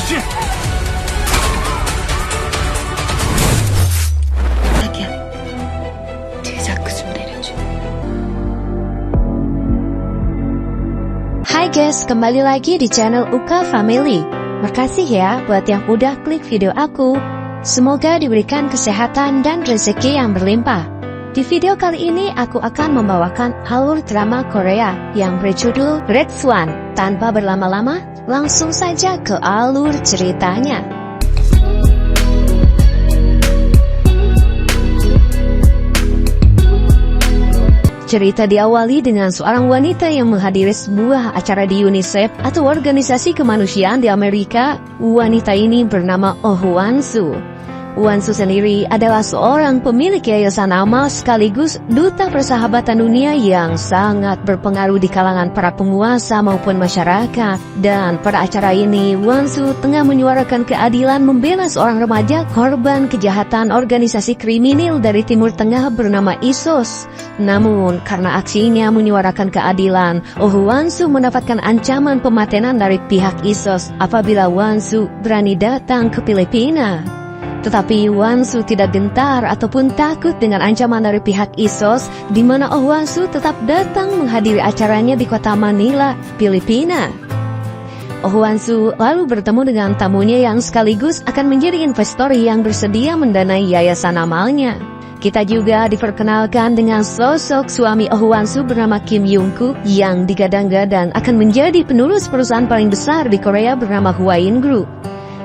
去！ 자기야, 뒤에 자꾸 좀 내려줘. Hai guys, kembali lagi di channel Uka Family. Makasih ya buat yang udah klik video aku. Semoga diberikan kesehatan dan rezeki yang berlimpah. Di video kali ini aku akan membawakan alur drama Korea yang berjudul Red Swan. Tanpa berlama-lama, langsung saja ke alur ceritanya. Cerita diawali dengan seorang wanita yang menghadiri sebuah acara di UNICEF atau organisasi kemanusiaan di Amerika. Wanita ini bernama Oh Hwan-soo. Hwan-soo sendiri adalah seorang pemilik yayasan amal sekaligus duta persahabatan dunia yang sangat berpengaruh di kalangan para penguasa maupun masyarakat. Dan pada acara ini, Hwan-soo tengah menyuarakan keadilan membela seorang remaja korban kejahatan organisasi kriminal dari Timur Tengah bernama ISOS. Namun, karena aksinya menyuarakan keadilan, Oh Hwan-soo mendapatkan ancaman pematenan dari pihak ISOS apabila Hwan-soo berani datang ke Filipina. Tetapi Hwan-soo tidak gentar ataupun takut dengan ancaman dari pihak ISOS, di mana Oh Hwan-soo tetap datang menghadiri acaranya di kota Manila, Filipina. Oh Hwan-soo lalu bertemu dengan tamunya yang sekaligus akan menjadi investor yang bersedia mendanai yayasan amalnya. Kita juga diperkenalkan dengan sosok suami Oh Hwan-soo bernama Kim Young-kook yang digadang-gadang akan menjadi penerus perusahaan paling besar di Korea bernama Hwaein Group.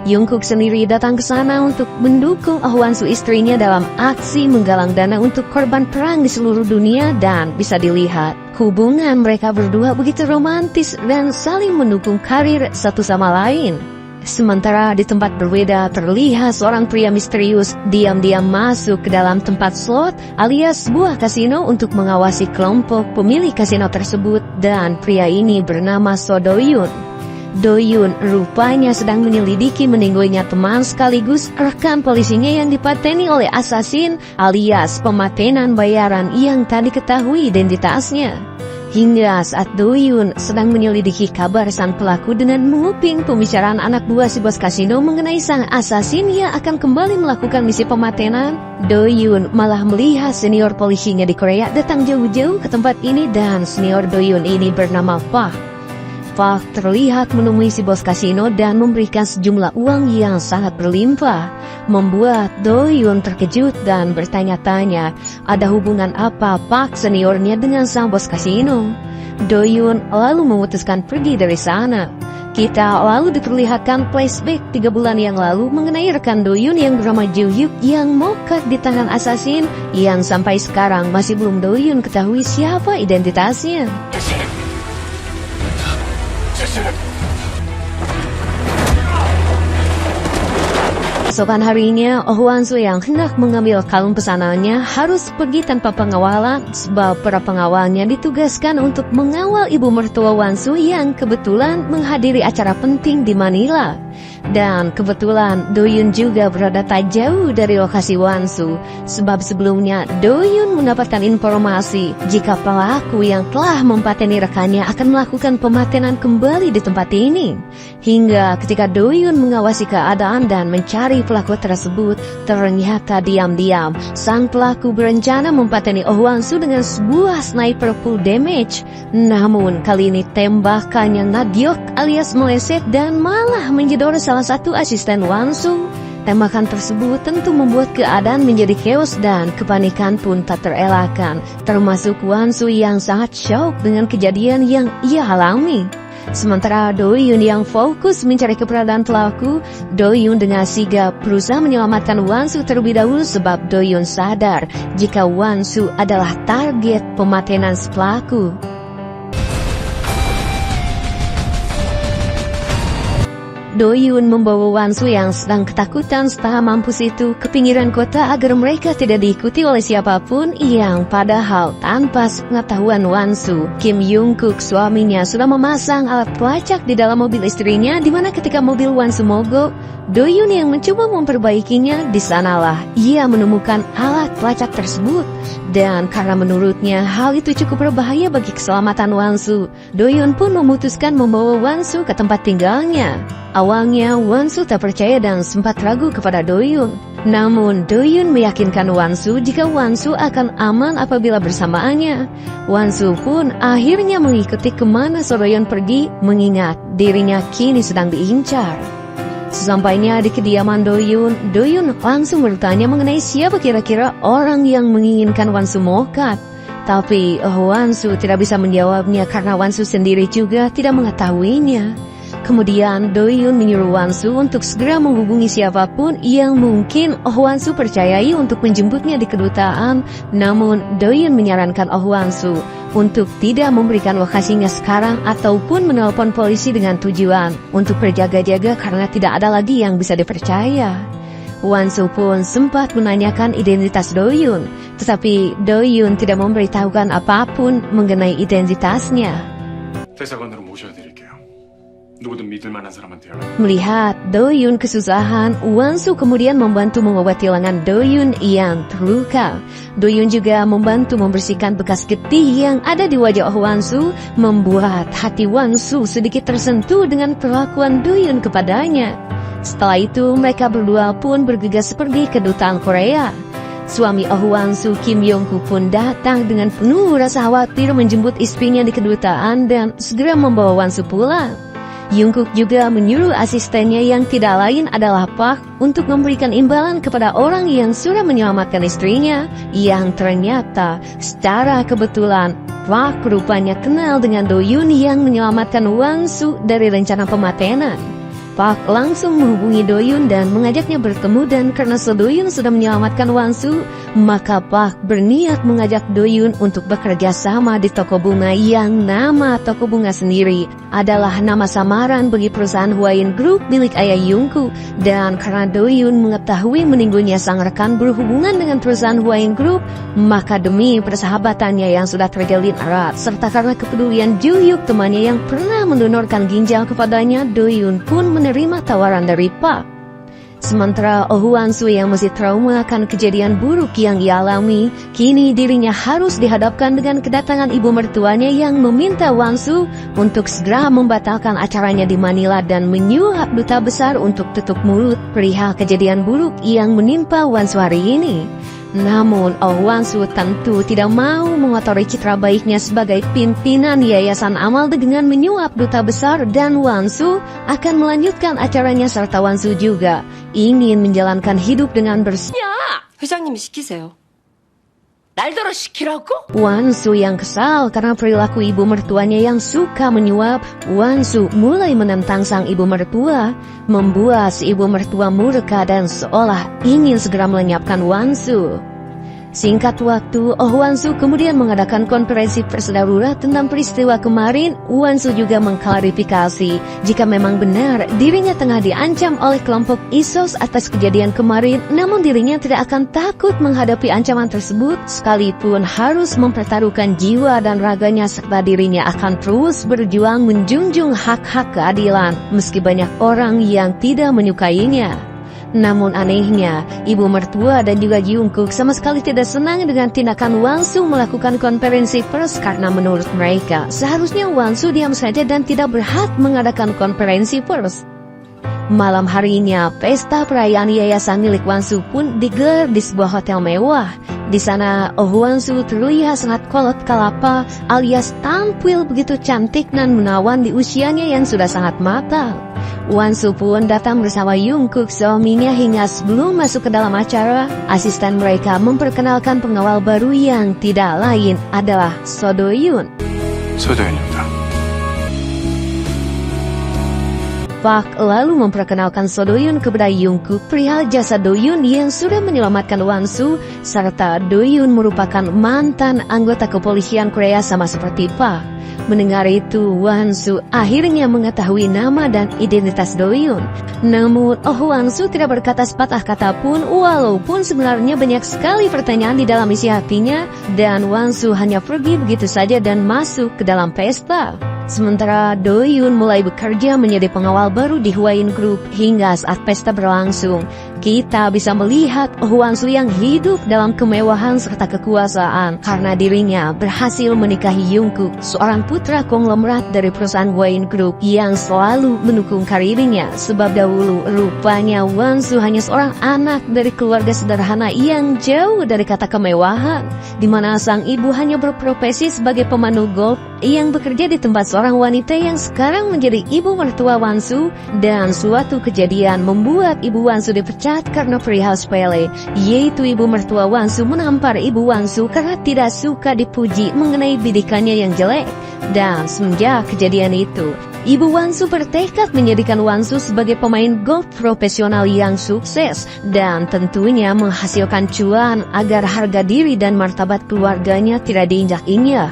Young-kook sendiri datang ke sana untuk mendukung Oh Hwan-soo istrinya dalam aksi menggalang dana untuk korban perang di seluruh dunia, dan bisa dilihat hubungan mereka berdua begitu romantis dan saling mendukung karir satu sama lain. Sementara di tempat berbeda terlihat seorang pria misterius diam-diam masuk ke dalam tempat slot alias sebuah kasino untuk mengawasi kelompok pemilik kasino tersebut, dan pria ini bernama So Do-yoon. Do-yoon rupanya sedang menyelidiki meninggalnya teman sekaligus rekan polisinya yang dipateni oleh asasin alias pematenan bayaran yang tak diketahui identitasnya. Hingga saat Do-yoon sedang menyelidiki kabar sang pelaku dengan menguping pembicaraan anak buah si bos kasino mengenai sang asasin yang akan kembali melakukan misi pematenan, Do-yoon malah melihat senior polisinya di Korea datang jauh-jauh ke tempat ini, dan senior Do-yoon ini bernama Park. Park terlihat menemui si bos kasino dan memberikan sejumlah uang yang sangat berlimpah, membuat Do-yoon terkejut dan bertanya-tanya ada hubungan apa Park seniornya dengan sang bos kasino. Do-yoon lalu memutuskan pergi dari sana. Kita lalu diperlihatkan flashback 3 bulan yang lalu mengenai rekan Do-yoon yang bernama Jo-hyuk yang mokat di tangan asasin yang sampai sekarang masih belum Do-yoon ketahui siapa identitasnya. Keesokan harinya, Oh Hwan-soo yang hendak mengambil kalung pesanannya harus pergi tanpa pengawalan sebab para pengawalnya ditugaskan untuk mengawal ibu mertua Hwan-soo yang kebetulan menghadiri acara penting di Manila. Dan kebetulan Do-yoon juga berada tak jauh dari lokasi Hwan-soo, sebab sebelumnya Do-yoon mendapatkan informasi jika pelaku yang telah mempateni rekannya akan melakukan pematenan kembali di tempat ini. Hingga ketika Do-yoon mengawasi keadaan dan mencari pelaku tersebut, ternyata diam-diam sang pelaku berencana mempateni Oh Hwan-soo dengan sebuah sniper full damage. Namun kali ini tembakannya nadiok alias meleset dan malah menjedor salah satu asisten Hwan-soo. Tembakan tersebut tentu membuat keadaan menjadi chaos dan kepanikan pun tak terelakkan, termasuk Hwan-soo yang sangat shock dengan kejadian yang ia alami. Sementara Do-yoon yang fokus mencari keberadaan pelaku, Do-yoon dengan sigap berusaha menyelamatkan Hwan-soo terlebih dahulu sebab Do-yoon sadar jika Hwan-soo adalah target pematenan si pelaku. Do-yoon membawa Hwan-soo yang sedang ketakutan setengah mampus itu ke pinggiran kota agar mereka tidak diikuti oleh siapapun, yang padahal tanpa pengetahuan Hwan-soo, Kim Young-kook suaminya sudah memasang alat pelacak di dalam mobil istrinya, di mana ketika mobil Hwan-soo mogok, Do-yoon yang mencoba memperbaikinya, di sanalah ia menemukan alat pelacak tersebut. Dan karena menurutnya hal itu cukup berbahaya bagi keselamatan Wansu, Do-yun pun memutuskan membawa Wansu ke tempat tinggalnya. Awalnya Wansu tak percaya dan sempat ragu kepada Do-yun. Namun Do-yun meyakinkan Wansu jika Wansu akan aman apabila bersamaannya. Wansu pun akhirnya mengikuti kemana So-do-yun pergi, mengingat dirinya kini sedang diincar. Sesampainya di kediaman Do-yun, Do-yun langsung bertanya mengenai siapa kira-kira orang yang menginginkan Wansu mokat. Tapi Wansu tidak bisa menjawabnya karena Wansu sendiri juga tidak mengetahuinya. Kemudian Do-yun menyuruh Wansu untuk segera menghubungi siapapun yang mungkin Wansu percayai untuk menjemputnya di kedutaan. Namun Do-yun menyarankan Wansu untuk tidak memberikan lokasinya sekarang ataupun menelpon polisi dengan tujuan untuk berjaga-jaga karena tidak ada lagi yang bisa dipercaya. Wansu pun sempat menanyakan identitas Do-yun, tetapi Do-yun tidak memberitahukan apapun mengenai identitasnya. 대사관으로 모셔드릴게요. 누구든 믿을 만한 사람한테 연락. Melihat Do-yun kesusahan, Wansu kemudian membantu mengobati lengan Do-yun yang terluka. Do-yun juga membantu membersihkan bekas getih yang ada di wajah Wansu, membuat hati Wansu sedikit tersentuh dengan perlakuan Do-yun kepadanya. Setelah itu, mereka berdua pun bergegas pergi ke kedutaan Korea. Suami Wansu, Kim Yong-gu pun datang dengan penuh rasa khawatir menjemput istrinya di kedutaan dan segera membawa Wansu pulang. Jungkook juga menyuruh asistennya yang tidak lain adalah Park untuk memberikan imbalan kepada orang yang sudah menyelamatkan istrinya, yang ternyata secara kebetulan Park rupanya kenal dengan Do-yun yang menyelamatkan Wansu dari rencana pematenan. Park langsung menghubungi Do-yun dan mengajaknya bertemu, dan karena Do-yun sudah menyelamatkan Wansu, maka Park berniat mengajak Do-yun untuk bekerja sama di toko bunga yang nama toko bunga sendiri adalah nama samaran bagi perusahaan Hwaein Group milik ayah Jungkook. Dan karena Do-yun mengetahui meninggalnya sang rekan berhubungan dengan perusahaan Hwaein Group, maka demi persahabatannya yang sudah terjalin erat serta karena kepedulian Ju-hyuk temannya yang pernah mendonorkan ginjal kepadanya, Do-yun pun menerima tawaran dari Park. Sementara Wansu yang masih trauma akan kejadian buruk yang ia alami, kini dirinya harus dihadapkan dengan kedatangan ibu mertuanya yang meminta Wansu untuk segera membatalkan acaranya di Manila dan menyuap duta besar untuk tutup mulut perihal kejadian buruk yang menimpa Wansu hari ini. Namun Wansu tentu tidak mau mengotori citra baiknya sebagai pimpinan Yayasan Amal dengan menyuap duta besar, dan Wansu akan melanjutkan acaranya serta Wansu juga ingin menjalankan hidup dengan bersih. 회장님이 시키세요. 날더러 시키라고? Wansu yang kesal karena perilaku ibu mertuanya yang suka menyuap, Wansu mulai menentang sang ibu mertua, membuat si ibu mertua murka dan seolah ingin segera melenyapkan Wansu. Singkat waktu, Wansu kemudian mengadakan konferensi pers darurat tentang peristiwa kemarin. Wansu juga mengklarifikasi jika memang benar dirinya tengah diancam oleh kelompok ISOS atas kejadian kemarin, namun dirinya tidak akan takut menghadapi ancaman tersebut sekalipun harus mempertaruhkan jiwa dan raganya, serta dirinya akan terus berjuang menjunjung hak-hak keadilan meski banyak orang yang tidak menyukainya. Namun anehnya, ibu mertua dan juga Jungkook sama sekali tidak senang dengan tindakan Wansu melakukan konferensi pers karena menurut mereka seharusnya Wansu diam saja dan tidak berhak mengadakan konferensi pers. Malam harinya, pesta perayaan yayasan milik Wansu pun digelar di sebuah hotel mewah. Di sana, Wansu terlihat sangat kolot kalapa alias tampil begitu cantik dan menawan di usianya yang sudah sangat matang. Wansu pun datang bersama Jungkook suaminya hingga sebelum masuk ke dalam acara, asisten mereka memperkenalkan pengawal baru yang tidak lain adalah So-do-yun. 서도현입니다. Park lalu memperkenalkan So-do-yun kepada Jungkook perihal jasa Do-yun yang sudah menyelamatkan Wansu, serta Do-yun merupakan mantan anggota kepolisian Korea sama seperti Park. Mendengar itu, Wansu akhirnya mengetahui nama dan identitas Do-yun. Namun, Wansu tidak berkata sepatah kata pun, walaupun sebenarnya banyak sekali pertanyaan di dalam isi hatinya, dan Wansu hanya pergi begitu saja dan masuk ke dalam pesta. Sementara Do-yun mulai bekerja menjadi pengawal baru di Hwaein Group hingga saat pesta berlangsung. Kita bisa melihat Oh Wan Su yang hidup dalam kemewahan serta kekuasaan karena dirinya berhasil menikahi Jungkook, seorang putra konglomerat dari perusahaan Wayne Group yang selalu mendukung karirnya. Sebab dahulu rupanya Wan Su hanya seorang anak dari keluarga sederhana yang jauh dari kata kemewahan, di mana sang ibu hanya berprofesi sebagai pemandu golf yang bekerja di tempat seorang wanita yang sekarang menjadi ibu mertua Wan Su. Dan suatu kejadian membuat ibu Wan Su dipecat karena perihal sepele, yaitu ibu mertua Wan Su menampar ibu Wan Su karena tidak suka dipuji mengenai bidikannya yang jelek. Dan semenjak kejadian itu, ibu Wan Su bertekad menjadikan Wan Su sebagai pemain golf profesional yang sukses dan tentunya menghasilkan cuan agar harga diri dan martabat keluarganya tidak diinjak-injak.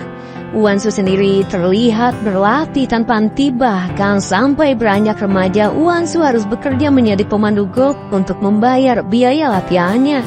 Wan Su sendiri terlihat berlatih tanpa henti, bahkan sampai beranjak remaja Wan Su harus bekerja menjadi pemandu golf untuk membayar biaya latihannya.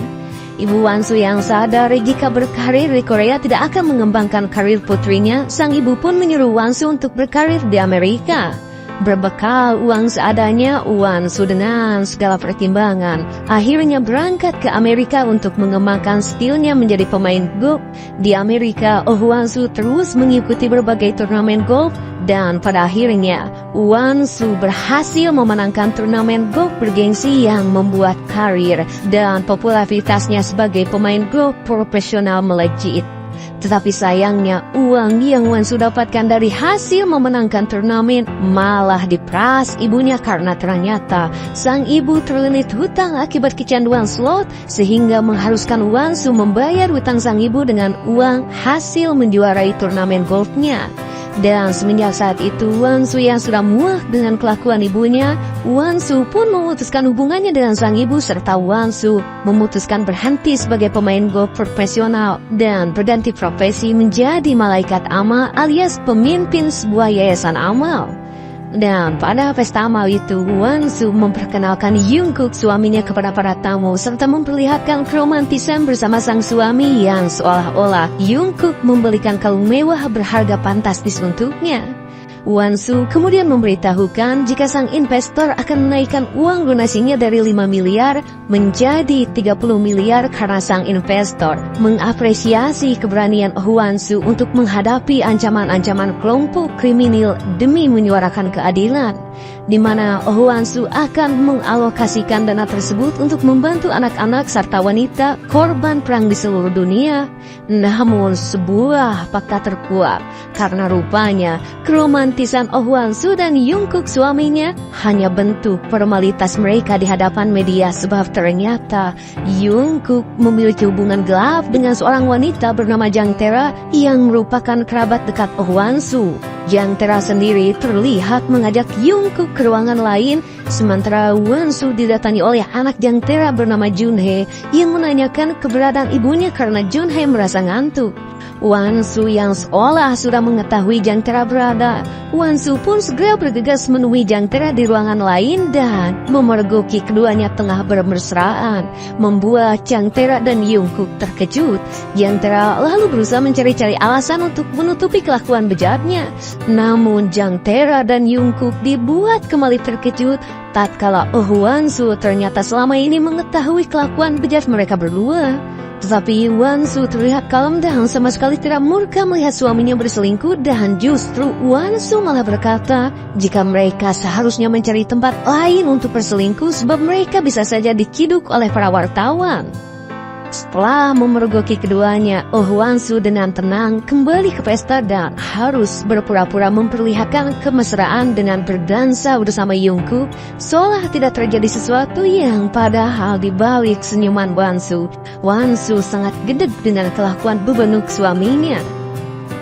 Ibu Wan Su yang sadar jika berkarir di Korea tidak akan mengembangkan karir putrinya, sang ibu pun menyuruh Wan Su untuk berkarir di Amerika. Berbekal uang seadanya, Wan Su dengan segala pertimbangan akhirnya berangkat ke Amerika untuk mengembangkan skillnya menjadi pemain golf. Di Amerika, Wan Su terus mengikuti berbagai turnamen golf dan pada akhirnya Wan Su berhasil memenangkan turnamen golf bergengsi yang membuat karir dan popularitasnya sebagai pemain golf profesional melejit. Tetapi sayangnya, uang yang Wan Su dapatkan dari hasil memenangkan turnamen malah diperas ibunya karena ternyata sang ibu terlilit hutang akibat kecanduan slot sehingga mengharuskan Wan Su membayar hutang sang ibu dengan uang hasil menjuarai turnamen golfnya. Dan semenjak saat itu, Wan Su yang sudah muak dengan kelakuan ibunya, Wan Su pun memutuskan hubungannya dengan sang ibu serta Wan Su memutuskan berhenti sebagai pemain golf profesional dan berganti profesi menjadi malaikat amal alias pemimpin sebuah yayasan amal. Dan pada pesta amal itu, Wan Su memperkenalkan Jungkook suaminya kepada para tamu serta memperlihatkan keromantisan bersama sang suami yang seolah-olah Jungkook membelikan kalung mewah berharga fantastis untuknya. Wan Su kemudian memberitahukan jika sang investor akan menaikkan uang donasinya dari 5 miliar menjadi 30 miliar karena sang investor mengapresiasi keberanian Wan Su untuk menghadapi ancaman-ancaman kelompok kriminal demi menyuarakan keadilan, di mana Wan Su akan mengalokasikan dana tersebut untuk membantu anak-anak serta wanita korban perang di seluruh dunia. Namun sebuah fakta terkuak karena rupanya keromantisan Wan Su dan Jungkook suaminya hanya bentuk formalitas mereka di hadapan media, sebab ternyata Jungkook memiliki hubungan gelap dengan seorang wanita bernama Jang Tae-ra yang merupakan kerabat dekat Wan Su. Jang Tae-ra sendiri terlihat mengajak Jungkook ke ruangan lain, sementara Wan Su didatangi oleh anak Jang Tae-ra bernama Junhye yang menanyakan keberadaan ibunya karena Junhye merasa ngantuk. Wan Su yang seolah sudah mengetahui Jang Tae-ra berada, Wan Su pun segera bergegas menemui Jang Tae-ra di ruangan lain dan memergoki keduanya tengah bermesraan, membuat Jang Tae-ra dan Jungkook terkejut. Jang Tae-ra lalu berusaha mencari-cari alasan untuk menutupi kelakuan bejatnya. Namun Jang Tae-ra dan Jungkook dibuat kembali terkejut tatkala Wan Su ternyata selama ini mengetahui kelakuan bejat mereka berdua. Tetapi Wan Su terlihat kalem dan sama sekali tidak murka melihat suaminya berselingkuh, dan justru Wan Su malah berkata jika mereka seharusnya mencari tempat lain untuk berselingkuh sebab mereka bisa saja diciduk oleh para wartawan. Setelah memergoki keduanya, Wan Su dengan tenang kembali ke pesta dan harus berpura-pura memperlihatkan kemesraan dengan berdansa bersama Jungkook, seolah tidak terjadi sesuatu yang padahal di balik senyuman Wan Su sangat gedeg dengan kelakuan bebenuk suaminya.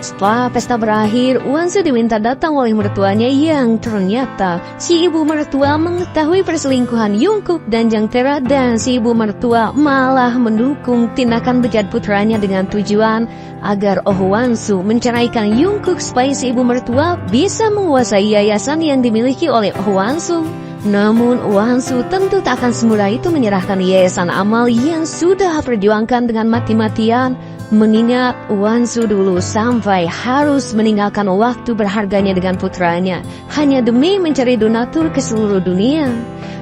Setelah pesta berakhir, Wan Su diminta datang oleh mertuanya yang ternyata si ibu mertua mengetahui perselingkuhan Jungkook dan Jang Tae-ra, dan si ibu mertua malah mendukung tindakan bejat putranya dengan tujuan agar Wan Su menceraikan Jungkook supaya si ibu mertua bisa menguasai yayasan yang dimiliki oleh Wan Su. Namun Wan Su tentu tak akan semudah itu menyerahkan yayasan amal yang sudah perjuangkan dengan mati-matian Mengingat Wansu dulu sampai harus meninggalkan waktu berharganya dengan putranya hanya demi mencari donatur ke seluruh dunia.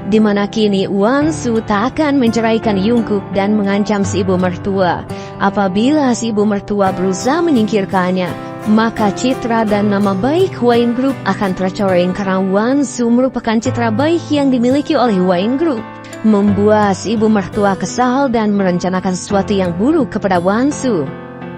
Di mana kini Wansu tak akan menceraikan Jungkook dan mengancam si ibu mertua. Apabila si ibu mertua berusaha menyingkirkannya, maka citra dan nama baik Hwain Group akan tercoreng karena Wansu merupakan citra baik yang dimiliki oleh Hwain Group. Membuat si ibu mertua kesal dan merencanakan sesuatu yang buruk kepada Wansu.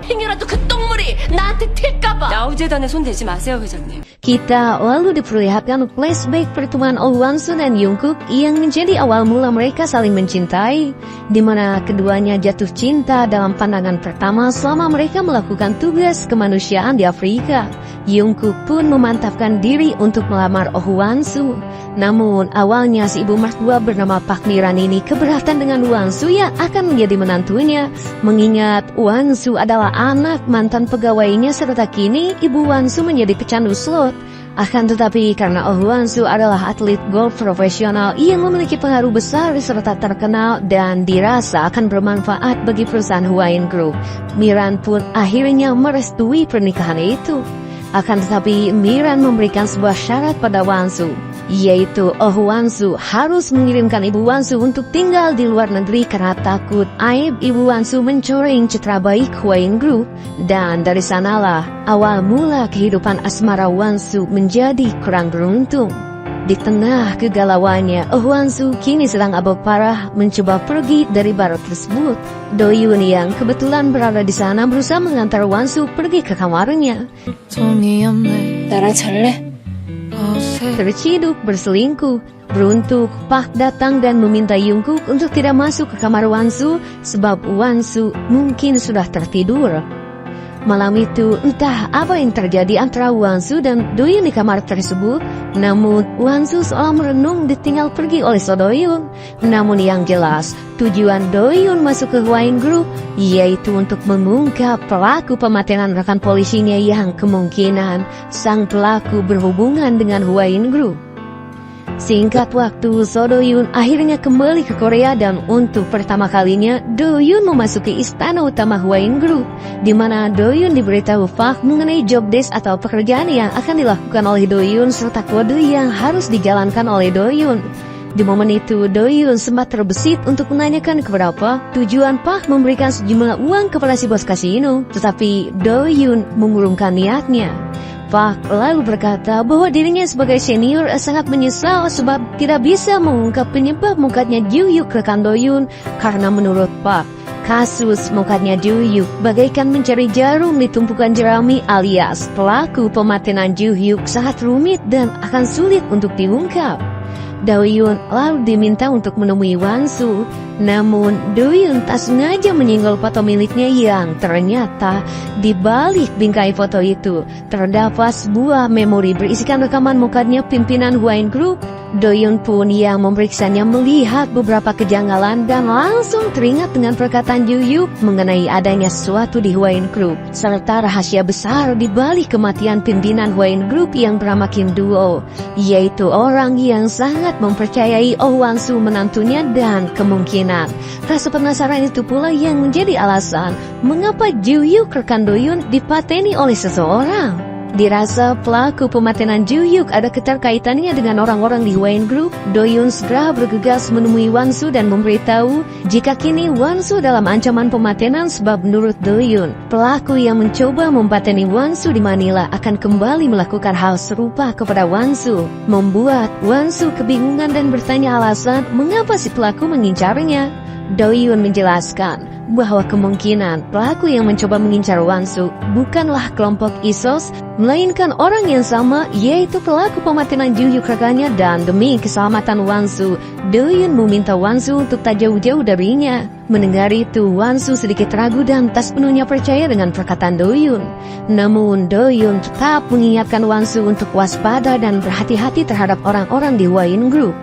행여라도 그 똥물이 나한테 튈까봐. 야후재단에 손 대지 마세요, 회장님. Kita lalu diperlihatkan flashback pertemuan Oh Wansu dan Jungkook yang menjadi awal mula mereka saling mencintai, di mana keduanya jatuh cinta dalam pandangan pertama selama mereka melakukan tugas kemanusiaan di Afrika. Jungkook pun memantapkan diri untuk melamar Oh Wansu. Namun awalnya si ibu mertua bernama Pak Niran ini keberatan dengan Wansu yang akan menjadi menantunya, mengingat Wansu adalah anak mantan pegawainya serta kini ibu Wansu menjadi pecandu slot. Akan tetapi karena Oh Wansu adalah atlet golf profesional yang memiliki pengaruh besar serta terkenal dan dirasa akan bermanfaat bagi perusahaan Hwain Group, Miran pun akhirnya merestui pernikahan itu. Akan tetapi Miran memberikan sebuah syarat pada Wansu, yaitu Oh Wansu harus mengirimkan ibu Wansu untuk tinggal di luar negeri karena takut aib ibu Wansu mencoreng citra baik Hwain Group. Dan dari sanalah awal mula kehidupan asmara Wansu menjadi kurang beruntung. Di tengah kegalauannya, Oh Wansu kini sedang abok parah mencoba pergi dari barat tersebut. Doyun yang kebetulan berada di sana berusaha mengantar Wansu pergi ke kamarnya. 나랑 잘래? Terciduk berselingkuh. Beruntung Pak datang dan meminta Jungkook untuk tidak masuk ke kamar Wansu sebab Wansu mungkin sudah tertidur. Malam itu entah apa yang terjadi antara Wansu dan Doyun di kamar tersebut. Namun Wansu seolah merenung ditinggal pergi oleh So Doyun. Namun yang jelas tujuan Doyun masuk ke Hwain Group yaitu untuk mengungkap pelaku pematengan rekan polisinya yang kemungkinan sang pelaku berhubungan dengan Hwain Group. Singkat waktu, So Doyun akhirnya kembali ke Korea dan untuk pertama kalinya Doyun memasuki istana utama Hwain Group, di mana Doyun diberitahu Pak mengenai job desk atau pekerjaan yang akan dilakukan oleh Doyun serta kode yang harus dijalankan oleh Doyun. Di momen itu Doyun sempat terbesit untuk menanyakan kepada Pak tujuan Pak memberikan sejumlah uang kepada si bos kasino, tetapi Doyun mengurungkan niatnya. Pak lalu berkata bahwa dirinya sebagai senior sangat menyesal sebab tidak bisa mengungkap penyebab mukadnya Juyuk rekan Doyun karena menurut Pak, kasus mukadnya Juyuk bagaikan mencari jarum di tumpukan jerami alias pelaku pematenan Juyuk sangat rumit dan akan sulit untuk diungkap. Doyun lalu diminta untuk menemui Wansu, namun Doyun tak sengaja menyinggol foto miliknya yang ternyata di balik bingkai foto itu terdapat sebuah memori berisikan rekaman mukanya pimpinan Hwain Group. Doyun pun yang memeriksanya melihat beberapa kejanggalan dan langsung teringat dengan perkataan Juyuk mengenai adanya sesuatu di Hwain Group serta rahasia besar di balik kematian pimpinan Hwain Group yang bernama Kim Duo, yaitu orang yang sangat mempercayai Oh Wansu menantunya dan kemungkinan rasa penasaran itu pula yang menjadi alasan mengapa Juyuk rekan Doyun dipateni oleh seseorang. Dirasa pelaku pematenan Juyuk ada keterkaitannya dengan orang-orang di Hwain Group, Doyun segera bergegas menemui Wansu dan memberitahu jika kini Wansu dalam ancaman pematenan sebab menurut Doyun, pelaku yang mencoba mempateni Wansu di Manila akan kembali melakukan hal serupa kepada Wansu, membuat Wansu kebingungan dan bertanya alasan mengapa si pelaku mengincarnya. Doyun menjelaskan bahwa kemungkinan pelaku yang mencoba mengincar Wansu bukanlah kelompok Isos, melainkan orang yang sama, yaitu pelaku pematenan Juyuk rekannya, dan demi keselamatan Wansu, Doyun meminta Wansu untuk tak jauh-jauh darinya. Mendengar itu, Wansu sedikit ragu dan tak sepenuhnya percaya dengan perkataan Doyun. Namun Doyun tetap mengingatkan Wansu untuk waspada dan berhati-hati terhadap orang-orang di Hwain Group.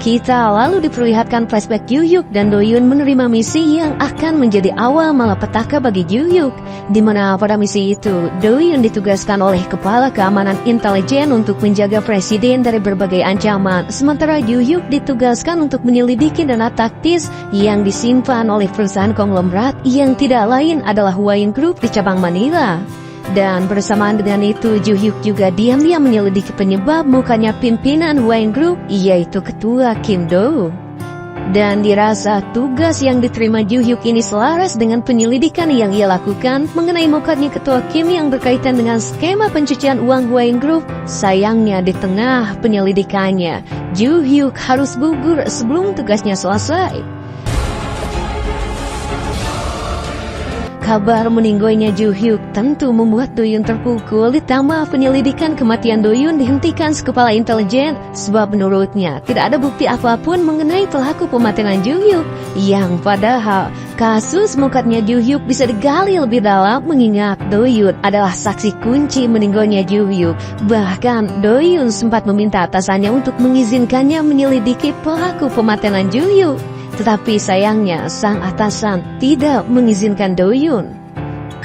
Kita lalu diperlihatkan flashback Yoo-hyuk dan Do-yoon menerima misi yang akan menjadi awal malapetaka bagi Yoo-hyuk, di mana pada misi itu Do-yoon ditugaskan oleh kepala keamanan intelijen untuk menjaga presiden dari berbagai ancaman, sementara Yoo-hyuk ditugaskan untuk menyelidiki dana taktis yang disimpan oleh perusahaan konglomerat yang tidak lain adalah Hwayne Group di cabang Manila. Dan bersamaan dengan itu, Joo-hyuk juga diam-diam menyelidiki penyebab mukanya pimpinan Hwayne Group, yaitu ketua Kim Do. Dan dirasa tugas yang diterima Joo-hyuk ini selaras dengan penyelidikan yang ia lakukan mengenai mukanya ketua Kim yang berkaitan dengan skema pencucian uang Hwayne Group. Sayangnya di tengah penyelidikannya, Joo-hyuk harus gugur sebelum tugasnya selesai. Kabar meninggalnya Joo-hyuk tentu membuat Do-yoon terpukul, ditambah penyelidikan kematian Do-yoon dihentikan sekepala intelijen sebab menurutnya tidak ada bukti apapun mengenai pelaku pematian Joo-hyuk, yang padahal kasus mukanya Joo-hyuk bisa digali lebih dalam mengingat Do-yoon adalah saksi kunci meninggalnya Joo-hyuk. Bahkan Do-yoon sempat meminta atasannya untuk mengizinkannya menyelidiki pelaku pematian Joo-hyuk. Tetapi sayangnya sang atasan tidak mengizinkan Do-yoon.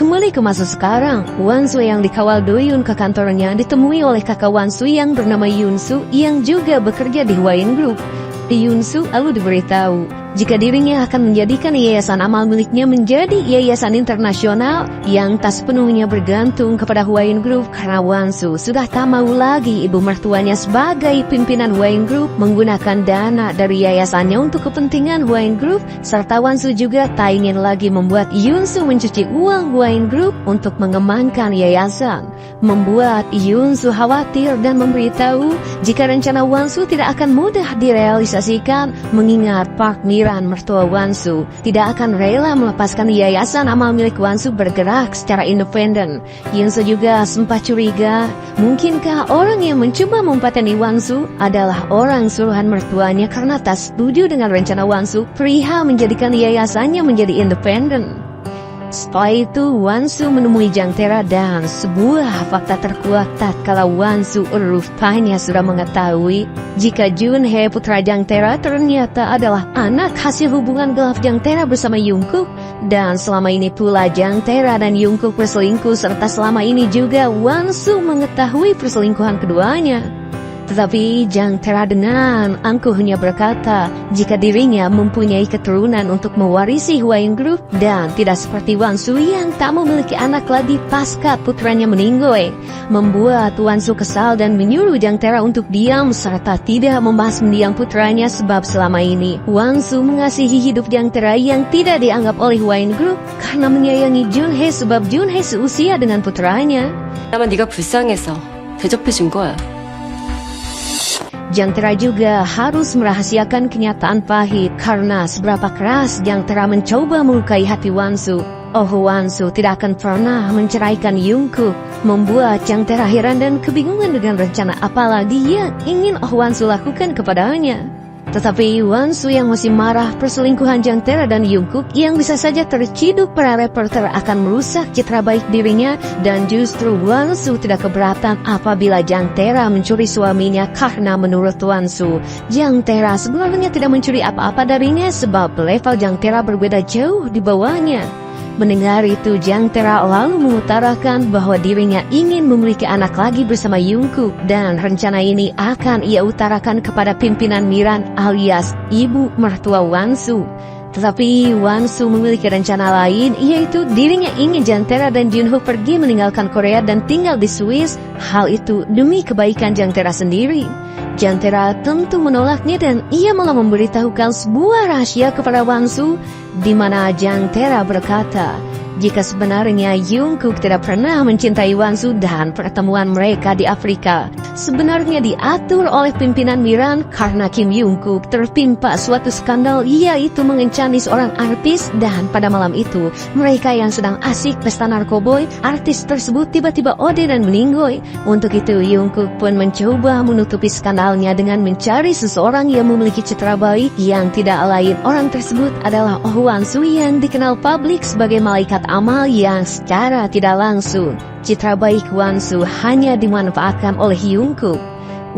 Kembali ke masa sekarang, Wan-soo yang dikawal Do-yoon ke kantornya ditemui oleh kakak Wan-soo yang bernama Yoon-soo yang juga bekerja di Hwayne Group. Yoon-soo lalu diberitahu jika dirinya akan menjadikan yayasan amal miliknya menjadi yayasan internasional yang tak sepenuhnya bergantung kepada Hwayne Group, karena Wan-soo sudah tak mau lagi ibu mertuanya sebagai pimpinan Hwayne Group menggunakan dana dari yayasannya untuk kepentingan Hwayne Group, serta Wan-soo juga tak ingin lagi membuat Yoon-soo mencuci uang Hwayne Group untuk mengembangkan yayasan, membuat Yoon-soo khawatir dan memberitahu jika rencana Wan-soo tidak akan mudah direalisasikan, mengingat Park Miran, mertua Wan-soo, tidak akan rela melepaskan yayasan amal milik Wan-soo bergerak secara independen. Yoon-soo juga sempat curiga, mungkinkah orang yang mencoba mempateni Wan-soo adalah orang suruhan mertuanya karena tak setuju dengan rencana Wan-soo perihal menjadikan yayasannya menjadi independen. Setelah itu, Wan-soo menemui Jang Tae-ra dan sebuah fakta terkuak tatkala Wan-soo rupanya sudah mengetahui jika Jun-hye putra Jang Tae-ra ternyata adalah anak hasil hubungan gelap Jang Tae-ra bersama Jungkook, dan selama ini pula Jang Tae-ra dan Jungkook berselingkuh, serta selama ini juga Wan-soo mengetahui perselingkuhan keduanya. Tetapi Jang Tae-ra dengan angkuhnya berkata jika dirinya mempunyai keturunan untuk mewarisi Hwayne Group dan tidak seperti Wan-soo yang tak memiliki anak lagi pasca putranya meninggal, membuat Wan-soo kesal dan menyuruh Jang Tae-ra untuk diam serta tidak membahas mendiang putranya, sebab selama ini Wan-soo mengasihi hidup Jang Tae-ra yang tidak dianggap oleh Hwayne Group karena menyayangi Jun-hye sebab Jun-hye seusia dengan putranya. 아마 네가 불쌍해서 대접해준 거야. Jang Tae-ra juga harus merahasiakan kenyataan pahit karena seberapa keras Jang Tae-ra mencoba melukai hati Wan-soo. Wan-soo tidak akan pernah menceraikan Jungkook, membuat Jang Tae-ra heran dan kebingungan dengan rencana apa lagi yang ingin Wan-soo lakukan kepadanya. Tetapi Wan-soo yang masih marah perselingkuhan Jang Tae-ra dan Jungkook yang bisa saja terciduk para reporter akan merusak citra baik dirinya, dan justru Wan-soo tidak keberatan apabila Jang Tae-ra mencuri suaminya karena menurut Wan-soo, Jang Tae-ra sebenarnya tidak mencuri apa-apa darinya sebab level Jang Tae-ra berbeda jauh di bawahnya. Mendengar itu, Jang Tae-ra lalu mengutarakan bahwa dirinya ingin memiliki anak lagi bersama Jungkook dan rencana ini akan ia utarakan kepada pimpinan Miran alias ibu mertua Wan-soo. Tetapi Wan-soo memiliki rencana lain, yaitu dirinya ingin Jang Tae-ra dan Junho pergi meninggalkan Korea dan tinggal di Swiss. Hal itu demi kebaikan Jang Tae-ra sendiri. Jang Tae-ra tentu menolaknya dan ia malah memberitahukan sebuah rahasia kepada Wan-soo, di mana Jang Tae-ra berkata jika sebenarnya Jungkook tidak pernah mencintai Wan-soo dan pertemuan mereka di Afrika sebenarnya diatur oleh pimpinan Miran karena Kim Jungkook tertimpa suatu skandal, yaitu mengencani seorang artis, dan pada malam itu mereka yang sedang asik pesta narkoboy, artis tersebut tiba-tiba ode dan meninggal. Untuk itu Jungkook pun mencoba menutupi skandalnya dengan mencari seseorang yang memiliki citra baik, yang tidak lain orang tersebut adalah Wan-soo yang dikenal publik sebagai malaikat amal yang secara tidak langsung citra baik Wan-soo hanya dimanfaatkan oleh Jungkook.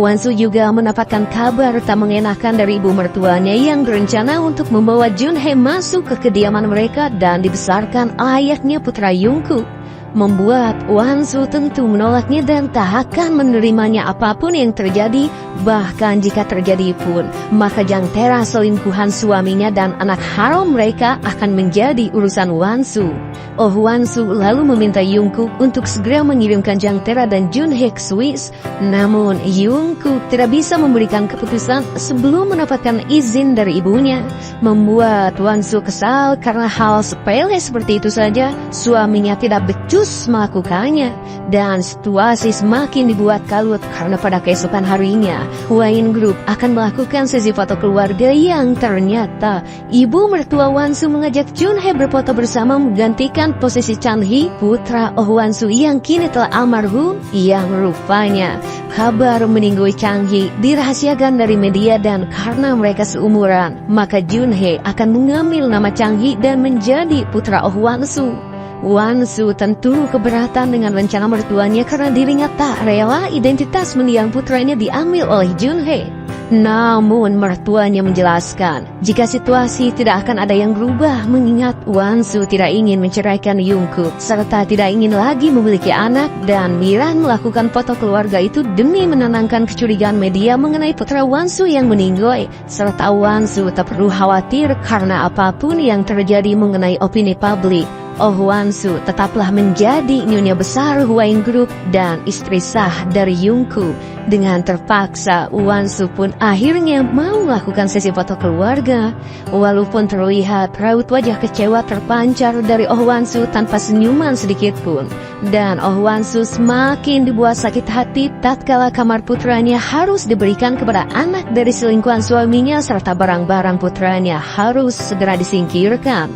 Wansu juga mendapatkan kabar tak mengenakan dari ibu mertuanya yang berencana untuk membawa Junhye masuk ke kediaman mereka dan dibesarkan layaknya putra Yungkook. Membuat Wansu tentu menolaknya dan tak akan menerimanya apapun yang terjadi. Bahkan jika terjadi pun, maka Jang Tae-ra selingkuhan suaminya dan anak haram mereka akan menjadi urusan Wansu. Wansu lalu meminta Yungkook untuk segera mengirimkan Jang Tae-ra dan Junhye ke Swiss. Namun Yungkook tidak bisa memberikan keputusan sebelum mendapatkan izin dari ibunya. Membuat Wansu kesal karena hal sepele seperti itu saja suaminya tidak becus melakukannya, dan situasi semakin dibuat kalut karena pada keesokan harinya Wayne Group akan melakukan sesi foto keluarga yang ternyata ibu mertua Wansu mengajak Junhye berfoto bersama menggantikan posisi Chan-hee, putra Wansu yang kini telah almarhum. Yang rupanya kabar meninggal Chang-hee dirahasiakan dari media, dan karena mereka seumuran maka Junhye akan mengambil nama Chang-hee dan menjadi putra Wansu. Wansu tentu keberatan dengan rencana mertuanya karena dirinya tak rela identitas mendiang putranya diambil oleh Junhye. Namun mertuanya menjelaskan jika situasi tidak akan ada yang berubah, mengingat Wansu tidak ingin menceraikan Yungkook serta tidak ingin lagi memiliki anak, dan Miran melakukan foto keluarga itu demi menenangkan kecurigaan media mengenai putra Wansu yang meninggal, serta Wansu tak perlu khawatir karena apapun yang terjadi mengenai opini publik. Wansu tetaplah menjadi nyonya besar Wayne Group dan istri sah dari Yungkook. Dengan terpaksa, Wansu pun akhirnya mau melakukan sesi foto keluarga. Walaupun terlihat raut wajah kecewa terpancar dari Wansu tanpa senyuman sedikit pun. Dan Wansu semakin dibuat sakit hati tatkala kamar putranya harus diberikan kepada anak dari selingkuhan suaminya serta barang-barang putranya harus segera disingkirkan.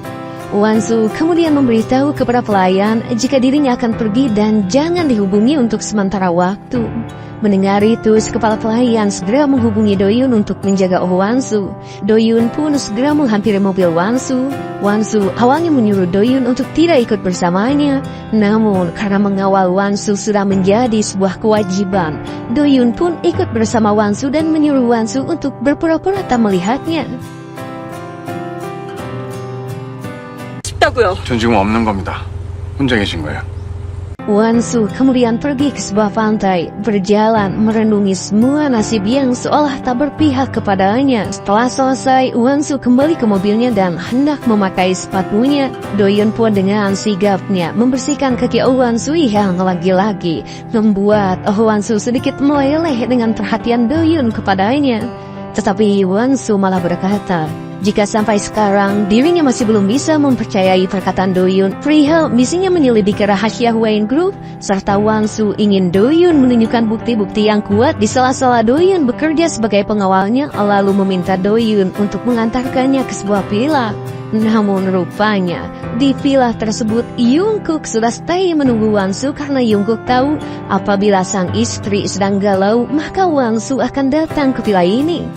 Wansu kemudian memberitahu kepada pelayan jika dirinya akan pergi dan jangan dihubungi untuk sementara waktu. Mendengar itu, si kepala pelayan segera menghubungi Doyun untuk menjaga Wansu. Doyun pun segera menghampiri mobil Wansu. Wansu awalnya menyuruh Doyun untuk tidak ikut bersamanya, namun karena mengawal Wansu sudah menjadi sebuah kewajiban, Doyun pun ikut bersama Wansu dan menyuruh Wansu untuk berpura-pura tak melihatnya. 전 지금 없는 겁니다. 혼자 계신 거예요. Wansu kemudian pergi ke sebuah pantai, berjalan merenungi semua nasib yang seolah tak berpihak kepadanya. Setelah selesai, Wansu kembali ke mobilnya dan hendak memakai sepatunya. Doyun pun dengan sigapnya membersihkan kaki Wansu yang lagi-lagi membuat Wansu sedikit meleleh dengan perhatian Doyun kepadanya. Tetapi Wansu malah berkata, jika sampai sekarang dirinya masih belum bisa mempercayai perkataan Doyun perihal misinya menyelidiki rahasia Wayne Group, serta Wansu ingin Doyun menunjukkan bukti-bukti yang kuat di sela-sela Doyun bekerja sebagai pengawalnya, lalu meminta Doyun untuk mengantarkannya ke sebuah villa. Namun rupanya di villa tersebut Yungkook sudah stay menunggu Wansu karena Yungkook tahu apabila sang istri sedang galau maka Wansu akan datang ke villa ini.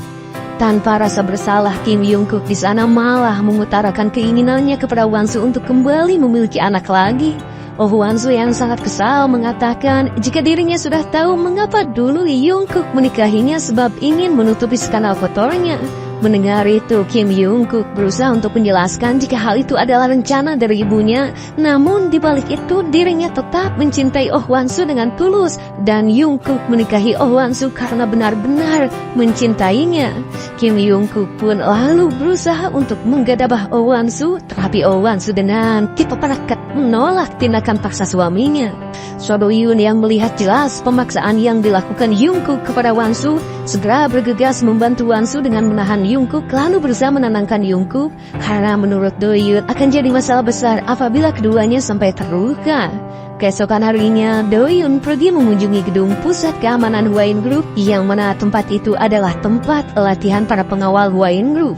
Tanpa rasa bersalah, Kim Yungkook di sana malah mengutarakan keinginannya kepada Wansu untuk kembali memiliki anak lagi. Wansu yang sangat kesal mengatakan jika dirinya sudah tahu mengapa dulu Yungkook menikahinya sebab ingin menutupi skandal kotornya. Mendengar itu, Kim Yungkook berusaha untuk menjelaskan jika hal itu adalah rencana dari ibunya. Namun di balik itu dirinya tetap mencintai Wansu dengan tulus, dan Yungkook menikahi Wansu karena benar-benar mencintainya. Kim Yungkook pun lalu berusaha untuk menggadabah Wansu, tetapi Wansu dengan tipe perakat menolak tindakan paksa suaminya. So Doyun yang melihat jelas pemaksaan yang dilakukan Yungkook kepada Wansu segera bergegas membantu Wansu dengan menahan Yungkook, lalu berusaha menenangkan Yungkook karena menurut Doyun akan jadi masalah besar apabila keduanya sampai terluka. Keesokan harinya, Doyun pergi mengunjungi gedung pusat keamanan Wayne Group yang mana tempat itu adalah tempat latihan para pengawal Wayne Group.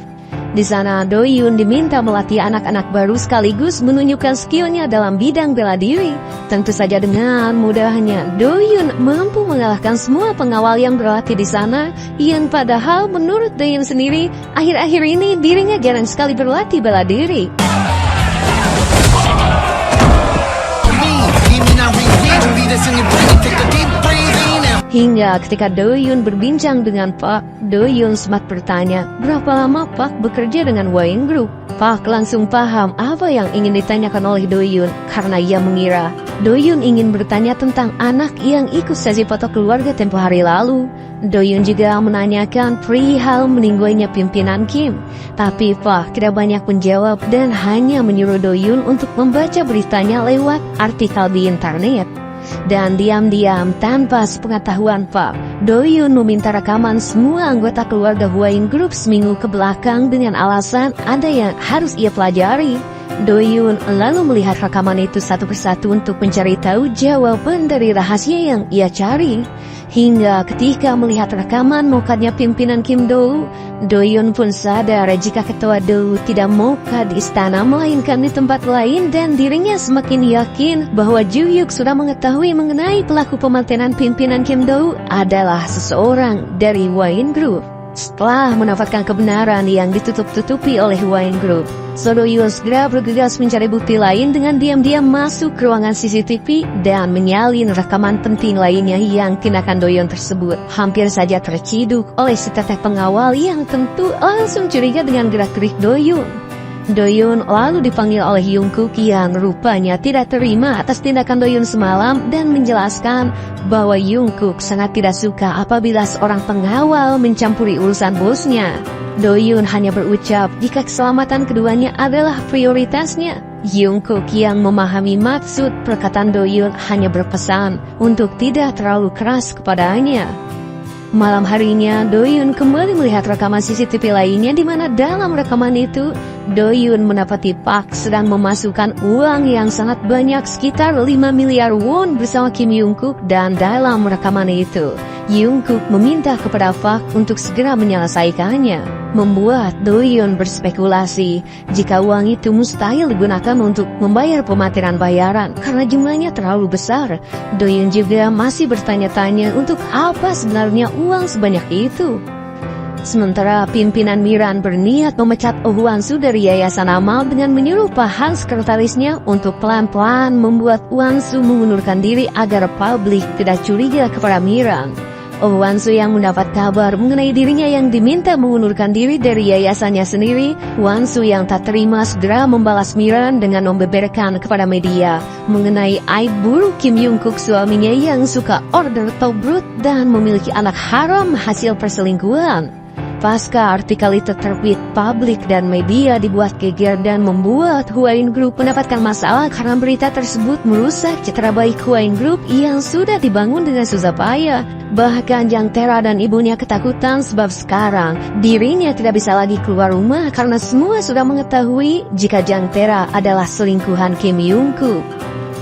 Di sana, Doyun diminta melatih anak-anak baru sekaligus menunjukkan skillnya dalam bidang bela diri. Tentu saja dengan mudahnya, Doyun mampu mengalahkan semua pengawal yang berlatih di sana, yang padahal menurut Doyun sendiri, akhir-akhir ini dirinya jarang sekali berlatih bela diri. Hingga ketika Do-yoon berbincang dengan Park, Do-yoon sempat bertanya, berapa lama Park bekerja dengan Wayne Group? Park langsung paham apa yang ingin ditanyakan oleh Do-yoon karena ia mengira Do-yoon ingin bertanya tentang anak yang ikut sesi foto keluarga tempo hari lalu. Do-yoon juga menanyakan perihal meninggalnya pimpinan Kim. Tapi Park tidak banyak menjawab dan hanya menyuruh Do-yoon untuk membaca beritanya lewat artikel di internet. Dan diam-diam tanpa sepengetahuan Park, Do-yoon meminta rekaman semua anggota keluarga Wayne Group seminggu ke belakang dengan alasan ada yang harus ia pelajari. Do-yoon lalu melihat rekaman itu satu persatu untuk mencari tahu jawaban dari rahasia yang ia cari. Hingga ketika melihat rekaman mukanya pimpinan Kim Do, Do-yoon pun sadar jika ketua Do tidak moka di istana melainkan di tempat lain dan dirinya semakin yakin bahwa Ju-hyuk sudah mengetahui mengenai pelaku pematenan pimpinan Kim Do adalah seseorang dari Wayne Group. Setelah mendapatkan kebenaran yang ditutup-tutupi oleh Wayne Group, Do-yoon segera bergegas mencari bukti lain dengan diam-diam masuk ke ruangan CCTV dan menyalin rekaman penting lainnya yang tindakan Do-yoon tersebut hampir saja terciduk oleh setetek pengawal yang tentu langsung curiga dengan gerak-gerik Do-yoon. Do-yoon lalu dipanggil oleh Jungkook yang rupanya tidak terima atas tindakan Do-yoon semalam dan menjelaskan bahwa Jungkook sangat tidak suka apabila seorang pengawal mencampuri urusan bosnya. Do-yoon hanya berucap jika keselamatan keduanya adalah prioritasnya. Jungkook yang memahami maksud perkataan Do-yoon hanya berpesan untuk tidak terlalu keras kepadanya. Malam harinya, Do-yoon kembali melihat rekaman CCTV lainnya di mana dalam rekaman itu, Do-yoon mendapati Park sedang memasukkan uang yang sangat banyak sekitar 5 miliar won bersama Kim Jungkook dan dalam rekaman itu, Jungkook meminta kepada Park untuk segera menyelesaikannya. Membuat Do-yoon berspekulasi jika uang itu mustahil digunakan untuk membayar pemateran bayaran karena jumlahnya terlalu besar. Do-yoon juga masih bertanya-tanya untuk apa sebenarnya uang sebanyak itu. Sementara pimpinan Miran berniat memecat Oh Hwan-soo dari Yayasan Amal dengan menyuruh pahan sekretarisnya untuk pelan-pelan membuat Hwan-soo mengundurkan diri agar publik tidak curiga kepada Miran. Oh Hwan-soo yang mendapat kabar mengenai dirinya yang diminta mengundurkan diri dari yayasannya sendiri, Hwan-soo yang tak terima segera membalas Miran dengan membeberkan kepada media mengenai aib buruk Kim Jungkook suaminya yang suka order tobrut dan memiliki anak haram hasil perselingkuhan. Pasca artikel itu terbit, publik dan media dibuat geger dan membuat Wayne Group mendapatkan masalah karena berita tersebut merusak citra baik Wayne Group yang sudah dibangun dengan susah payah. Bahkan Jang Tae-ra dan ibunya ketakutan sebab sekarang dirinya tidak bisa lagi keluar rumah karena semua sudah mengetahui jika Jang Tae-ra adalah selingkuhan Kim Jungkook.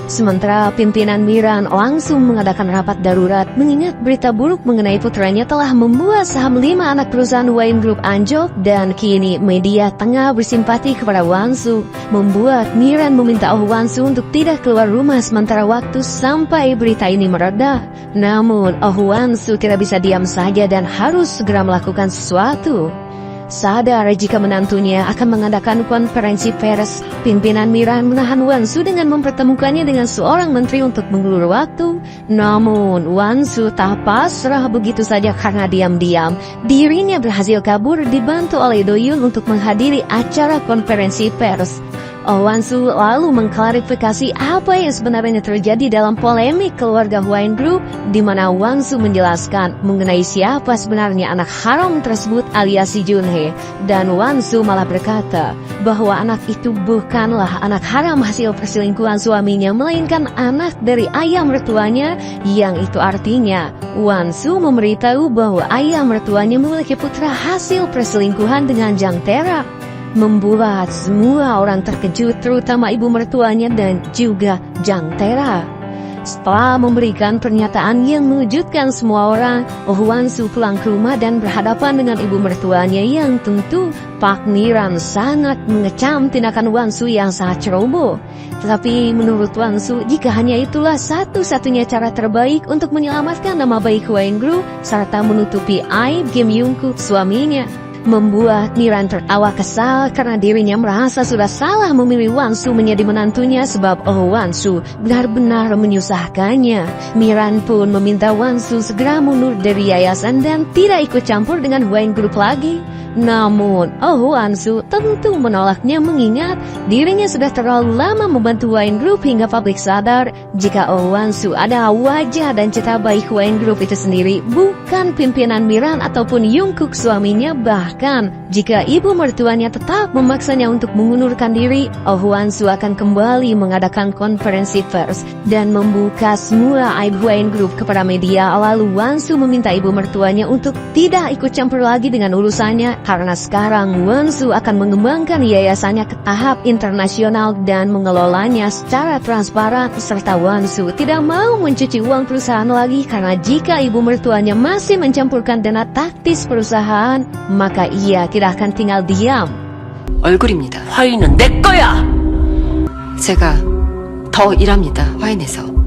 Sementara pimpinan Miran langsung mengadakan rapat darurat mengingat berita buruk mengenai putranya telah membuat saham 5 anak perusahaan Wayne Group anjlok dan kini media tengah bersimpati kepada Hwan-soo, membuat Miran meminta Oh Hwan-soo untuk tidak keluar rumah sementara waktu sampai berita ini mereda. Namun Oh Hwan-soo tidak bisa diam saja dan harus segera melakukan sesuatu. Sadar jika menantunya akan mengadakan konferensi pers, pimpinan Miran menahan Hwan-soo dengan mempertemukannya dengan seorang menteri untuk mengulur waktu. Namun Hwan-soo tak pasrah begitu saja karena diam-diam dirinya berhasil kabur dibantu oleh Do-yoon untuk menghadiri acara konferensi pers. Oh Hwan-soo lalu mengklarifikasi apa yang sebenarnya terjadi dalam polemik keluarga Wayne Group, di mana Hwan-soo menjelaskan mengenai siapa sebenarnya anak haram tersebut alias si Junhee, dan Hwan-soo malah berkata bahwa anak itu bukanlah anak haram hasil perselingkuhan suaminya, melainkan anak dari ayah mertuanya, yang itu artinya Hwan-soo memberitahu bahwa ayah mertuanya memiliki putra hasil perselingkuhan dengan Jang Tae-ra. Membuat semua orang terkejut, terutama ibu mertuanya dan juga Jang Tae-ra. Setelah memberikan pernyataan yang mengejutkan semua orang, Oh Hwan-soo pulang ke rumah dan berhadapan dengan ibu mertuanya yang tentu Park Miran sangat mengecam tindakan Hwan-soo yang sangat ceroboh. Tetapi menurut Hwan-soo, jika hanya itulah satu-satunya cara terbaik untuk menyelamatkan nama baik Wayne Group serta menutupi aib Kim Jungkook suaminya. membuat Miran tertawa kesal karena dirinya merasa sudah salah memilih Wansu menjadi menantunya sebab Wansu benar-benar menyusahkannya. Miran pun meminta Wansu segera mundur dari yayasan dan tidak ikut campur dengan Huayin Group lagi. Namun, Wansu tentu menolaknya mengingat dirinya sudah terlalu lama membantu Huayin Group hingga publik sadar jika Wansu adalah wajah dan cita baik Huayin Group itu sendiri, bukan pimpinan Miran ataupun Jungkook suaminya. Bahkan, jika ibu mertuanya tetap memaksanya untuk mengundurkan diri, Wansu akan kembali mengadakan konferensi pers dan membuka semua aib Huayin Group kepada media. Lalu Wansu meminta ibu mertuanya untuk tidak ikut campur lagi dengan urusannya, karena sekarang Wansu akan mengembangkan yayasannya ke tahap internasional dan mengelolanya secara transparan, serta Wansu tidak mau mencuci uang perusahaan lagi karena jika ibu mertuanya masih mencampurkan dana taktis perusahaan, maka ia tidak akan tinggal diam. 얼굴입니다. 화인은 내 거야. 제가 더 일합니다. 화인에서.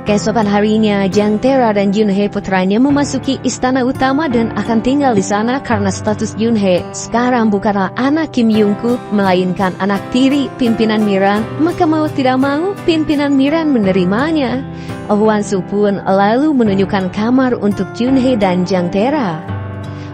Keesokan harinya, Jang Tae-ra dan Junhae putranya memasuki istana utama dan akan tinggal di sana karena status Junhae sekarang bukanlah anak Kim Jungkook, melainkan anak tiri pimpinan Miran, maka mau tidak mau pimpinan Miran menerimanya. Wansu pun lalu menunjukkan kamar untuk Junhae dan Jang Tae-ra.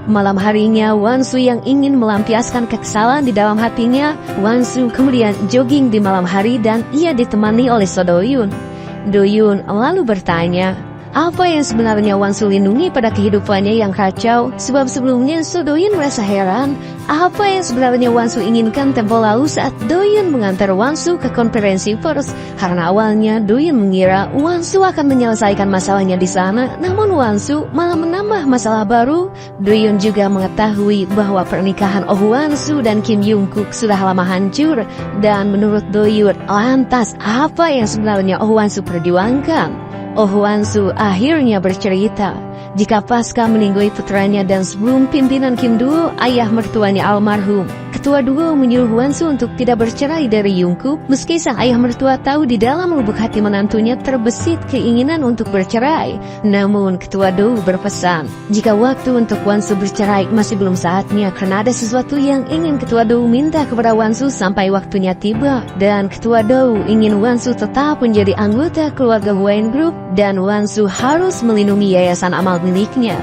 Malam harinya, Wansu yang ingin melampiaskan kekesalan di dalam hatinya, Wansu kemudian jogging di malam hari dan ia ditemani oleh So Do-yoon. Do-yoon lalu bertanya, apa yang sebenarnya Wansu lindungi pada kehidupannya yang kacau? Sebab sebelumnya So Do-yoon merasa heran, apa yang sebenarnya Wansu inginkan tempo lalu saat Do-yoon mengantar Wansu ke konferensi pers. Karena awalnya Do-yoon mengira Wansu akan menyelesaikan masalahnya di sana, namun Wansu malah menambah masalah baru. Do-yoon juga mengetahui bahwa pernikahan Wansu dan Kim Jungkook sudah lama hancur, dan menurut Do-yoon, lantas apa yang sebenarnya Wansu perjuangkan? Wansu akhirnya bercerita, jika pasca meninggali putranya dan sebelum pimpinan Kim Duo, ayah mertuanya almarhum, ketua duo menyuruh Wansu untuk tidak bercerai dari Jungkook, meski sang ayah mertua tahu di dalam lubuk hati menantunya terbesit keinginan untuk bercerai. Namun ketua duo berpesan, jika waktu untuk Wansu bercerai masih belum saatnya karena ada sesuatu yang ingin ketua duo minta kepada Wansu sampai waktunya tiba, dan ketua duo ingin Wansu tetap menjadi anggota keluarga Huayin Group dan Wansu harus melindungi yayasan amal miliknya.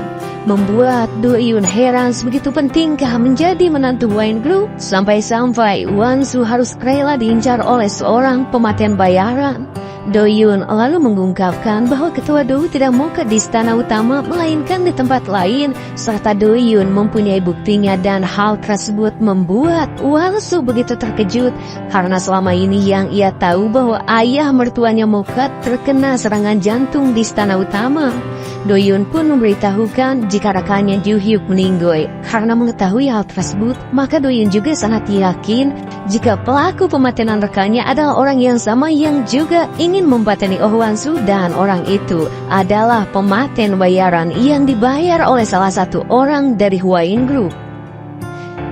Membuat Do-yoon heran sebegitu pentingkah menjadi menantu Huayin Group sampai-sampai Wansu harus rela diincar oleh seorang pematén bayaran. Do-yoon lalu mengungkapkan bahwa ketua Do tidak mau ke istana utama melainkan di tempat lain, serta Do-yoon mempunyai buktinya, dan hal tersebut membuat Wansu begitu terkejut karena selama ini yang ia tahu bahwa ayah mertuanya Mokat terkena serangan jantung di istana utama. Do-yoon pun memberitahukan jika rekannya Ju-hyuk meninggal. Karena mengetahui hal tersebut, maka Do-yoon juga sangat yakin jika pelaku pematenan rekannya adalah orang yang sama yang juga ingin mempateni Wansu, dan orang itu adalah pematen bayaran yang dibayar oleh salah satu orang dari Huayin Group.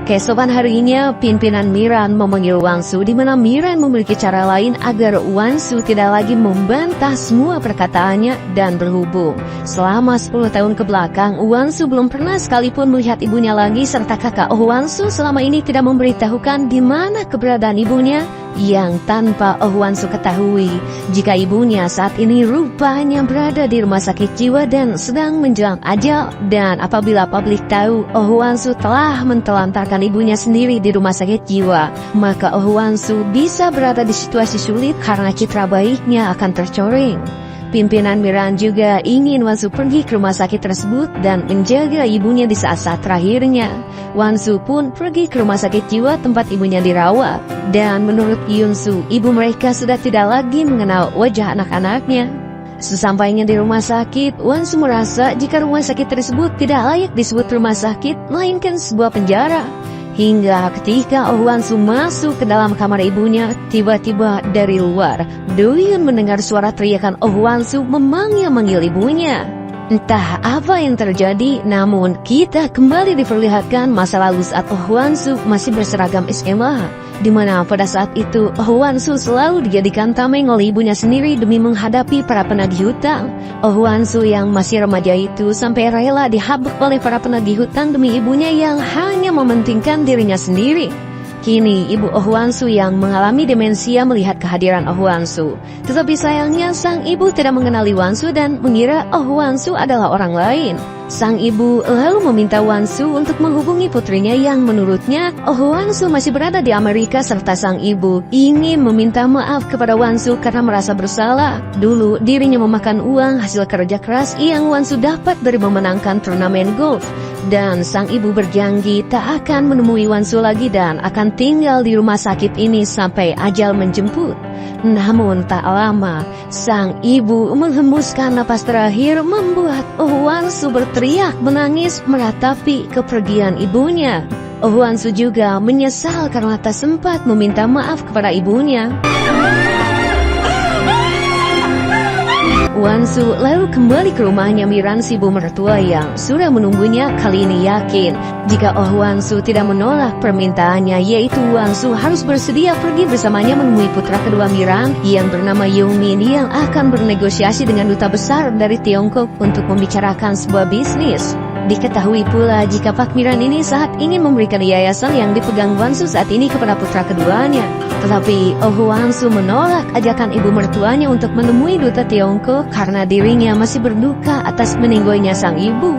Keesokan harinya, pimpinan Miran memanggil Wansu, di mana Miran memiliki cara lain agar Wansu tidak lagi membantah semua perkataannya dan berhubung. Selama 10 tahun ke belakang, Wansu belum pernah sekalipun melihat ibunya lagi, serta kakak Wansu selama ini tidak memberitahukan di mana keberadaan ibunya, yang tanpa Wansu ketahui jika ibunya saat ini rupanya berada di rumah sakit jiwa dan sedang menjelang ajal. Dan apabila publik tahu Wansu telah mentelantarkan ibunya sendiri di rumah sakit jiwa, maka Wansu bisa berada di situasi sulit karena citra baiknya akan tercoreng. Pimpinan Miran juga ingin Wansu pergi ke rumah sakit tersebut dan menjaga ibunya di saat-saat terakhirnya. Wansu pun pergi ke rumah sakit jiwa tempat ibunya dirawat, dan menurut Yunsu, ibu mereka sudah tidak lagi mengenal wajah anak-anaknya. Sesampainya di rumah sakit, Wansu merasa jika rumah sakit tersebut tidak layak disebut rumah sakit, melainkan sebuah penjara. Hingga ketika Wansu masuk ke dalam kamar ibunya, tiba-tiba dari luar, Do-yoon mendengar suara teriakan Wansu memanggil-manggil ibunya. Entah apa yang terjadi, namun kita kembali diperlihatkan masa lalu saat Wansu masih berseragam SMA. di mana pada saat itu Oh Wan Su selalu dijadikan tameng oleh ibunya sendiri demi menghadapi para penagih hutang. Oh Wan Su yang masih remaja itu sampai rela dihabuk oleh para penagih hutang demi ibunya yang hanya mementingkan dirinya sendiri. Kini ibu Oh Wan Su yang mengalami demensia melihat kehadiran Oh Wan Su. Tetapi sayangnya sang ibu tidak mengenali Wan Su dan mengira Oh Wan Su adalah orang lain. Sang ibu lalu meminta Wan Su untuk menghubungi putrinya yang menurutnya Oh Wan Su masih berada di Amerika, serta sang ibu ingin meminta maaf kepada Wan Su karena merasa bersalah. Dulu dirinya memakan uang hasil kerja keras yang Wan Su dapat dari memenangkan turnamen golf. Dan sang ibu berjanji tak akan menemui Wan Su lagi dan akan tinggal di rumah sakit ini sampai ajal menjemput. Namun tak lama, sang ibu menghembuskan napas terakhir membuat Oh Wan Su berteriak menangis meratapi kepergian ibunya. Oh Wan Su juga menyesal karena tak sempat meminta maaf kepada ibunya. Wan Su lalu kembali ke rumahnya Miran, si ibu mertua yang sudah menunggunya. Kali ini yakin jika Oh Wan Su tidak menolak permintaannya, yaitu Wan Su harus bersedia pergi bersamanya menemui putra kedua Miran yang bernama Yongmin yang akan bernegosiasi dengan duta besar dari Tiongkok untuk membicarakan sebuah bisnis. Diketahui pula jika Pak Miran ini saat ingin memberikan yayasan yang dipegang Wan Su saat ini kepada putra keduanya. Tetapi Oh Wan Su menolak ajakan ibu mertuanya untuk menemui duta Tiongkok karena dirinya masih berduka atas meninggalnya sang ibu.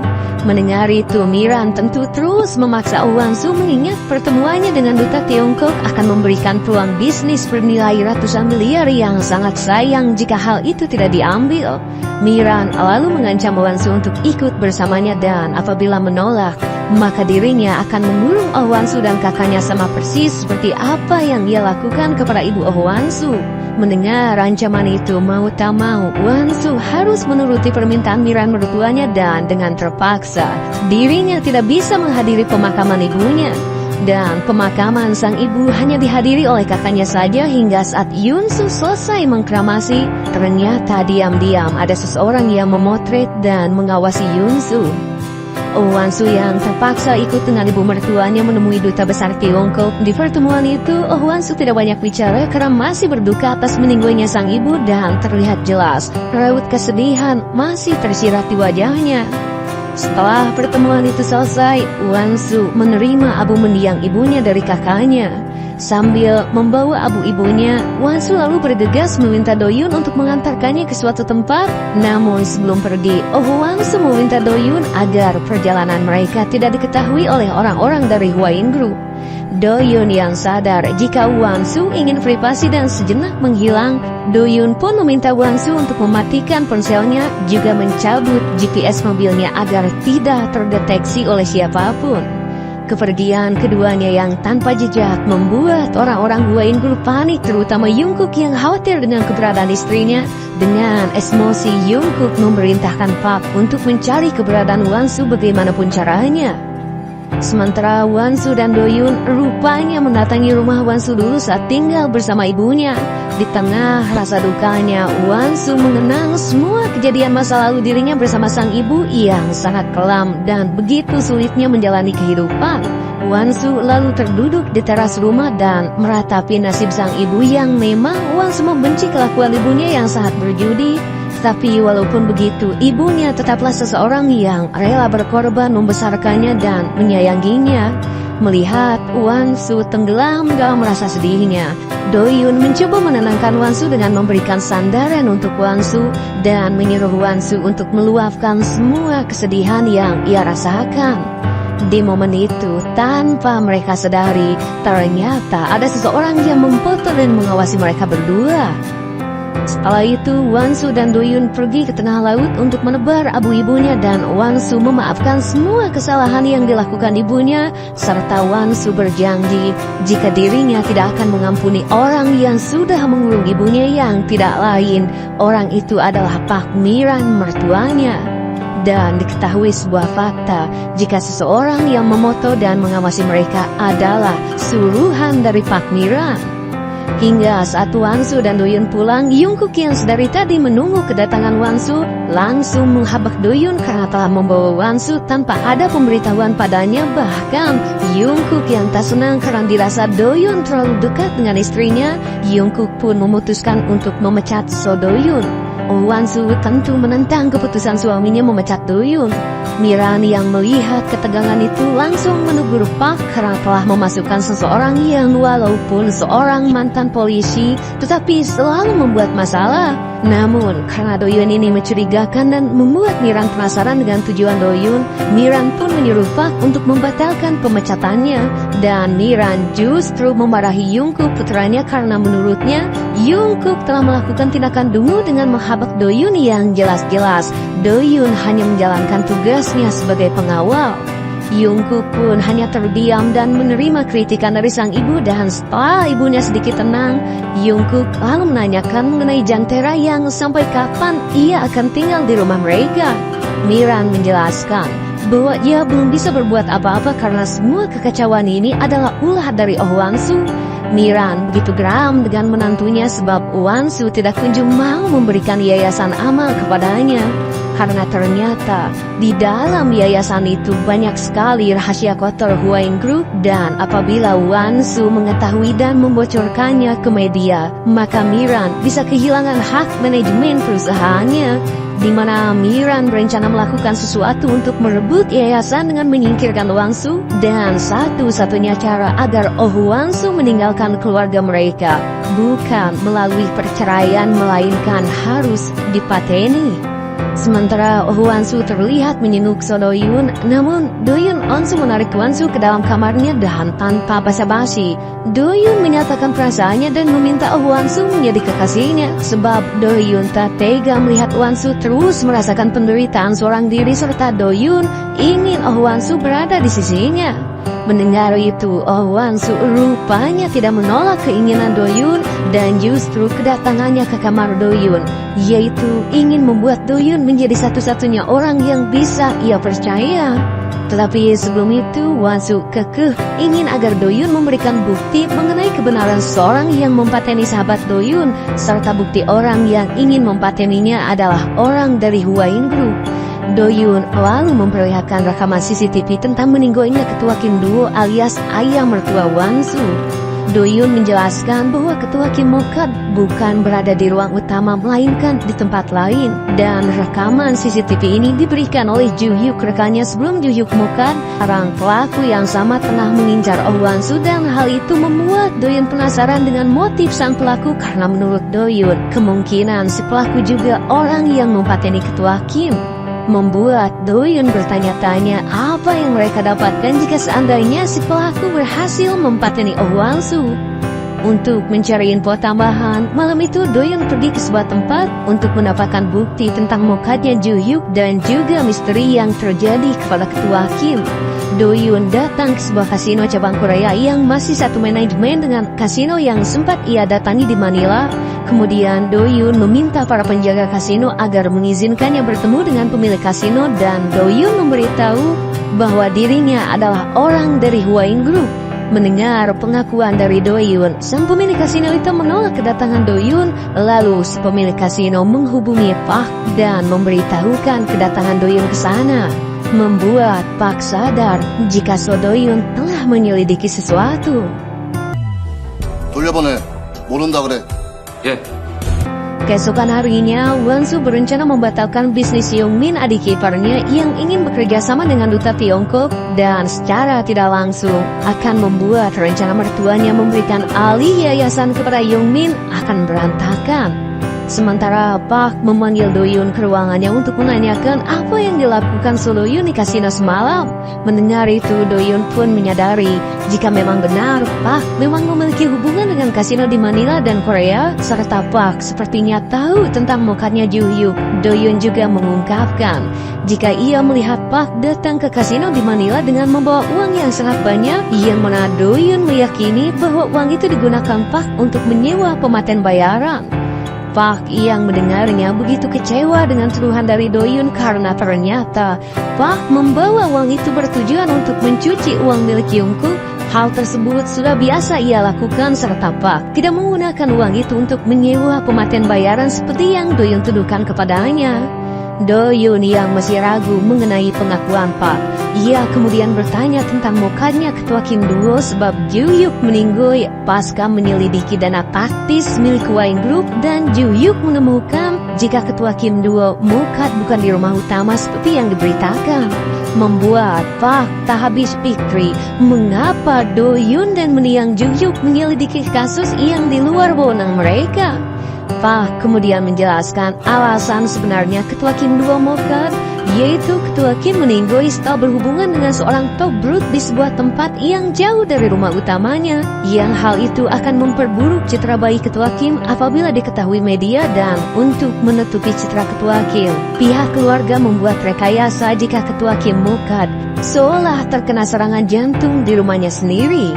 Mendengar itu, Miran tentu terus memaksa Oh Wan Su mengingat pertemuannya dengan duta Tiongkok akan memberikan peluang bisnis bernilai ratusan miliar yang sangat sayang jika hal itu tidak diambil. Miran lalu mengancam Wan Su untuk ikut bersamanya dan apabila menolak, maka dirinya akan mengurung Oh Wan Su dan kakaknya sama persis seperti apa yang ia lakukan kepada ibu Oh Wan Su. Mendengar ancaman itu, mau tak mau, Wan Su harus menuruti permintaan Miran mertuanya dan dengan terpaksa, dirinya tidak bisa menghadiri pemakaman ibunya. Dan pemakaman sang ibu hanya dihadiri oleh kakaknya saja hingga saat Yun Su selesai mengkramasi, ternyata diam-diam ada seseorang yang memotret dan mengawasi Yun Su. Oh Wan Su yang terpaksa ikut dengan ibu mertuanya menemui duta besar Tiongkok. Di pertemuan itu, Oh Wan Su tidak banyak bicara karena masih berduka atas meninggalnya sang ibu dan terlihat jelas raut kesedihan masih tersirat di wajahnya. Setelah pertemuan itu selesai, Wan Su menerima abu mendiang ibunya dari kakaknya. Sambil membawa abu ibunya, Wan Su lalu bergegas meminta Do-yun untuk mengantarkannya ke suatu tempat. Namun sebelum pergi, Oh Wan Su meminta Do-yun agar perjalanan mereka tidak diketahui oleh orang-orang dari Hwain Group. Do-yun yang sadar jika Wan Su ingin privasi dan sejenak menghilang, Do-yun pun meminta Wan Su untuk mematikan ponselnya, juga mencabut GPS mobilnya agar tidak terdeteksi oleh siapapun. Kepergian keduanya yang tanpa jejak membuat orang-orang Hwain Group panik, terutama Jungkook yang khawatir dengan keberadaan istrinya. Dengan emosi, Jungkook memerintahkan Park untuk mencari keberadaan Wan Su bagaimanapun caranya. Sementara Wan Su dan Do-yun rupanya mendatangi rumah Wan Su dulu saat tinggal bersama ibunya. Di tengah rasa dukanya, Wan Su mengenang semua kejadian masa lalu dirinya bersama sang ibu yang sangat kelam dan begitu sulitnya menjalani kehidupan. Wan Su lalu terduduk di teras rumah dan meratapi nasib sang ibu yang memang Wan Su membenci kelakuan ibunya yang sangat berjudi. Tapi walaupun begitu, ibunya tetaplah seseorang yang rela berkorban membesarkannya dan menyayanginya. Melihat Wan Su tenggelam dalam rasa sedihnya, Do-yun mencoba menenangkan Wan Su dengan memberikan sandaran untuk Wan Su dan menyuruh Wan Su untuk meluapkan semua kesedihan yang ia rasakan. Di momen itu, tanpa mereka sadari, ternyata ada seseorang yang memfoto dan mengawasi mereka berdua. Setelah itu, Wan Su dan Do-yun pergi ke tengah laut untuk menebar abu ibunya dan Wan Su memaafkan semua kesalahan yang dilakukan ibunya, serta Wan Su berjanji jika dirinya tidak akan mengampuni orang yang sudah mengurung ibunya yang tidak lain, orang itu adalah Pak Miran mertuanya. Dan diketahui sebuah fakta jika seseorang yang memoto dan mengawasi mereka adalah suruhan dari Pak Miran. Hingga saat Wansu dan Doyun pulang, Jungkook yang sedari tadi menunggu kedatangan Wansu langsung menghabak Doyun karena telah membawa Wansu tanpa ada pemberitahuan padanya. Bahkan Jungkook yang tak senang karena dirasa Doyun terlalu dekat dengan istrinya, Jungkook pun memutuskan untuk memecat So Doyun. Wansu tentu menentang keputusan suaminya memecat Doyun. Miran yang melihat ketegangan itu langsung menegur Park karena telah memasukkan seseorang yang walaupun seorang mantan polisi tetapi selalu membuat masalah. Namun karena Doyun ini mencurigakan dan membuat Miran penasaran dengan tujuan Doyun, Miran pun menyuruh Park untuk membatalkan pemecatannya. Dan Miran justru memarahi Jungkook putranya karena menurutnya Jungkook telah melakukan tindakan dungu dengan menghabak Doyun yang jelas-jelas Doyun hanya menjalankan tugasnya sebagai pengawal. Jungkook pun hanya terdiam dan menerima kritikan dari sang ibu, dan setelah ibunya sedikit tenang, Jungkook lalu menanyakan mengenai Jangtera yang sampai kapan ia akan tinggal di rumah mereka. Miran menjelaskan bahwa ia belum bisa berbuat apa-apa karena semua kekacauan ini adalah ulah dari Oh Wansu. Miran begitu geram dengan menantunya sebab Wansu tidak kunjung mau memberikan yayasan amal kepadanya. Karena ternyata di dalam yayasan itu banyak sekali rahasia kotor Huayin Group, dan apabila Wansu mengetahui dan membocorkannya ke media, maka Miran bisa kehilangan hak manajemen perusahaannya, di mana Miran berencana melakukan sesuatu untuk merebut yayasan dengan menyingkirkan Wansu, dan satu-satunya cara agar Oh Wansu meninggalkan keluarga mereka bukan melalui perceraian melainkan harus dipateni. Sementara Oh Wansu terlihat menyenuk So Doyun, namun Doyun langsung menarik Wansu ke dalam kamarnya dan tanpa basa-basi, Doyun menyatakan perasaannya dan meminta Oh Wansu menjadi kekasihnya sebab Doyun tak tega melihat Wansu terus merasakan penderitaan seorang diri serta Doyun ingin Oh Wansu berada di sisinya. Mendengar itu, Oh Wansu rupanya tidak menolak keinginan Doyun dan justru kedatangannya ke kamar Doyun, yaitu ingin membuat Doyun menjadi satu-satunya orang yang bisa ia percaya. Tetapi sebelum itu, Wansu kekeh ingin agar Doyun memberikan bukti mengenai kebenaran seorang yang mempateni sahabat Doyun, serta bukti orang yang ingin mempateninya adalah orang dari Huayin Group. Doyun lalu memperlihatkan rekaman CCTV tentang meninggalnya ketua Kim Duo alias ayah mertua Wansu. Doyun menjelaskan bahwa ketua Kim Mokad bukan berada di ruang utama melainkan di tempat lain, dan rekaman CCTV ini diberikan oleh Ju Hyuk rekannya sebelum Ju Hyuk Mokad. Orang pelaku yang sama tengah mengincar Oh Wansu, dan hal itu membuat Doyun penasaran dengan motif sang pelaku karena menurut Doyun kemungkinan si pelaku juga orang yang mempateni ketua Kim. Membuat Doyun bertanya-tanya apa yang mereka dapatkan jika seandainya si pelaku berhasil mempateni Oh Wansu. Untuk mencari info tambahan, malam itu Doyun pergi ke sebuah tempat untuk mendapatkan bukti tentang mokadnya Ju Hyuk dan juga misteri yang terjadi kepada ketua Kim. Doyun datang ke sebuah kasino cabang Korea yang masih satu manajemen dengan kasino yang sempat ia datangi di Manila. Kemudian Doyun meminta para penjaga kasino agar mengizinkannya bertemu dengan pemilik kasino, dan Doyun memberitahu bahwa dirinya adalah orang dari Huayin Group. Mendengar pengakuan dari Doyun, sang pemilik kasino itu menolak kedatangan Doyun. Lalu si pemilik kasino menghubungi Park dan memberitahukan kedatangan Doyun ke sana, membuat Park sadar jika So Doyun telah menyelidiki sesuatu. 돌려보내. 모른다 그래. 예. Keesokan harinya, Wansu berencana membatalkan bisnis Yongmin, adik iparnya yang ingin bekerja sama dengan duta Tiongkok, dan secara tidak langsung akan membuat rencana mertuanya memberikan alih yayasan kepada Yongmin akan berantakan. Sementara Park memanggil Doyun ke ruangannya untuk menanyakan apa yang dilakukan So Doyun di kasino semalam. Mendengar itu, Doyun pun menyadari jika memang benar Park memang memiliki hubungan dengan kasino di Manila dan Korea, serta Park sepertinya tahu tentang mokadnya Ju Hyuk. Doyun juga mengungkapkan jika ia melihat Park datang ke kasino di Manila dengan membawa uang yang sangat banyak, yang mana Doyun meyakini bahwa uang itu digunakan Park untuk menyewa pematen bayaran. Park yang mendengarnya begitu kecewa dengan tuduhan dari Doyun karena ternyata Park membawa uang itu bertujuan untuk mencuci uang milik Jungkook. Hal tersebut sudah biasa ia lakukan serta Pak tidak menggunakan uang itu untuk menyewa pemateri bayaran seperti yang Doyun tuduhkan kepadanya. Doyun yang masih ragu mengenai pengakuan Pak, ia kemudian bertanya tentang mukanya Ketua Kim Duo sebab Juyuk meninggoy pasca menyelidiki dana taktis milik Wine Group dan Juyuk menemukan jika Ketua Kim Duo mukat bukan di rumah utama seperti yang diberitakan. Membuat Pak tak habis pikir mengapa Doyun dan Meniang Juyuk menyelidiki kasus yang di luar wewenang mereka. Pak kemudian menjelaskan alasan sebenarnya Ketua Kim Duo mukat, yaitu Ketua Kim meninggoy setelah berhubungan dengan seorang tobrut di sebuah tempat yang jauh dari rumah utamanya, yang hal itu akan memperburuk citra baik Ketua Kim apabila diketahui media. Dan untuk menutupi citra Ketua Kim, pihak keluarga membuat rekayasa jika Ketua Kim mukat seolah terkena serangan jantung di rumahnya sendiri.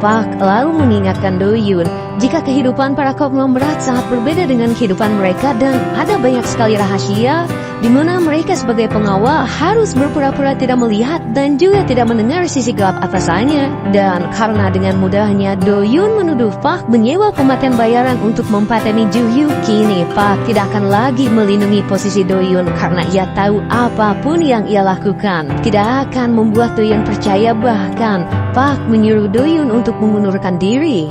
Pak lalu mengingatkan Doyun jika kehidupan para konglomerat sangat berbeda dengan kehidupan mereka dan ada banyak sekali rahasia di mana mereka sebagai pengawal harus berpura-pura tidak melihat dan juga tidak mendengar sisi gelap atasannya. Dan karena dengan mudahnya Doyun menuduh Pak menyewa pemateri bayaran untuk mempateni Juyuk, kini Pak tidak akan lagi melindungi posisi Doyun karena ia tahu apapun yang ia lakukan tidak akan membuat Doyun percaya, bahkan Pak menyuruh Doyun untuk mengundurkan diri.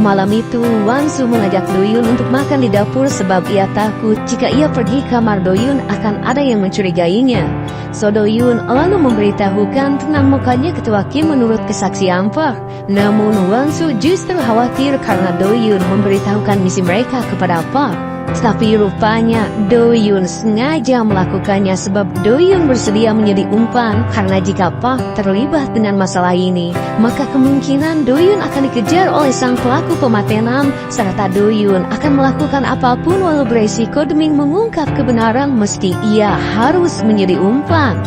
Malam itu, Wansu mengajak Doyun untuk makan di dapur sebab ia takut jika ia pergi kamar Doyun akan ada yang mencurigainya. So Doyun lalu memberitahukan tentang mukanya Ketua Kim menurut kesaksian Pak. Namun Wansu justru khawatir karena Doyun memberitahukan misi mereka kepada Pak. Tapi rupanya Doyun sengaja melakukannya sebab Doyun bersedia menjadi umpan karena jika Pak terlibat dengan masalah ini, maka kemungkinan Doyun akan dikejar oleh sang pelaku pematenan serta Doyun akan melakukan apapun walau beresiko demi mengungkap kebenaran meski ia harus menjadi umpan.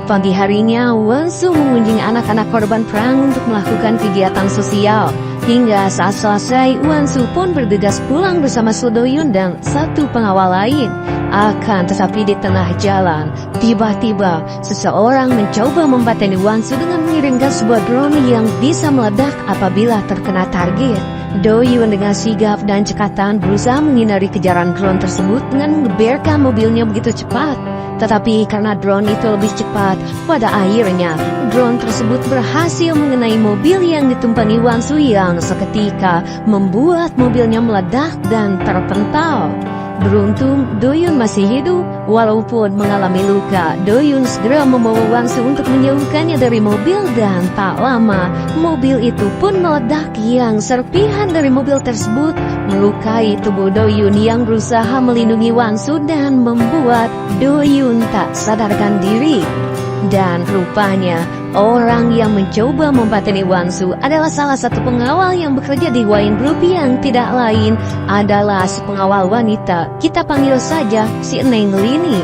Pagi harinya, Wansu mengunjungi anak-anak korban perang untuk melakukan kegiatan sosial. Hingga saat selesai, Wansu pun bergegas pulang bersama Doyun dan satu pengawal lain. Akan tetapi di tengah jalan, tiba-tiba seseorang mencoba mempateni Wansu dengan mengirimkan sebuah drone yang bisa meledak apabila terkena target. Doyun dengan sigap dan cekatan berusaha menghindari kejaran drone tersebut dengan mengeberkan mobilnya begitu cepat. Tetapi karena drone itu lebih cepat, pada akhirnya drone tersebut berhasil mengenai mobil yang ditumpangi Wansu yang seketika membuat mobilnya meledak dan terpental. Beruntung Doyun masih hidup, walaupun mengalami luka. Doyun segera membawa Wansu untuk menjauhkannya dari mobil dan tak lama mobil itu pun meledak yang serpihan dari mobil tersebut melukai tubuh Doyun yang berusaha melindungi Wansu dan membuat Doyun tak sadarkan diri. Dan rupanya orang yang mencoba mempateni Wansu adalah salah satu pengawal yang bekerja di Wine Group yang tidak lain adalah si pengawal wanita, kita panggil saja si Neng Lini,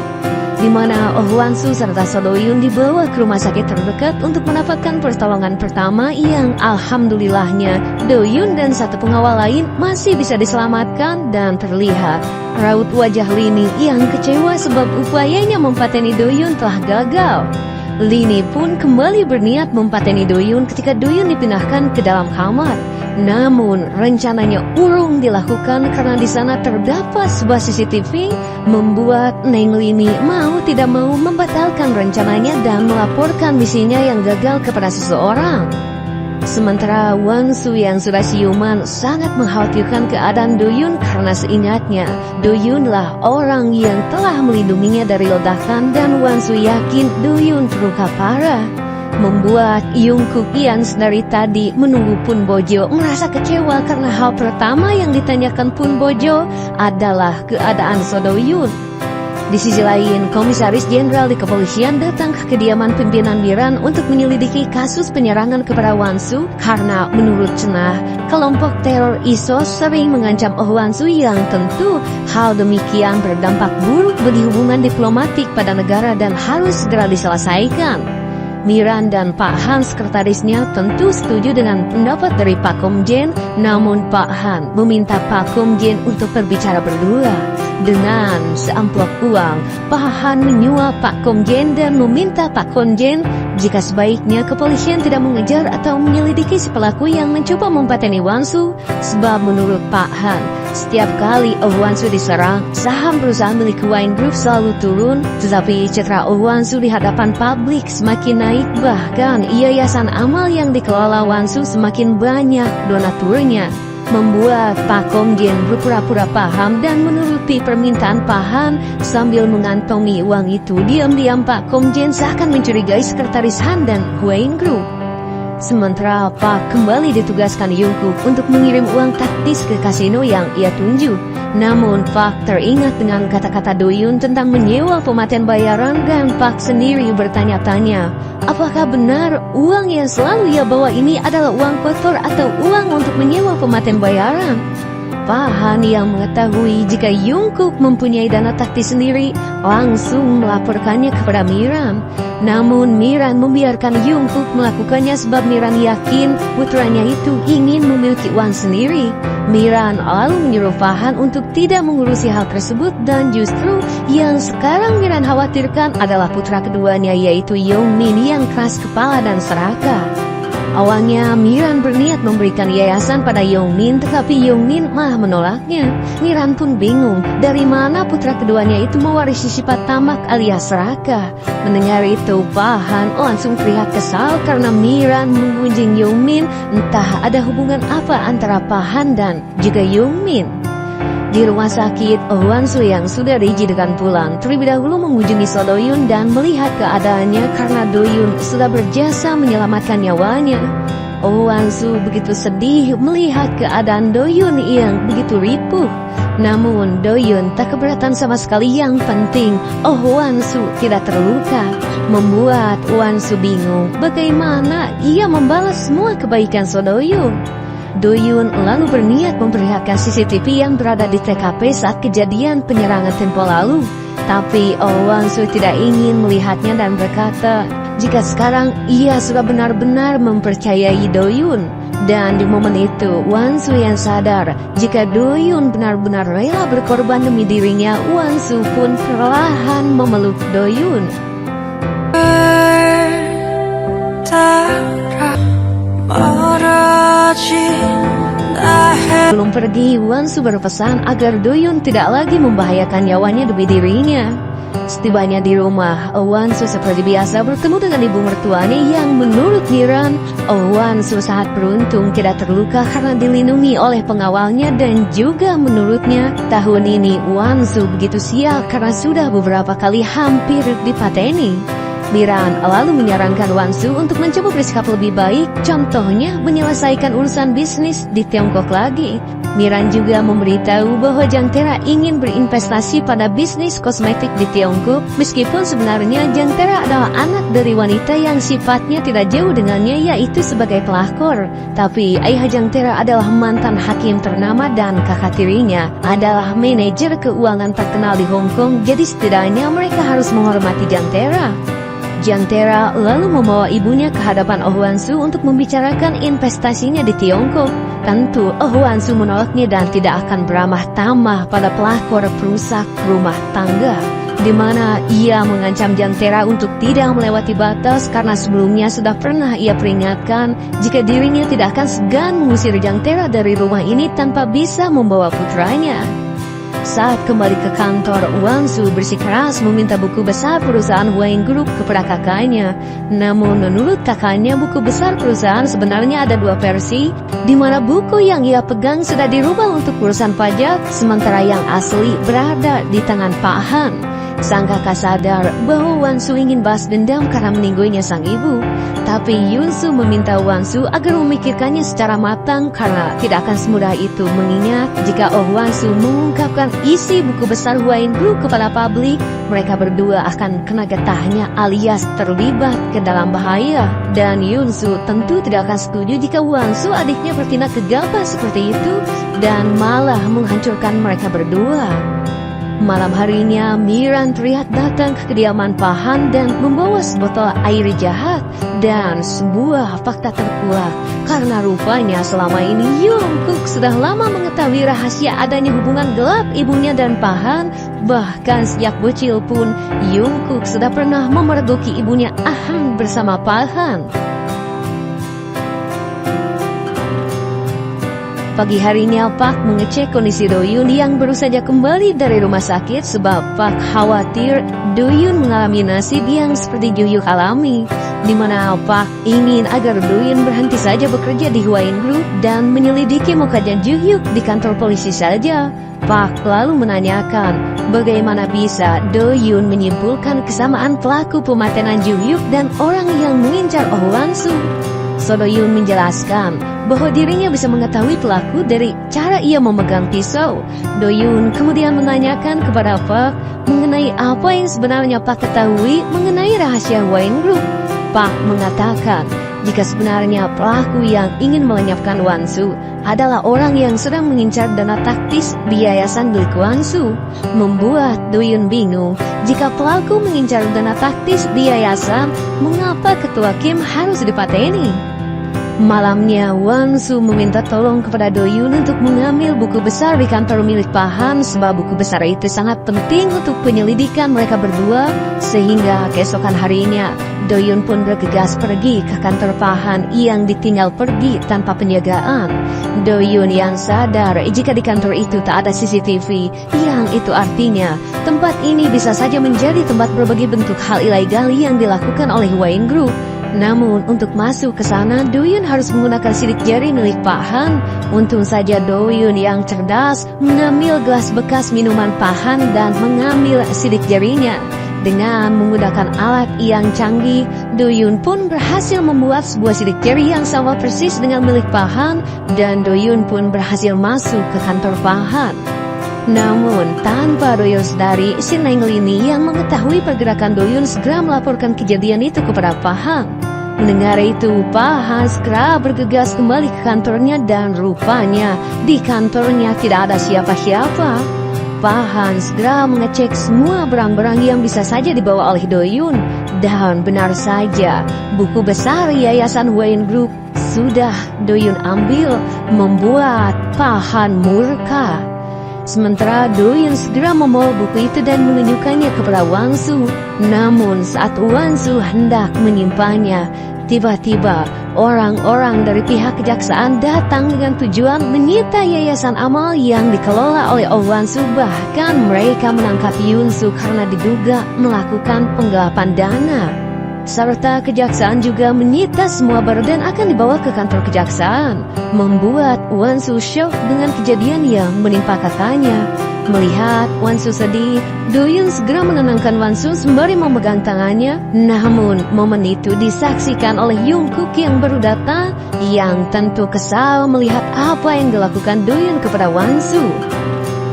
di mana Wansu serta Doyun dibawa ke rumah sakit terdekat untuk mendapatkan pertolongan pertama yang alhamdulillahnya Doyun dan satu pengawal lain masih bisa diselamatkan. Dan terlihat raut wajah Lini yang kecewa sebab upayanya mempateni Doyun telah gagal. Lini pun kembali berniat mempateni Doyun ketika Doyun dipindahkan ke dalam kamar. Namun rencananya urung dilakukan karena di sana terdapat sebuah CCTV, membuat Neng Lini mau tidak mau membatalkan rencananya dan melaporkan misinya yang gagal kepada seseorang. Sementara Wansu yang sudah siuman sangat mengkhawatirkan keadaan Doyun karena seingatnya Doyunlah orang yang telah melindunginya dari ledakan dan Wansu yakin Doyun terluka parah. Membuat Yungkook yang dari tadi menunggu Pun Bojo merasa kecewa karena hal pertama yang ditanyakan Pun Bojo adalah keadaan Doyun. Di sisi lain, Komisaris Jenderal di kepolisian datang ke kediaman pimpinan Miran untuk menyelidiki kasus penyerangan kepada Wansu karena menurut Cenah, kelompok teror ISO sering mengancam Wansu yang tentu hal demikian berdampak buruk bagi hubungan diplomatik pada negara dan harus segera diselesaikan. Miran dan Pak Han sekretarisnya tentu setuju dengan pendapat dari Pak Komjen, namun Pak Han meminta Pak Komjen untuk berbicara berdua. Dengan seamplop uang, Pak Han menyuap Pak Komjen dan meminta Pak Komjen jika sebaiknya kepolisian tidak mengejar atau menyelidiki si pelaku yang mencoba mempateni Wan-Su, sebab menurut Pak Han, setiap kali Oh Wan-Su diserang, saham perusahaan milik Wine Group selalu turun, tetapi citra Oh Wan-Su di hadapan publik semakin naik, bahkan yayasan amal yang dikelola Wan-Su semakin banyak donaturnya, membuat Pak Komjen berpura-pura paham dan menuruti permintaan Pak Han sambil mengantongi uang itu. Diam-diam Pak Komjen seakan mencurigai sekretaris Han dan Wine Group. Sementara Pak kembali ditugaskan Yungkook untuk mengirim uang taktis ke kasino yang ia tunjuk. Namun Pak teringat dengan kata-kata Do-Yun tentang menyewa pematén bayaran dan Pak sendiri bertanya-tanya, apakah benar uang yang selalu ia bawa ini adalah uang kotor atau uang untuk menyewa pematén bayaran? Pak Han yang mengetahui jika Yungkook mempunyai dana taktis sendiri langsung melaporkannya kepada Miran. Namun Miran membiarkan Yungkook melakukannya sebab Miran yakin putranya itu ingin memiliki uang sendiri. Miran lalu menyuruh Pak Han untuk tidak mengurusi hal tersebut dan justru yang sekarang Miran khawatirkan adalah putra keduanya yaitu Yongmin yang keras kepala dan serakah. Awalnya Miran berniat memberikan yayasan pada Yongmin, tetapi Yongmin malah menolaknya. Miran pun bingung dari mana putra keduanya itu mewarisi sifat tamak alias serakah. Mendengar itu Pak Han langsung teriak kesal karena Miran menggunjing Yongmin. Entah ada hubungan apa antara Pak Han dan juga Yongmin. Di rumah sakit, Oh Wan-Su yang sudah diizinkan pulang terlebih dahulu mengunjungi So Do-Yun dan melihat keadaannya karena Do-Yun sudah berjasa menyelamatkan nyawanya. Oh Wan-Su begitu sedih melihat keadaan Do-Yun yang begitu ripuh. Namun Do-Yun tak keberatan sama sekali, yang penting Oh Wan-Su tidak terluka. Membuat Wan-Su bingung bagaimana ia membalas semua kebaikan So Do-Yun. Do-Yun lalu berniat memperlihatkan CCTV yang berada di TKP saat kejadian penyerangan tempo lalu. Tapi Oh Wan-Su tidak ingin melihatnya dan berkata, jika sekarang ia sudah benar-benar mempercayai Do-Yun. Dan di momen itu, Wan-Su yang sadar jika Do-Yun benar-benar rela berkorban demi dirinya, Wan-Su pun perlahan memeluk Do-Yun. Belum pergi, Wan-Su berpesan agar Do-Yun tidak lagi membahayakan nyawanya demi dirinya. Setibanya di rumah, Oh Wan-Su seperti biasa bertemu dengan ibu mertuanya yang menurut Miran, Oh Wan-Su sangat beruntung tidak terluka karena dilindungi oleh pengawalnya, dan juga menurutnya tahun ini Wan-Su begitu sial karena sudah beberapa kali hampir dipateni. Miran lalu menyarankan Wan-Su untuk mencoba bersikap lebih baik, contohnya menyelesaikan urusan bisnis di Tiongkok lagi. Miran juga memberitahu bahwa Jangtera ingin berinvestasi pada bisnis kosmetik di Tiongkok, meskipun sebenarnya Jangtera adalah anak dari wanita yang sifatnya tidak jauh dengannya, yaitu sebagai pelakor. Tapi ayah Jangtera adalah mantan hakim ternama dan kakak tirinya adalah manajer keuangan terkenal di Hong Kong, jadi setidaknya mereka harus menghormati Jangtera. Jangtera lalu membawa ibunya ke hadapan Oh Wan-Su untuk membicarakan investasinya di Tiongkok. Tentu Oh Wan-Su menolaknya dan tidak akan beramah tamah pada pelakor perusak rumah tangga, di mana ia mengancam Jangtera untuk tidak melewati batas karena sebelumnya sudah pernah ia peringatkan jika dirinya tidak akan segan mengusir Jangtera dari rumah ini tanpa bisa membawa putranya. Saat kembali ke kantor, Wan-Su bersikeras meminta buku besar perusahaan Wine Group kepada kakaknya. Namun menurut kakaknya, buku besar perusahaan sebenarnya ada dua versi, di mana buku yang ia pegang sudah dirubah untuk urusan pajak, sementara yang asli berada di tangan Pak Han. Sang kakak sadar bahwa Wan-Su ingin balas dendam karena meninggoinya sang ibu. Tapi Yun-Su meminta Wan-Su agar memikirkannya secara matang karena tidak akan semudah itu, mengingat jika Oh Wan-Su mengungkapkan isi buku besar Wine Group kepada publik, mereka berdua akan kena getahnya alias terlibat ke dalam bahaya. Dan Yun-Su tentu tidak akan setuju jika Wan-Su adiknya bertindak gegabah seperti itu dan malah menghancurkan mereka berdua. Malam harinya, Miran terlihat datang ke kediaman Pahan dan membawa sebotol air jahat dan sebuah fakta terkuak. Karena rupanya selama ini Jungkook sudah lama mengetahui rahasia adanya hubungan gelap ibunya dan Pahan. Bahkan sejak bocil pun, Jungkook sudah pernah memergoki ibunya Ahang bersama Pahan. Pagi harinya, Pak mengecek kondisi Doyun yang baru saja kembali dari rumah sakit sebab Pak khawatir Doyun mengalami nasib yang seperti Juhyuk alami, di mana Pak ingin agar Doyun berhenti saja bekerja di Hwain Group dan menyelidiki mukanya Juhyuk di kantor polisi saja. Pak lalu menanyakan bagaimana bisa Doyun menyimpulkan kesamaan pelaku pematenan Juhyuk dan orang yang mengincar Oh Wan-soo. So Doyun menjelaskan bahwa dirinya bisa mengetahui pelaku dari cara ia memegang pisau. Doyun kemudian menanyakan kepada Pak mengenai apa yang sebenarnya Pak ketahui mengenai rahasia Hwain Group. Pak mengatakan jika sebenarnya pelaku yang ingin melenyapkan Wan-soo adalah orang yang sedang mengincar dana taktis di yayasan milik Wan-soo. Membuat Doyun bingung, jika pelaku mengincar dana taktis di yayasan, mengapa ketua Kim harus dipateni? Malamnya, Wan-soo meminta tolong kepada Doyun untuk mengambil buku besar di kantor milik Pahan sebab buku besar itu sangat penting untuk penyelidikan mereka berdua. Sehingga keesokan harinya, Doyun pun bergegas pergi ke kantor Pahan yang ditinggal pergi tanpa penjagaan. Doyun yang sadar jika di kantor itu tak ada CCTV, yang itu artinya tempat ini bisa saja menjadi tempat berbagai bentuk hal ilegal yang dilakukan oleh Hwain Group. Namun untuk masuk ke sana, Doyun harus menggunakan sidik jari milik Pahan. Untung saja Doyun yang cerdas mengambil gelas bekas minuman Pahan dan mengambil sidik jarinya. Dengan menggunakan alat yang canggih, Doyun pun berhasil membuat sebuah sidik jari yang sama persis dengan milik Pahan, dan Doyun pun berhasil masuk ke kantor Pahan. Namun, tanpa Doyun sadari, si Neng Lini yang mengetahui pergerakan Doyun segera melaporkan kejadian itu kepada Pahan. Mendengar itu, Pahan segera bergegas kembali ke kantornya dan rupanya di kantornya tidak ada siapa-siapa. Pahan segera mengecek semua barang-barang yang bisa saja dibawa oleh Doyun. Dan benar saja, buku besar yayasan Hwain Group sudah Doyun ambil, membuat Pahan murka. Sementara Doyun segera membawa buku itu dan menunjukkannya kepada Wan-soo. Namun saat Wan-soo hendak menyimpannya, tiba-tiba orang-orang dari pihak kejaksaan datang dengan tujuan menyita yayasan amal yang dikelola oleh Oh Wan-soo. Bahkan mereka menangkap Yoon-soo karena diduga melakukan penggelapan dana. Serta kejaksaan juga menyita semua barang dan akan dibawa ke kantor kejaksaan, membuat Wan-soo shock dengan kejadian yang menimpa kakaknya. Melihat Wan-soo sedih, Doyun segera menenangkan Wan-soo sembari memegang tangannya. Namun momen itu disaksikan oleh Jungkook yang baru datang, yang tentu kesal melihat apa yang dilakukan Doyun kepada Wan-soo.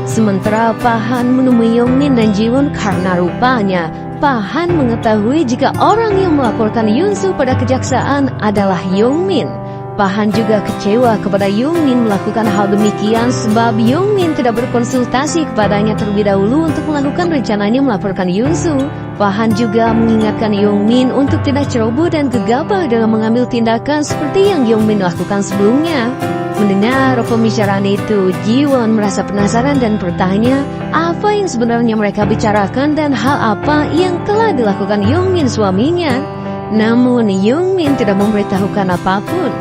Sementara Pahan menemui Yongmin dan Jiwon karena rupanya Pahan mengetahui jika orang yang melaporkan Yoon-soo pada kejaksaan adalah Yongmin. Pahan juga kecewa kepada Yongmin melakukan hal demikian sebab Yongmin tidak berkonsultasi kepadanya terlebih dahulu untuk melakukan rencananya melaporkan Yoon-soo. Pahan juga mengingatkan Yongmin untuk tidak ceroboh dan gegabah dalam mengambil tindakan seperti yang Yongmin lakukan sebelumnya. Mendengar pembicaraan itu, Jiwon merasa penasaran dan bertanya apa yang sebenarnya mereka bicarakan dan hal apa yang telah dilakukan Yongmin suaminya. Namun Yongmin tidak memberitahukan apapun.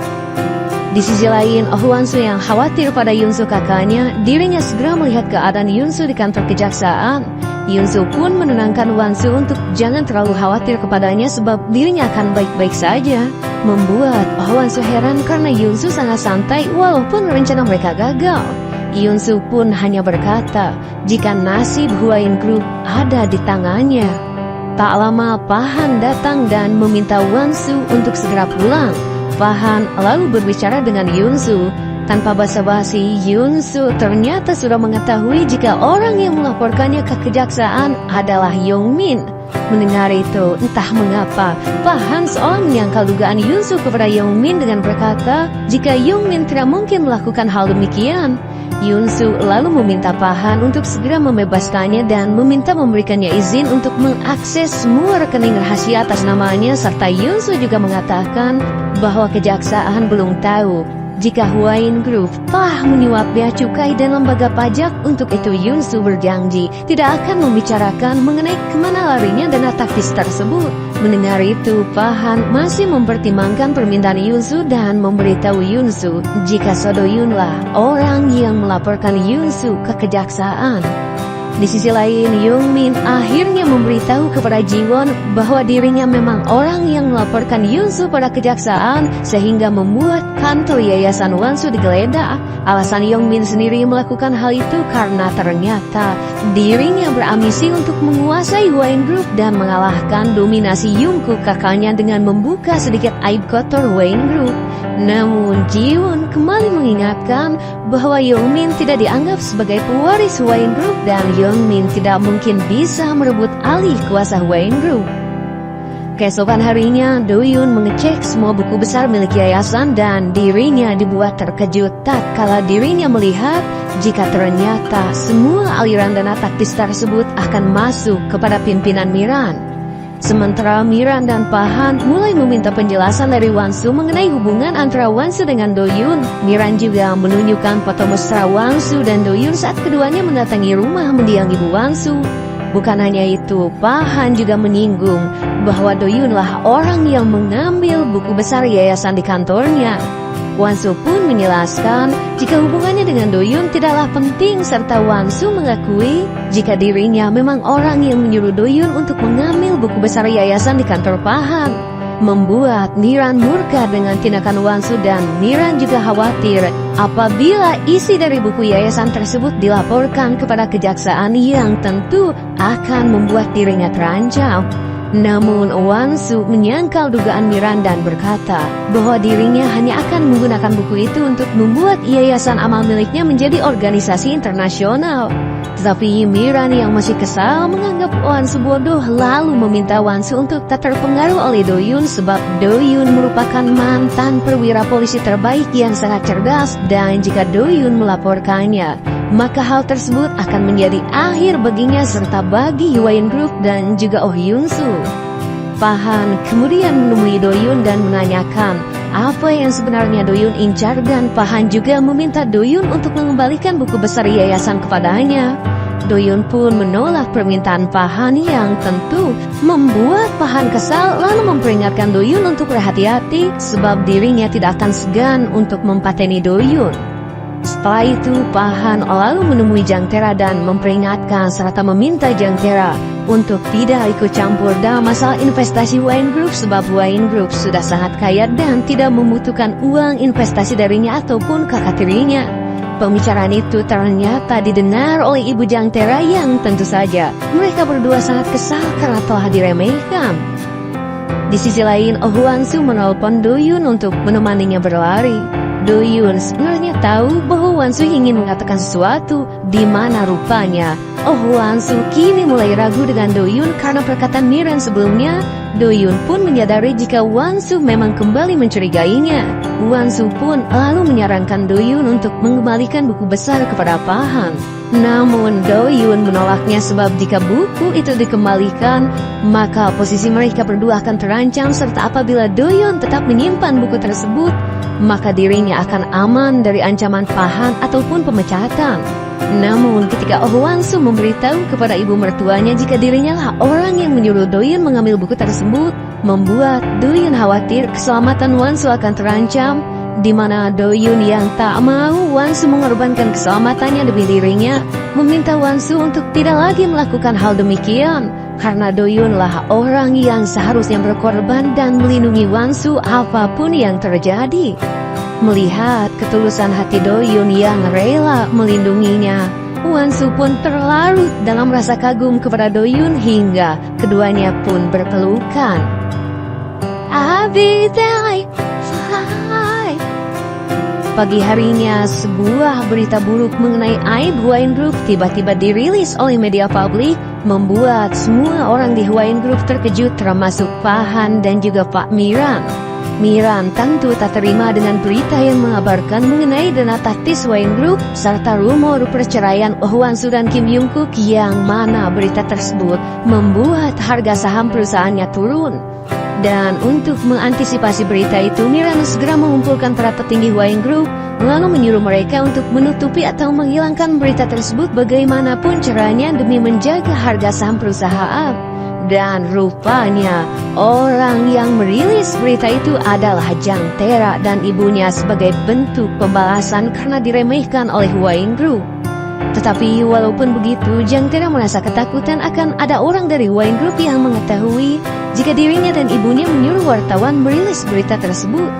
Di sisi lain, Oh Wan-soo yang khawatir pada Yoon-soo kakaknya, dirinya segera melihat keadaan Yoon-soo di kantor kejaksaan. Yoon-soo pun menenangkan Wan-soo untuk jangan terlalu khawatir kepadanya sebab dirinya akan baik-baik saja. Membuat Oh Wan-soo heran karena Yoon-soo sangat santai walaupun rencana mereka gagal. Yoon-soo pun hanya berkata jika nasib Hwain Group ada di tangannya. Tak lama Pahan datang dan meminta Wan-soo untuk segera pulang. Pahan lalu berbicara dengan Yoon-soo. Tanpa basa-basi, Yoon-soo ternyata sudah mengetahui jika orang yang melaporkannya ke kejaksaan adalah Yongmin. Mendengar itu, entah mengapa, Pahan seolah menyangkal dugaan Yoon-soo kepada Yongmin dengan berkata jika Yongmin tidak mungkin melakukan hal demikian. Yunsu lalu meminta Pahan untuk segera membebaskannya dan meminta memberikannya izin untuk mengakses semua rekening rahasia atas namanya, serta Yunsu juga mengatakan bahwa kejaksaan belum tahu jika Huayin Group telah menyuap bea cukai dan lembaga pajak. Untuk itu Yunsu berjanji tidak akan membicarakan mengenai kemana larinya dana taktis tersebut. Mendengar itu, Pahan masih mempertimbangkan permintaan Yunsu dan memberitahu Yunsu jika Sodoyunlah orang yang melaporkan Yunsu ke kejaksaan. Di sisi lain, Youngmin akhirnya memberitahu kepada Jiwon bahwa dirinya memang orang yang melaporkan Yunsu pada kejaksaan, sehingga membuat kantor yayasan Wansu digeledah. Alasan Youngmin sendiri melakukan hal itu karena ternyata dirinya berambisi untuk menguasai Huayin Group dan mengalahkan dominasi Yungkook kakaknya dengan membuka sedikit aib kotor Huayin Group. Namun Jiwon kembali mengingatkan bahwa Youngmin tidak dianggap sebagai pewaris Huayin Group dan Youngmin tidak mungkin bisa merebut alih kuasa Huayin Group. Keesokan harinya, Doyun mengecek semua buku besar milik yayasan dan dirinya dibuat terkejut tatkala dirinya melihat jika ternyata semua aliran dana taktis tersebut akan masuk kepada pimpinan Miran. Sementara Miran dan Pahan mulai meminta penjelasan dari Wansu mengenai hubungan antara Wansu dengan Doyun. Miran juga menunjukkan foto mesra Wansu dan Doyun saat keduanya mendatangi rumah mendiang ibu Wansu. Bukan hanya itu, Pahan juga menyinggung bahwa Doyunlah orang yang mengambil buku besar yayasan di kantornya. Wansu pun menjelaskan jika hubungannya dengan Doyun tidaklah penting, serta Wansu mengakui jika dirinya memang orang yang menyuruh Doyun untuk mengambil buku besar yayasan di kantor Pahan. Membuat Miran murka dengan tindakan Wansu dan Miran juga khawatir apabila isi dari buku yayasan tersebut dilaporkan kepada kejaksaan yang tentu akan membuat dirinya terancam. Namun Wansu menyangkal dugaan Miran dan berkata bahwa dirinya hanya akan menggunakan buku itu untuk membuat yayasan amal miliknya menjadi organisasi internasional. Tetapi Miran yang masih kesal menganggap Wansu bodoh lalu meminta Wansu untuk tak terpengaruh oleh Doyun sebab Doyun merupakan mantan perwira polisi terbaik yang sangat cerdas dan jika Doyun melaporkannya maka hal tersebut akan menjadi akhir baginya serta bagi Huayin Group dan juga Oh Yunsu. Pahan kemudian menemui Doyun dan menanyakan apa yang sebenarnya Doyun incar dan Pahan juga meminta Doyun untuk mengembalikan buku besar yayasan kepadanya. Doyun pun menolak permintaan Pahan yang tentu membuat Pahan kesal lalu memperingatkan Doyun untuk berhati-hati sebab dirinya tidak akan segan untuk mempateni Doyun. Setelah itu, Pahan lalu menemui Jang Tera dan memperingatkan serta meminta Jang Tera untuk tidak ikut campur dalam masalah investasi Huayin Group sebab Huayin Group sudah sangat kaya dan tidak membutuhkan uang investasi darinya ataupun kakak tirinya. Pembicaraan itu ternyata didengar oleh ibu Jang Tera yang tentu saja mereka berdua sangat kesal karena telah diremehkan. Di sisi lain, Oh Wansu menelpon Doyun untuk menemaninya berlari. Doyun sebenarnya tahu bahwa Wansu ingin mengatakan sesuatu, di mana rupanya Oh Wansu kini mulai ragu dengan Doyun karena perkataan Miran sebelumnya. Doyun pun menyadari jika Wansu memang kembali mencurigainya. Wansu pun lalu menyarankan Doyun untuk mengembalikan buku besar kepada Pahan. Namun Doyun menolaknya sebab jika buku itu dikembalikan, maka posisi mereka berdua akan terancam serta apabila Doyun tetap menyimpan buku tersebut, maka dirinya akan aman dari ancaman Pahan ataupun pemecatan. Namun ketika Oh Wansu memberitahu kepada ibu mertuanya jika dirinya lah orang yang menyuruh Doyun mengambil buku tersebut, membuat Doyun khawatir keselamatan Wansu akan terancam, di mana Doyun yang tak mau Wansu mengorbankan keselamatannya demi dirinya, meminta Wansu untuk tidak lagi melakukan hal demikian, karena Doyun lah orang yang seharusnya berkorban dan melindungi Wansu apapun yang terjadi. Melihat ketulusan hati Doyun yang rela melindunginya, Wansu pun terlarut dalam rasa kagum kepada Doyun hingga keduanya pun berpelukan. Pagi harinya, sebuah berita buruk mengenai aib Huayin Group tiba-tiba dirilis oleh media publik, membuat semua orang di Huayin Group terkejut termasuk Pahan dan juga Pak Miran. Miran tentu tak terima dengan berita yang mengabarkan mengenai dana taktis Wayne Group serta rumor perceraian Oh Wan-soo dan Kim Jung-kook, yang mana berita tersebut membuat harga saham perusahaannya turun. Dan untuk mengantisipasi berita itu, Miran segera mengumpulkan para petinggi Wayne Group, lalu menyuruh mereka untuk menutupi atau menghilangkan berita tersebut bagaimanapun caranya demi menjaga harga saham perusahaan. Dan rupanya orang yang merilis berita itu adalah Jang Tae-ra dan ibunya sebagai bentuk pembalasan karena diremehkan oleh Wayne Group. Tetapi walaupun begitu, Jang Tae-ra merasa ketakutan akan ada orang dari Wayne Group yang mengetahui jika dirinya dan ibunya menyuruh wartawan merilis berita tersebut.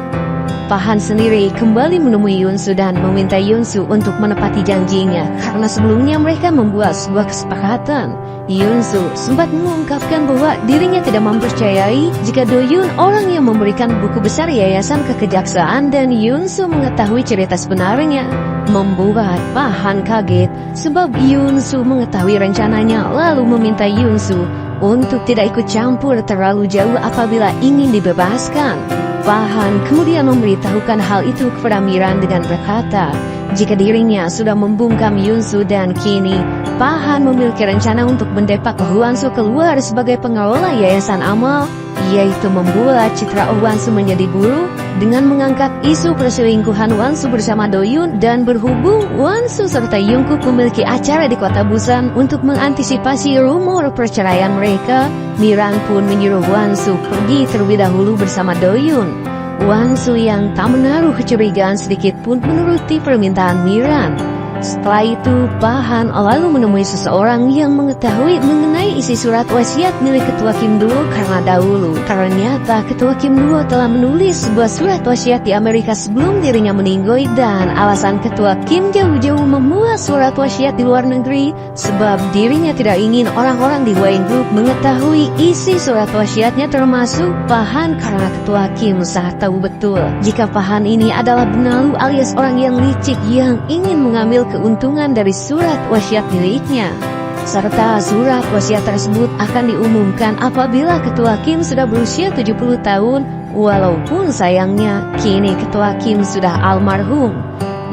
Pahan sendiri kembali menemui Yoon-soo dan meminta Yoon-soo untuk menepati janjinya karena sebelumnya mereka membuat sebuah kesepakatan. Yoon-soo sempat mengungkapkan bahwa dirinya tidak mempercayai jika Do-yoon orang yang memberikan buku besar yayasan ke kejaksaan, dan Yoon-soo mengetahui cerita sebenarnya. Membuat Pahan kaget sebab Yoon-soo mengetahui rencananya lalu meminta Yoon-soo untuk tidak ikut campur terlalu jauh apabila ingin dibebaskan. Pahan kemudian memberitahukan hal itu kepada Miran dengan berkata, jika dirinya sudah membungkam Yoon-soo dan kini Pahan memiliki rencana untuk mendepak Oh Wan-soo keluar sebagai pengelola yayasan amal, yaitu membuat citra Oh Wan-soo menjadi buruk dengan mengangkat isu perselingkuhan Wan-soo bersama Do-yoon, dan berhubung Wan-soo serta Jung-kook memiliki acara di kota Busan untuk mengantisipasi rumor perceraian mereka, Miran pun menyuruh Wan-soo pergi terlebih dahulu bersama Do-yoon. Wan-soo yang tak menaruh kecurigaan sedikit pun menuruti permintaan Miran. Setelah itu, Pahan lalu menemui seseorang yang mengetahui mengenai isi surat wasiat milik Ketua Kim Duo, karena dahulu ternyata Ketua Kim Duo telah menulis sebuah surat wasiat di Amerika sebelum dirinya meninggal, dan alasan Ketua Kim jauh-jauh membuat surat wasiat di luar negeri sebab dirinya tidak ingin orang-orang di Wayne Group mengetahui isi surat wasiatnya, termasuk Pahan, karena Ketua Kim sangat tahu betul jika Pahan ini adalah benalu alias orang yang licik yang ingin mengambil keuntungan dari surat wasiat miliknya. Serta surat wasiat tersebut akan diumumkan apabila Ketua Kim sudah berusia 70 tahun, walaupun sayangnya kini Ketua Kim sudah almarhum.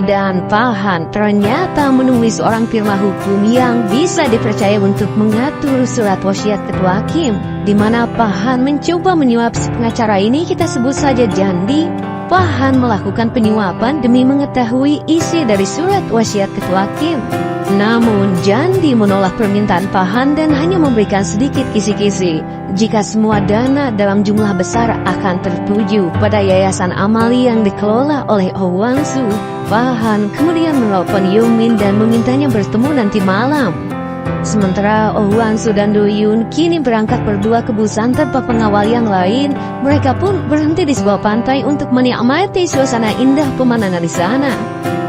Dan Pahan ternyata menemui seorang firma hukum yang bisa dipercaya untuk mengatur surat wasiat Ketua Kim, di mana Pahan mencoba menyuap si pengacara ini, kita sebut saja Jandi. Pahan melakukan penyuapan demi mengetahui isi dari surat wasiat Ketua Kim. Namun Jandi menolak permintaan Pahan dan hanya memberikan sedikit kisi-kisi jika semua dana dalam jumlah besar akan tertuju pada yayasan amali yang dikelola oleh Oh Wan-soo. Pahan kemudian menelpon Yoon-min dan memintanya bertemu nanti malam. Sementara Oh Wan-soo dan Do-yoon kini berangkat berdua ke Busan tanpa pengawal yang lain. Mereka pun berhenti di sebuah pantai untuk menikmati suasana indah pemandangan di sana.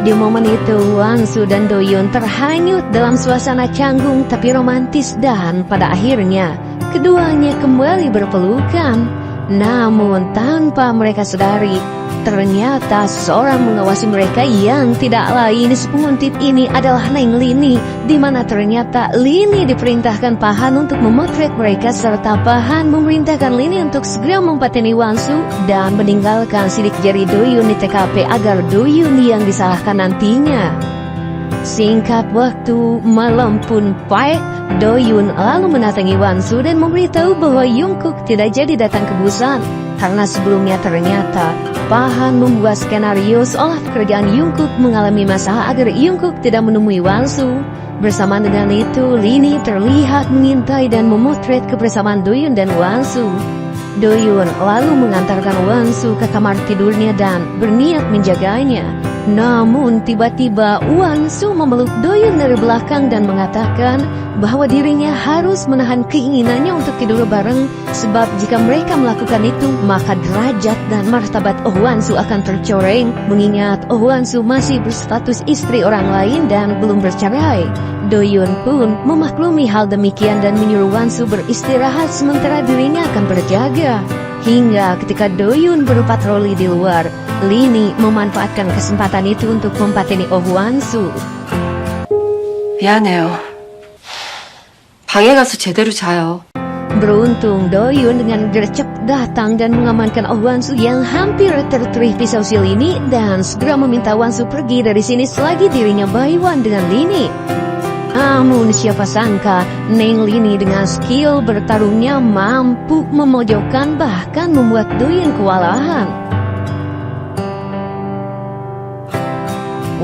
Di momen itu Wan-soo dan Do-yoon terhanyut dalam suasana canggung tapi romantis, dan pada akhirnya keduanya kembali berpelukan. Namun tanpa mereka sadari, ternyata seseorang mengawasi mereka yang tidak lain si penguntit ini adalah Neng Lini, di mana ternyata Lini diperintahkan Pahan untuk memotret mereka, serta Pahan memerintahkan Lini untuk segera mempateni Wan-soo dan meninggalkan sidik jari Do-yoon di TKP agar Do-yoon yang disalahkan nantinya. Singkat waktu, malam pun pahit. Do-yoon lalu mendatangi Wan-soo dan memberitahu bahwa Jung-kook tidak jadi datang ke Busan karena sebelumnya ternyata Pahan membuat skenario seolah pekerjaan Jung-kook mengalami masalah agar Jung-kook tidak menemui Wan-soo. Bersama dengan itu, Lini terlihat mengintai dan memotret kebersamaan Do-yoon dan Wan-soo. Do-yoon lalu mengantarkan Wan-soo ke kamar tidurnya dan berniat menjaganya. Namun tiba-tiba Wan-soo memeluk Do-yoon dari belakang dan mengatakan bahwa dirinya harus menahan keinginannya untuk tidur bareng, sebab jika mereka melakukan itu maka derajat dan martabat Oh Wan-soo akan tercoreng, mengingat Oh Wan-soo masih berstatus istri orang lain dan belum bercerai. Do-yoon pun memaklumi hal demikian dan menyuruh Wan-soo beristirahat sementara dirinya akan berjaga. Hingga ketika Do-yoon berpatroli di luar, Lini memanfaatkan kesempatan itu untuk mempateni Oh Wan-soo. 미안해요. 방에 가서 제대로 자요. Beruntung Doyun dengan gercep datang dan mengamankan Oh Wansu yang hampir terterih pisau si Lini dan segera meminta Wansu pergi dari sini selagi dirinya baiwan dengan Lini. Namun siapa sangka Neng Lini dengan skill bertarungnya mampu memojokkan bahkan membuat Doyun kewalahan.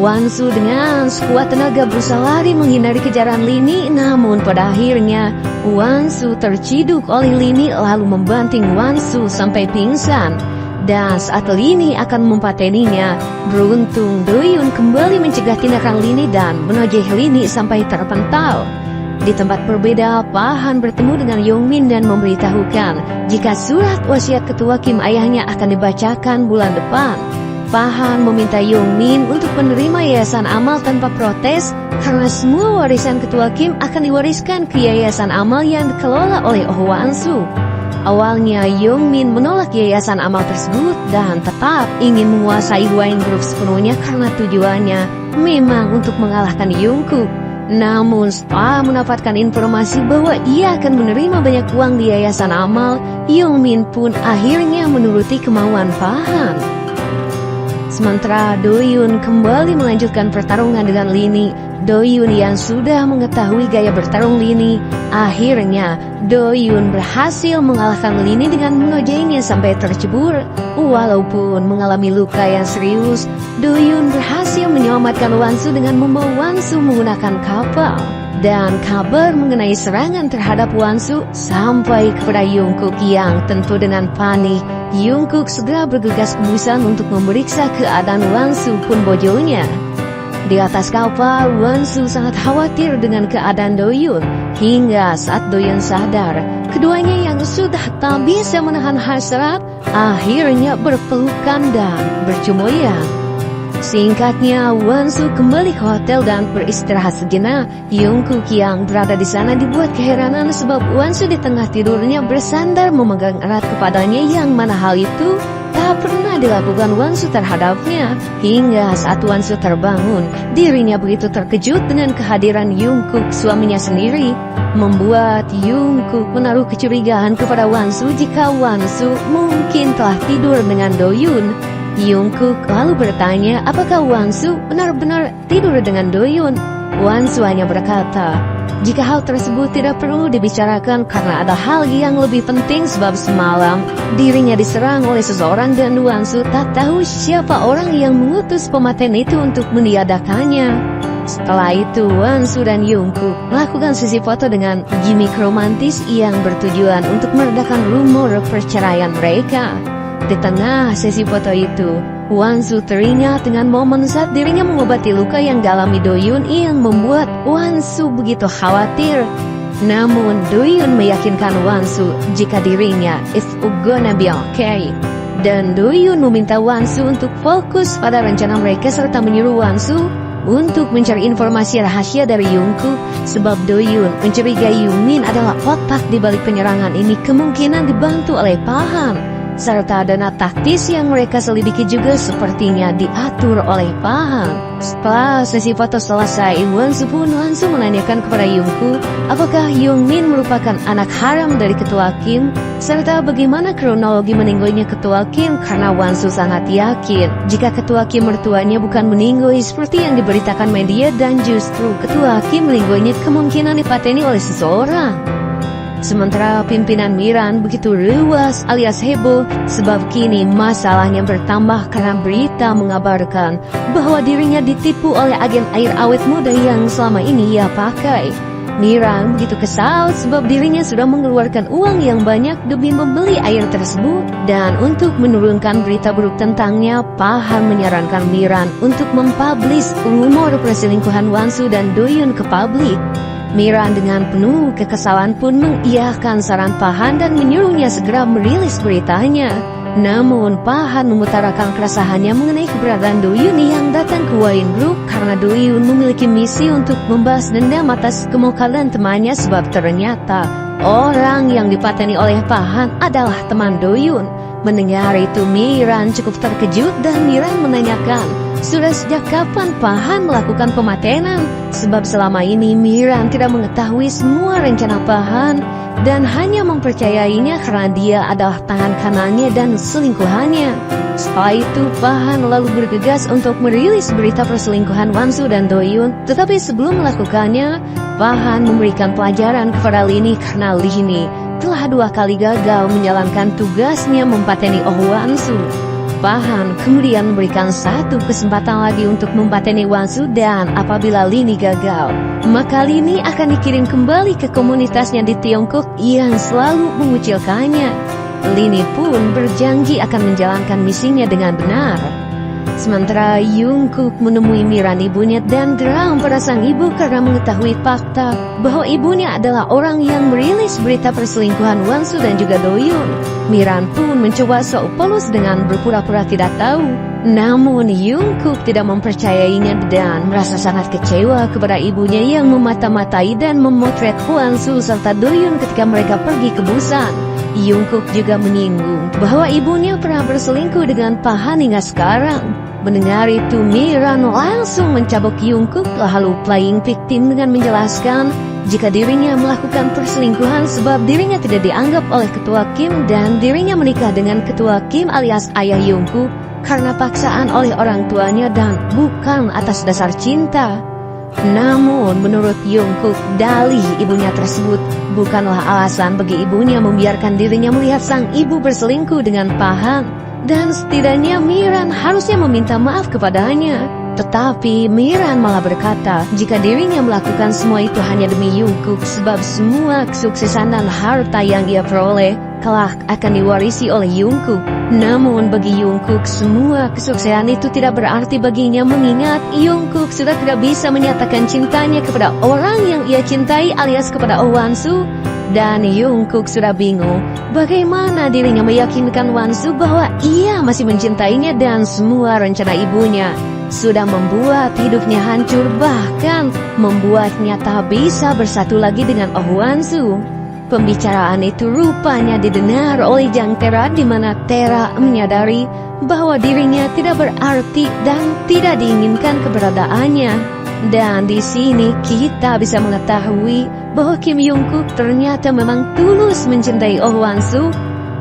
Wansu dengan sekuat tenaga berusaha lari menghindari kejaran Lini, namun pada akhirnya Wansu terciduk oleh Lini lalu membanting Wansu sampai pingsan. Dan saat Lini akan mempateninya, beruntung Doyun kembali mencegah tindakan Lini dan menojeh Lini sampai terpental. Di tempat berbeda, Pahan bertemu dengan Yongmin dan memberitahukan jika surat wasiat ketua Kim ayahnya akan dibacakan bulan depan. Pahan meminta Yongmin untuk menerima yayasan amal tanpa protes karena semua warisan ketua Kim akan diwariskan ke yayasan amal yang dikelola oleh Oh Wansu. Awalnya Yongmin menolak yayasan amal tersebut dan tetap ingin menguasai Wine Group sepenuhnya karena tujuannya memang untuk mengalahkan Jungkook. Namun setelah mendapatkan informasi bahwa ia akan menerima banyak uang di yayasan amal, Yongmin pun akhirnya menuruti kemauan Pahan. Sementara Doyun kembali melanjutkan pertarungan dengan Lini. Doyun yang sudah mengetahui gaya bertarung Lini, akhirnya Doyun berhasil mengalahkan Lini dengan menojainya sampai tercebur. Walaupun mengalami luka yang serius, Doyun berhasil menyelamatkan Wansu dengan membawa Wansu menggunakan kapal. Dan kabar mengenai serangan terhadap Wansu sampai kepada Jungkook yang tentu dengan panik. Jungkook segera bergegas ke Busan untuk memeriksa keadaan Wansu pun bojonya. Di atas kapal, Wansu sangat khawatir dengan keadaan Doyun. Hingga saat Doyun sadar, keduanya yang sudah tak bisa menahan hasrat, akhirnya berpelukan dan bercumoyan. Singkatnya, Wansu kembali ke hotel dan beristirahat sejenak. Jungkook yang berada di sana dibuat keheranan sebab Wansu di tengah tidurnya bersandar memegang erat kepadanya yang mana hal itu tak pernah dilakukan Wansu terhadapnya. Hingga saat Wansu terbangun, dirinya begitu terkejut dengan kehadiran Jungkook suaminya sendiri, membuat Jungkook menaruh kecurigaan kepada Wansu jika Wansu mungkin telah tidur dengan Doyun. Jungkook lalu bertanya apakah Wansu benar-benar tidur dengan Doyun. Wansu hanya berkata, jika hal tersebut tidak perlu dibicarakan karena ada hal yang lebih penting sebab semalam dirinya diserang oleh seseorang dan Wansu tak tahu siapa orang yang mengutus pematen itu untuk meniadakannya. Setelah itu, Wansu dan Jungkook melakukan sesi foto dengan gimmick romantis yang bertujuan untuk meredakan rumor perceraian mereka. Di tengah sesi foto itu, Wansu teringat dengan momen saat dirinya mengobati luka yang dialami Doyun yang membuat Wansu begitu khawatir. Namun Doyun meyakinkan Wansu jika dirinya is gonna be okay. Dan Doyun meminta Wansu untuk fokus pada rencana mereka serta menyuruh Wansu untuk mencari informasi rahasia dari Jungkook sebab Doyun mencurigai Yungmin adalah otak di balik penyerangan ini kemungkinan dibantu oleh Pahan. Serta dana taktis yang mereka selidiki juga sepertinya diatur oleh Pahan. Setelah sesi foto selesai, Wansu pun langsung menanyakan kepada Jungkook apakah Yongmin merupakan anak haram dari ketua Kim, serta bagaimana kronologi meninggalnya ketua Kim karena Wansu sangat yakin jika ketua Kim mertuanya bukan meninggal seperti yang diberitakan media dan justru ketua Kim meninggalnya kemungkinan dipateni oleh seseorang. Sementara pimpinan Miran begitu luas alias heboh sebab kini masalahnya bertambah karena berita mengabarkan bahwa dirinya ditipu oleh agen air awet muda yang selama ini ia pakai. Miran begitu kesal sebab dirinya sudah mengeluarkan uang yang banyak demi membeli air tersebut dan untuk menurunkan berita buruk tentangnya, Pahan menyarankan Miran untuk mempublish rumor perselingkuhan Wansu dan Doyun ke publik. Miran dengan penuh kekesalan pun mengiyakan saran Pahan dan menyuruhnya segera merilis beritanya. Namun Pahan mengutarakan keresahannya mengenai keberadaan Doyun yang datang ke Wine Group karena Doyun memiliki misi untuk membalas dendam atas kemungkaran temannya sebab ternyata orang yang dipateni oleh Pahan adalah teman Doyun. Mendengar itu Miran cukup terkejut dan Miran menanyakan sudah sejak kapan Pahan melakukan pematenan sebab selama ini Miran tidak mengetahui semua rencana Pahan. dan hanya mempercayainya karena dia adalah tangan kanannya dan selingkuhannya. Setelah itu, Pahan lalu bergegas untuk merilis berita perselingkuhan Wansu dan Doyun. Tetapi sebelum melakukannya, Pahan memberikan pelajaran kepada Lini karena Lini telah 2 kali gagal menjalankan tugasnya mempateni Oh Wansu. Pahan kemudian memberikan 1 kesempatan lagi untuk mempateni Wansu, dan apabila Lini gagal, maka Lini akan dikirim kembali ke komunitasnya di Tiongkok yang selalu mengucilkannya. Lini pun berjanji akan menjalankan misinya dengan benar. Sementara Jungkook menemui Miran ibunya dan geram pada sang ibu karena mengetahui fakta bahwa ibunya adalah orang yang merilis berita perselingkuhan Wansu dan juga Doyun. Miran pun mencoba sok polos dengan berpura-pura tidak tahu. Namun Jungkook tidak mempercayainya dan merasa sangat kecewa kepada ibunya yang memata-matai dan memotret Wansu serta Doyun ketika mereka pergi ke Busan. Jungkook juga menyinggung bahwa ibunya pernah berselingkuh dengan Pahan hingga sekarang. Mendengar itu, Miran langsung mencabok Jungkook lalu playing victim dengan menjelaskan jika dirinya melakukan perselingkuhan sebab dirinya tidak dianggap oleh Ketua Kim dan dirinya menikah dengan Ketua Kim alias ayah Jungkook karena paksaan oleh orang tuanya dan bukan atas dasar cinta. Namun menurut Jungkook, dalih ibunya tersebut bukanlah alasan bagi ibunya membiarkan dirinya melihat sang ibu berselingkuh dengan Pahan, dan setidaknya Miran harusnya meminta maaf kepadanya. Tetapi Miran malah berkata jika dirinya melakukan semua itu hanya demi Jungkook sebab semua kesuksesan dan harta yang ia peroleh kelak akan diwarisi oleh Jungkook. Namun bagi Jungkook semua kesuksesan itu tidak berarti baginya mengingat Jungkook sudah tidak bisa menyatakan cintanya kepada orang yang ia cintai alias kepada Oh Wansu. Dan Jungkook sudah bingung bagaimana dirinya meyakinkan Wansu bahwa ia masih mencintainya dan semua rencana ibunya sudah membuat hidupnya hancur, bahkan membuatnya tak bisa bersatu lagi dengan Oh Wansu. Pembicaraan itu rupanya didengar oleh Jang Tera di mana Tera menyadari bahwa dirinya tidak berarti dan tidak diinginkan keberadaannya. Dan di sini kita bisa mengetahui bahwa Kim Jungkook ternyata memang tulus mencintai Oh Wansu.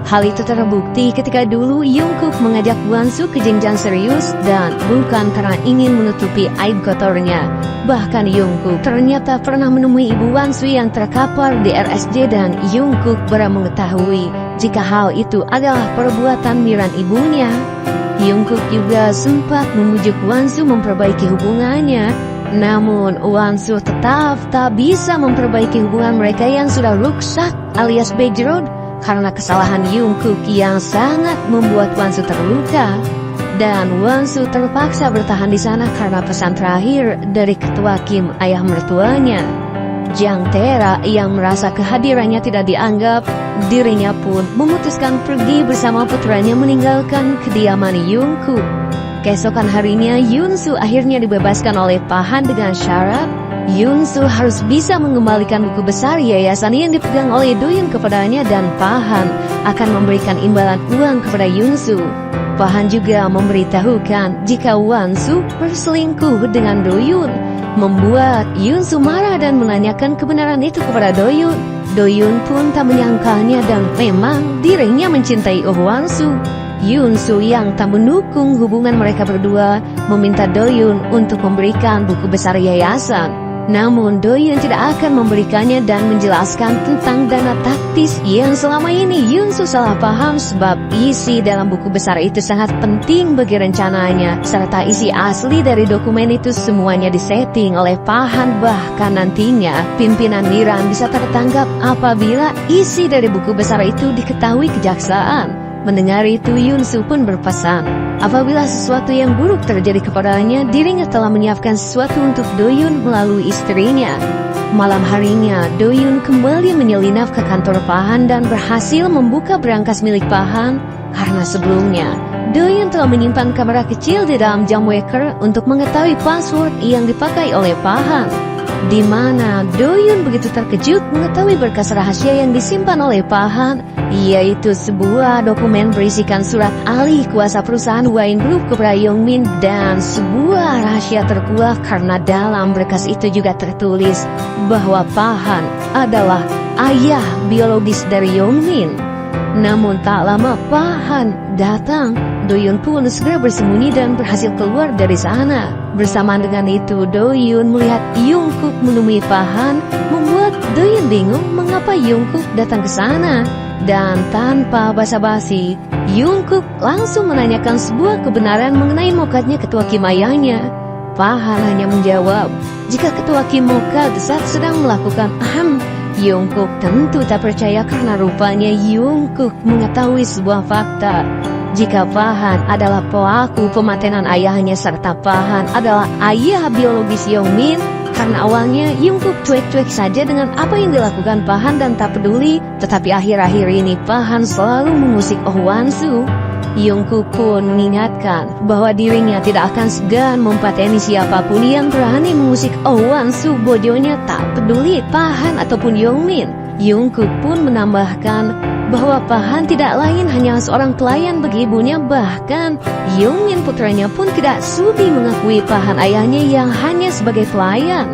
Hal itu terbukti ketika dulu Jungkook mengajak Wansu ke jenjang serius dan bukan karena ingin menutupi aib kotornya. Bahkan Jungkook ternyata pernah menemui ibu Wansu yang terkapar di RSJ dan Jungkook baru mengetahui jika hal itu adalah perbuatan Miran ibunya. Jungkook juga sempat memujuk Wansu memperbaiki hubungannya. Namun Wansu tetap tak bisa memperbaiki hubungan mereka yang sudah rusak alias bejrod karena kesalahan Jungkook yang sangat membuat Wansu terluka. Dan Wansu terpaksa bertahan di sana karena pesan terakhir dari Ketua Kim ayah mertuanya. Jang Tera yang merasa kehadirannya tidak dianggap, dirinya pun memutuskan pergi bersama putranya meninggalkan kediaman Jungkook. Keesokan harinya Yunsu akhirnya dibebaskan oleh Pahan dengan syarat Yunsu harus bisa mengembalikan buku besar yayasan yang dipegang oleh Doyun kepadanya dan Pahan akan memberikan imbalan uang kepada Yunsu. Pahan juga memberitahukan jika Wansu berselingkuh dengan Doyun, membuat Yunsu marah dan menanyakan kebenaran itu kepada Doyun. Doyun pun tak menyangkalnya dan memang dirinya mencintai Oh Wansu. Yunsu yang tak mendukung hubungan mereka berdua meminta Doyun untuk memberikan buku besar yayasan. Namun Doyun tidak akan memberikannya dan menjelaskan tentang dana taktis yang selama ini Yunsu salah paham sebab isi dalam buku besar itu sangat penting bagi rencananya serta isi asli dari dokumen itu semuanya disetting oleh Pahan. Bahkan nantinya pimpinan Miran bisa tertangkap apabila isi dari buku besar itu diketahui kejaksaan. Mendengar itu Yunsu pun berpesan apabila sesuatu yang buruk terjadi kepadanya, dirinya telah menyiapkan sesuatu untuk Doyun melalui istrinya. Malam harinya Doyun kembali menyelinap ke kantor Pahan dan berhasil membuka berangkas milik Pahan karena sebelumnya Doyun telah menyimpan kamera kecil di dalam jam waker untuk mengetahui password yang dipakai oleh Pahan. di mana Do-yun begitu terkejut mengetahui berkas rahasia yang disimpan oleh Pahan, yaitu sebuah dokumen berisikan surat alih kuasa perusahaan Wine Group kepada Young-min dan sebuah rahasia terkuak karena dalam berkas itu juga tertulis bahwa Pahan adalah ayah biologis dari Young-min. Namun tak lama Pahan datang, Do-yun pun segera bersembunyi dan berhasil keluar dari sana. Bersamaan dengan itu, Do-yun melihat Jungkook menemui Pahan, membuat Do-yun bingung mengapa Jungkook datang ke sana. Dan tanpa basa-basi, Jungkook langsung menanyakan sebuah kebenaran mengenai mokadnya ketua Kim ayahnya. Pahan hanya menjawab, jika ketua Kim mokad saat sedang melakukan Jungkook tentu tak percaya karena rupanya Jungkook mengetahui sebuah fakta. Jika Pahan adalah pelaku pematenan ayahnya serta Pahan adalah ayah biologis Young-min, karena awalnya Jungkook cuek-cuek saja dengan apa yang dilakukan Pahan dan tak peduli, tetapi akhir-akhir ini Pahan selalu mengusik Oh Wan-soo. Jungkook pun mengingatkan bahwa dirinya tidak akan segan mempateni siapapun yang berani mengusik Oh Wan-soo, bojonya tak peduli Pahan ataupun Young-min. Jungkook pun menambahkan bahwa Pahan tidak lain hanya seorang pelayan bagi ibunya, bahkan Young-min putranya pun tidak sudi mengakui Pahan ayahnya yang hanya sebagai pelayan.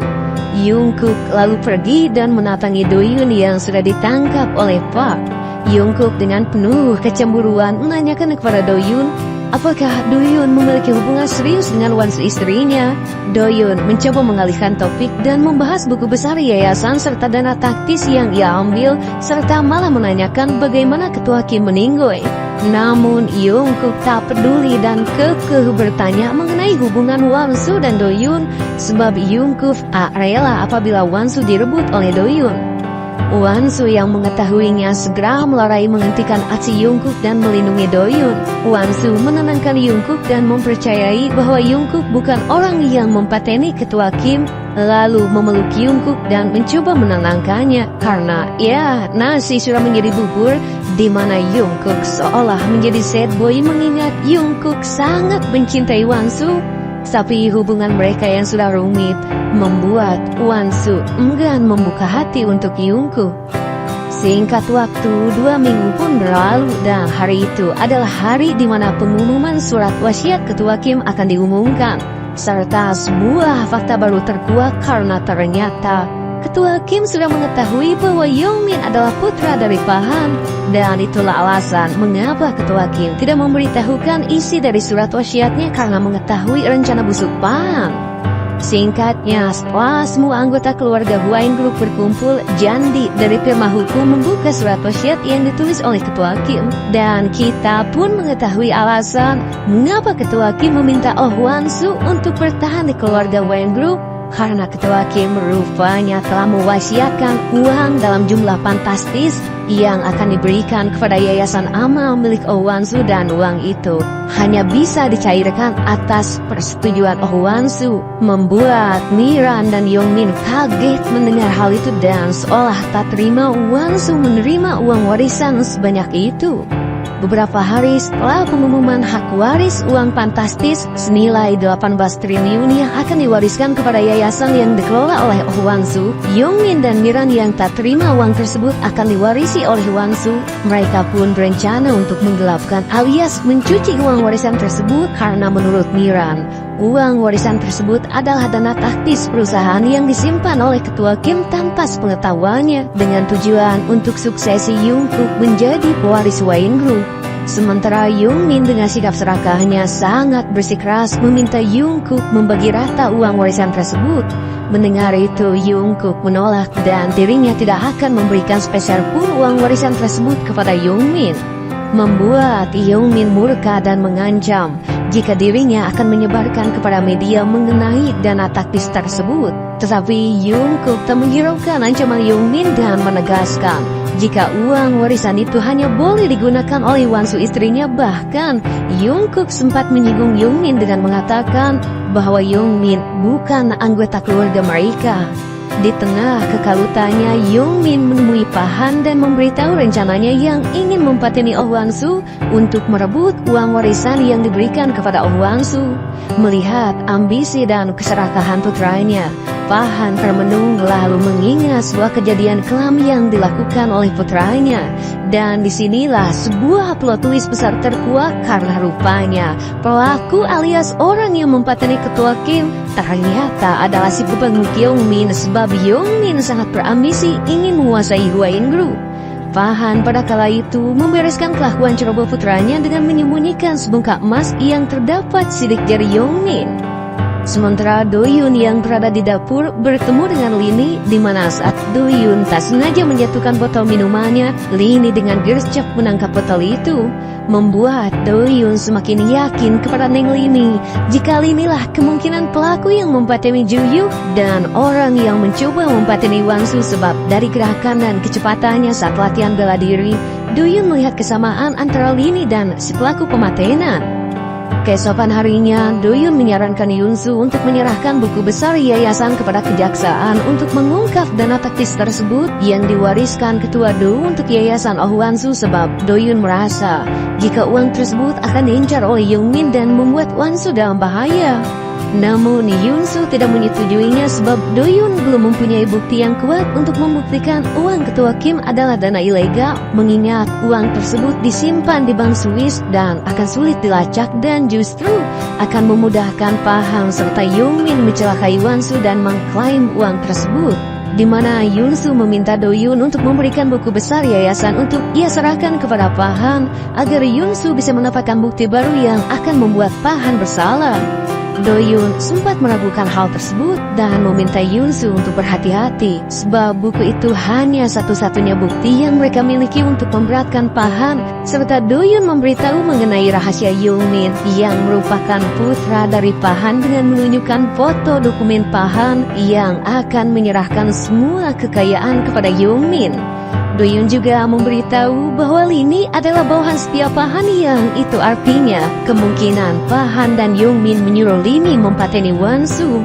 Jungkook lalu pergi dan menatangi Do-yun yang sudah ditangkap oleh Park. Jungkook dengan penuh kecemburuan menanyakan kepada Do-yun, apakah Do-yun memiliki hubungan serius dengan Wan-soo istrinya. Do-yun mencoba mengalihkan topik dan membahas buku besar yayasan serta dana taktis yang ia ambil, serta malah menanyakan bagaimana ketua Kim meninggoy. Namun Jungkook tak peduli dan kekeh bertanya mengenai hubungan Wan-soo dan Do-yun, sebab Jungkook tak rela apabila Wan-soo direbut oleh Do-yun. Wan-soo yang mengetahuinya segera melarai menghentikan aksi Jungkook dan melindungi Do-yun. Wan-soo menenangkan Jungkook dan mempercayai bahwa Jungkook bukan orang yang mempateni ketua Kim, lalu memeluk Jungkook dan mencoba menenangkannya karena ya nasi sudah menjadi bubur, di mana Jungkook seolah menjadi sad boy mengingat Jungkook sangat mencintai Wan-soo. Tapi hubungan mereka yang sudah rumit membuat Wan-soo enggan membuka hati untuk Jungkook. Singkat waktu, 2 minggu pun berlalu dan hari itu adalah hari di mana pengumuman surat wasiat ketua Kim akan diumumkan, serta sebuah fakta baru terkuak karena ternyata ketua Kim sudah mengetahui bahwa Young-min adalah putra dari Pahan, dan itulah alasan mengapa ketua Kim tidak memberitahukan isi dari surat wasiatnya karena mengetahui rencana busuk Pahan. Singkatnya, setelah semua anggota keluarga Wine Group berkumpul, Jandi dari firma hukum membuka surat wasiat yang ditulis oleh ketua Kim, dan kita pun mengetahui alasan mengapa ketua Kim meminta Oh Wan-soo untuk bertahan di keluarga Wine Group. Karena ketua Kim rupanya telah mewasiatkan uang dalam jumlah fantastis yang akan diberikan kepada yayasan amal milik Oh Wan-soo, dan uang itu hanya bisa dicairkan atas persetujuan Oh Wan-soo. Membuat Miran dan Young-min kaget mendengar hal itu dan seolah tak terima Wan-soo menerima uang warisan sebanyak itu. Beberapa hari setelah pengumuman hak waris uang fantastis senilai 18 triliun yang akan diwariskan kepada yayasan yang dikelola oleh Oh Wan-soo, Young-min dan Miran yang tak terima uang tersebut akan diwarisi oleh Wan-soo. Mereka pun berencana untuk menggelapkan alias mencuci uang warisan tersebut karena menurut Miran, uang warisan tersebut adalah dana taktis perusahaan yang disimpan oleh ketua Kim tanpa sepengetahuannya dengan tujuan untuk suksesi Jungkook menjadi pewaris Wine Group. Sementara Young-min dengan sikap serakahnya sangat bersikeras meminta Jungkook membagi rata uang warisan tersebut. Mendengar itu, Jungkook menolak dan dirinya tidak akan memberikan sepeser pun uang warisan tersebut kepada Young-min, membuat Young-min murka dan mengancam jika dirinya akan menyebarkan kepada media mengenai dana taktis tersebut. Tetapi Jungkook tak menghiraukan ancaman Young-min dan menegaskan jika uang warisan itu hanya boleh digunakan oleh Wan-soo istrinya. Bahkan Jungkook sempat menyinggung Young-min dengan mengatakan bahwa Young-min bukan anggota keluarga mereka. Di tengah kekalutannya, Young-min menemui Pahan dan memberitahu rencananya yang ingin mempateni Oh Wan-soo untuk merebut uang warisan yang diberikan kepada Oh Wan-soo. Melihat ambisi dan keserakahan putranya, Pahan termenung lalu mengingat sebuah kejadian kelam yang dilakukan oleh putranya. Dan disinilah sebuah plot twist besar terkuak karena rupanya pelaku alias orang yang mempateni Ketua Kim ternyata adalah si pembangun Yongmin, sebab Yongmin sangat berambisi ingin menguasai Huayin Group. Pahan pada kala itu membereskan kelakuan ceroboh putranya dengan menyembunyikan sebungkuk emas yang terdapat sidik jari Yongmin. Sementara Doyun yang berada di dapur bertemu dengan Lini, di mana saat Doyun tak sengaja menjatuhkan botol minumannya, Lini dengan gercep menangkap botol itu, membuat Doyun semakin yakin kepada Neng Lini jika Linilah kemungkinan pelaku yang mempateni Juyu dan orang yang mencoba mempateni Wansu, sebab dari gerakan dan kecepatannya saat latihan bela diri, Doyun melihat kesamaan antara Lini dan si pelaku pematenan. Keesokan harinya, Doyun menyarankan Yunsu untuk menyerahkan buku besar yayasan kepada kejaksaan untuk mengungkap dana taktis tersebut yang diwariskan Ketua Do untuk yayasan Oh Wansu, sebab Doyun merasa jika uang tersebut akan diincar oleh Yongmin dan membuat Wansu dalam bahaya. Namun Yunsu tidak menyetujuinya sebab Doyun belum mempunyai bukti yang kuat untuk membuktikan uang Ketua Kim adalah dana ilegal, mengingat uang tersebut disimpan di bank Swiss dan akan sulit dilacak dan justru akan memudahkan Pahan serta Yongmin mencelakai Wansu dan mengklaim uang tersebut. Di mana Yunsu meminta Doyun untuk memberikan buku besar yayasan untuk ia serahkan kepada Pahan agar Yunsu bisa mendapatkan bukti baru yang akan membuat Pahan bersalah. Doyun sempat meragukan hal tersebut dan meminta Yunsu untuk berhati-hati sebab buku itu hanya satu-satunya bukti yang mereka miliki untuk memberatkan Pahan, serta Doyun memberitahu mengenai rahasia Yongmin yang merupakan putra dari Pahan dengan menunjukkan foto dokumen Pahan yang akan menyerahkan semua kekayaan kepada Yongmin. Doyun juga memberitahu bahwa Lini adalah bawahan setia Pahan, yang itu artinya kemungkinan Pahan dan Yongmin menyuruh Lini mempateni Wansu.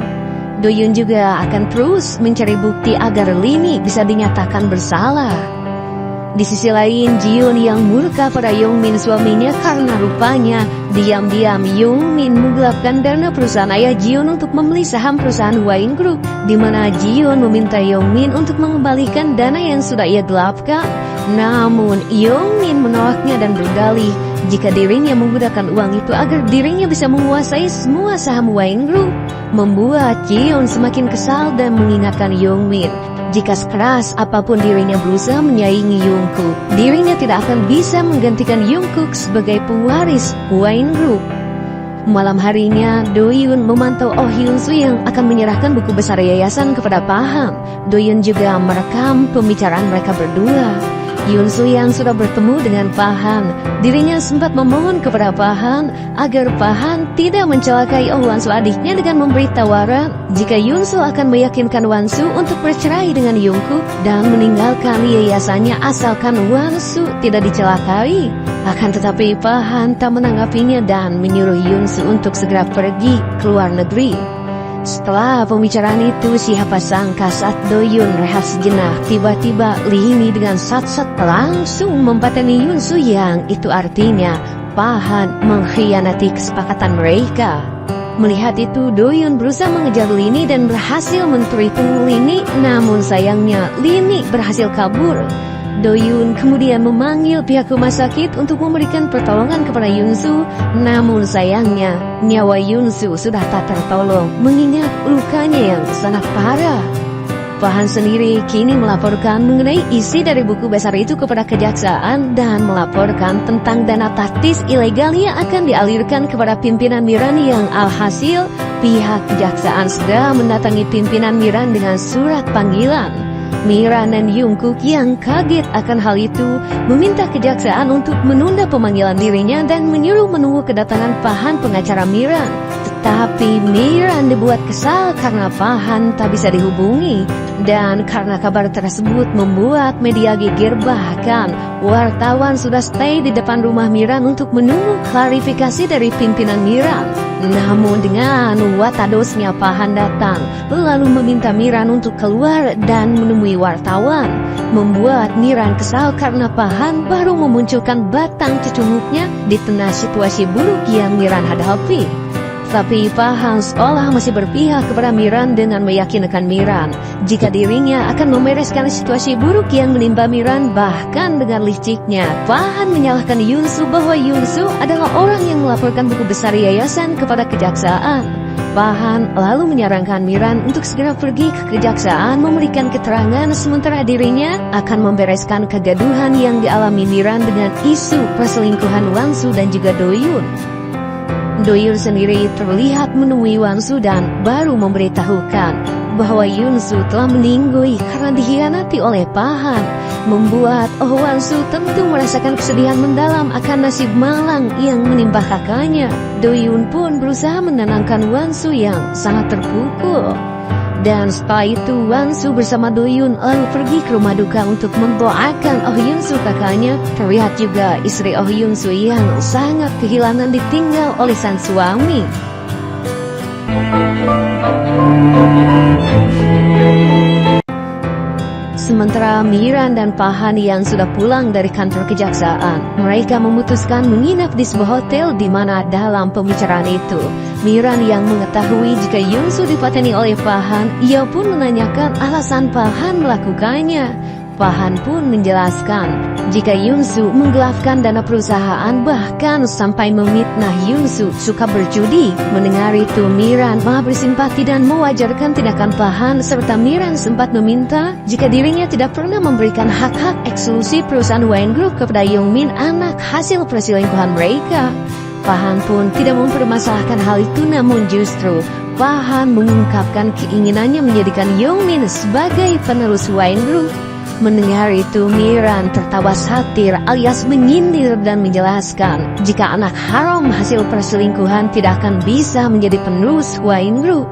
Doyun juga akan terus mencari bukti agar Lini bisa dinyatakan bersalah. Di sisi lain, Jiun yang murka pada Yongmin suaminya karena rupanya diam-diam Yongmin menggelapkan dana perusahaan ayah Jiun untuk membeli saham perusahaan Huayin Group, di mana Jiun meminta Yongmin untuk mengembalikan dana yang sudah ia gelapkan. Namun Yongmin menolaknya dan berdalih jika dirinya menggunakan uang itu agar dirinya bisa menguasai semua saham Huayin Group, membuat Jiun semakin kesal dan mengingatkan Yongmin jika sekeras apapun dirinya berusaha menyaingi Yongkook, dirinya tidak akan bisa menggantikan Yongkook sebagai pewaris Huayin Group. Malam harinya, Doyun memantau Oh Hyunsu yang akan menyerahkan buku besar yayasan kepada Pahan. Doyun juga merekam pembicaraan mereka berdua. Yunsu yang sudah bertemu dengan Pahan, dirinya sempat memohon kepada Pahan agar Pahan tidak mencelakai Oh Wansu adiknya dengan memberi tawaran jika Yunsu akan meyakinkan Wansu untuk bercerai dengan Yongkook dan meninggalkan yayasannya asalkan Wansu tidak dicelakai. Akan tetapi Pahan tak menanggapinya dan menyuruh Yunsu untuk segera pergi ke luar negeri. Setelah pembicaraan itu, siapa sangka saat Doyun rehat sejenak, tiba-tiba Lini dengan sat-sat langsung mempateni Yunsu, yang itu artinya Pahan mengkhianati kesepakatan mereka. Melihat itu, Doyun berusaha mengejar Lini dan berhasil mentripung Lini, namun sayangnya Lini berhasil kabur. Doyun kemudian memanggil pihak rumah sakit untuk memberikan pertolongan kepada Yunsu, namun sayangnya nyawa Yunsu sudah tak tertolong mengingat lukanya yang sangat parah. Pahan sendiri kini melaporkan mengenai isi dari buku besar itu kepada kejaksaan dan melaporkan tentang dana taktis ilegal yang akan dialirkan kepada pimpinan Miran, yang alhasil pihak kejaksaan segera mendatangi pimpinan Miran dengan surat panggilan. Miran dan Yongkook yang kaget akan hal itu meminta kejaksaan untuk menunda pemanggilan dirinya dan menyuruh menunggu kedatangan Pahan pengacara Miran. Tetapi Miran dibuat kesal karena Pahan tak bisa dihubungi, dan karena kabar tersebut membuat media geger, bahkan wartawan sudah stay di depan rumah Miran untuk menunggu klarifikasi dari pimpinan Miran. Namun dengan watadosnya Pahan datang lalu meminta Miran untuk keluar dan menemui wartawan, membuat Miran kesal karena Pahan baru memunculkan batang cecunguknya di tengah situasi buruk yang Miran hadapi. Tapi Pahan seolah masih berpihak kepada Miran dengan meyakinkan Miran jika dirinya akan membereskan situasi buruk yang menimpa Miran. Bahkan dengan liciknya, Pahan menyalahkan Yunsu bahwa Yunsu adalah orang yang melaporkan buku besar yayasan kepada kejaksaan. Pahan lalu menyarankan Miran untuk segera pergi ke kejaksaan memberikan keterangan sementara dirinya akan membereskan kegaduhan yang dialami Miran dengan isu perselingkuhan Wansu dan juga Doyun. Doyun sendiri terlihat menemui Wansu dan baru memberitahukan bahwa Yunsu telah meninggoy karena dikhianati oleh Pahan, membuat Wansu tentu merasakan kesedihan mendalam akan nasib malang yang menimpa kakaknya. Doyun pun berusaha menenangkan Wansu yang sangat terpukul. Dan setelah itu Wansu bersama Doyun lalu pergi ke rumah duka untuk mendoakan Oh Yunsu kakaknya. Terlihat juga istri Oh Yunsu yang sangat kehilangan ditinggal oleh sang suami. Sementara Miran dan Pahan yang sudah pulang dari kantor kejaksaan, mereka memutuskan menginap di sebuah hotel di mana dalam pembicaraan itu, Miran yang mengetahui jika Yunsu dipateni oleh Pahan, ia pun menanyakan alasan Pahan melakukannya. Pahan pun menjelaskan jika Yunsu menggelapkan dana perusahaan bahkan sampai memfitnah Yunsu suka berjudi. Mendengar itu Miran malah bersimpati dan mewajarkan tindakan Pahan serta Miran sempat meminta jika dirinya tidak pernah memberikan hak-hak eksklusif perusahaan Wine Group kepada Yongmin anak hasil perselingkuhan mereka. Pahan pun tidak mempermasalahkan hal itu, namun justru Pahan mengungkapkan keinginannya menjadikan Yongmin sebagai penerus Wine Group. Mendengar itu Miran tertawa satir alias menyindir dan menjelaskan jika anak haram hasil perselingkuhan tidak akan bisa menjadi penerus Wine Group.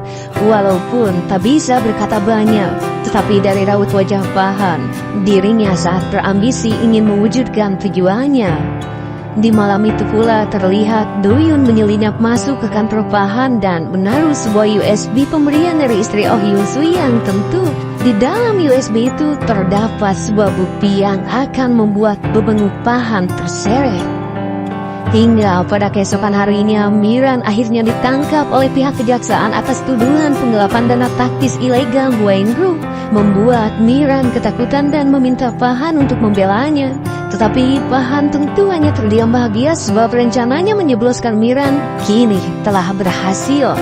Walaupun tak bisa berkata banyak, tetapi dari raut wajah Pahan, dirinya saat berambisi ingin mewujudkan tujuannya. Di malam itu pula terlihat Doyun menyelinap masuk ke kantor Pahan dan menaruh sebuah USB pemberian dari istri Oh Yunsu yang tentu di dalam USB itu terdapat sebuah bukti yang akan membuat bebenguk Pahan terseret. Hingga pada keesokan harinya Miran akhirnya ditangkap oleh pihak kejaksaan atas tuduhan penggelapan dana taktis ilegal Wine Group, membuat Miran ketakutan dan meminta Pahan untuk membelanya. Tetapi Pahan tentu hanya terdiam bahagia sebab rencananya menjebloskan Miran kini telah berhasil.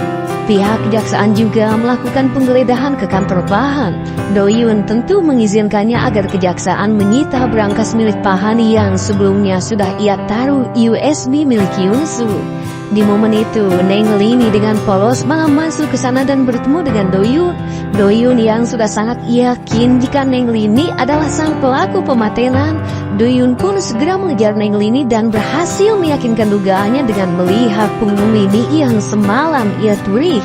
Pihak kejaksaan juga melakukan penggeledahan ke kantor Pahan. Doyun tentu mengizinkannya agar kejaksaan menyita berangkas milik Pahan yang sebelumnya sudah ia taruh USB milik Yunsu. Di momen itu, Neng Lini dengan polos malah masuk ke sana dan bertemu dengan Doyun. Doyun yang sudah sangat yakin jika Neng Lini adalah sang pelaku pematenan. Doyun pun segera mengejar Neng Lini dan berhasil meyakinkan dugaannya dengan melihat punggung Lini yang semalam ia turi.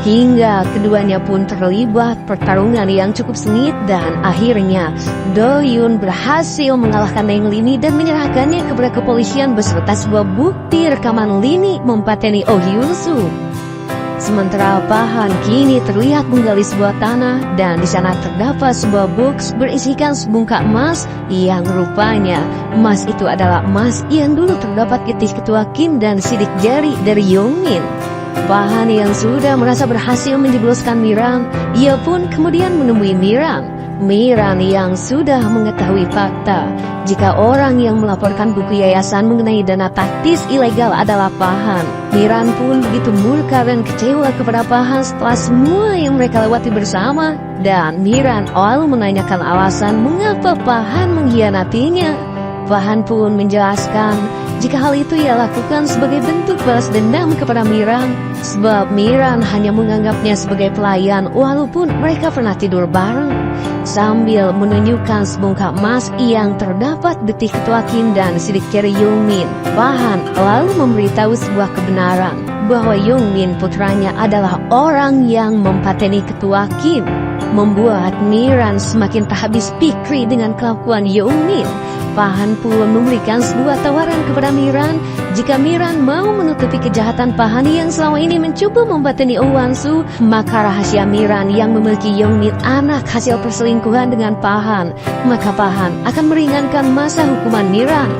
Hingga keduanya pun terlibat pertarungan yang cukup sengit dan akhirnya Doyun berhasil mengalahkan Neng Lini dan menyerahkannya kepada kepolisian beserta sebuah bukti rekaman Lini mempateni Oh Yunsu. Sementara Pahan kini terlihat menggali sebuah tanah dan di sana terdapat sebuah box berisikan sebungkak emas yang rupanya emas itu adalah emas yang dulu terdapat getih ketua Kim dan sidik jari dari Yongmin. Pahan yang sudah merasa berhasil menjebloskan Miran, ia pun kemudian menemui Miran. Miran yang sudah mengetahui fakta jika orang yang melaporkan buku yayasan mengenai dana taktis ilegal adalah Pahan. Miran pun begitu murka dan kecewa kepada Pahan setelah semua yang mereka lewati bersama, dan Miran lalu menanyakan alasan mengapa Pahan mengkhianatinya. Pahan pun menjelaskan jika hal itu ia lakukan sebagai bentuk balas dendam kepada Miran, sebab Miran hanya menganggapnya sebagai pelayan walaupun mereka pernah tidur bareng. Sambil menunjukkan sebungkak emas yang terdapat detik ketua Kim dan sidik jari Yongmin, Pahan lalu memberitahu sebuah kebenaran bahwa Yongmin putranya adalah orang yang mempateni ketua Kim, membuat Miran semakin tak habis pikir dengan kelakuan Yongmin. Pahan pun memberikan sebuah tawaran kepada Miran jika Miran mau menutupi kejahatan Pahan yang selama ini mencoba membateni Oh Wansu, maka rahasia Miran yang memiliki Yongmin anak hasil perselingkuhan dengan Pahan, maka Pahan akan meringankan masa hukuman Miran.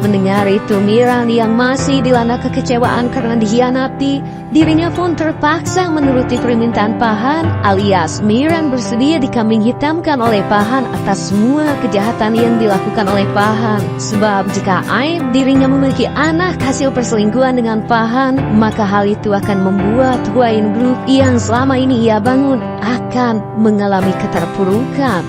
Mendengar itu, Miran yang masih dilanda kekecewaan karena dikhianati, dirinya pun terpaksa menuruti permintaan Pahan, alias Miran bersedia dikambing hitamkan oleh Pahan atas semua kejahatan yang dilakukan oleh Pahan. Sebab jika aib dirinya memiliki anak hasil perselingkuhan dengan Pahan, maka hal itu akan membuat Hwain Group yang selama ini ia bangun akan mengalami keterpurukan.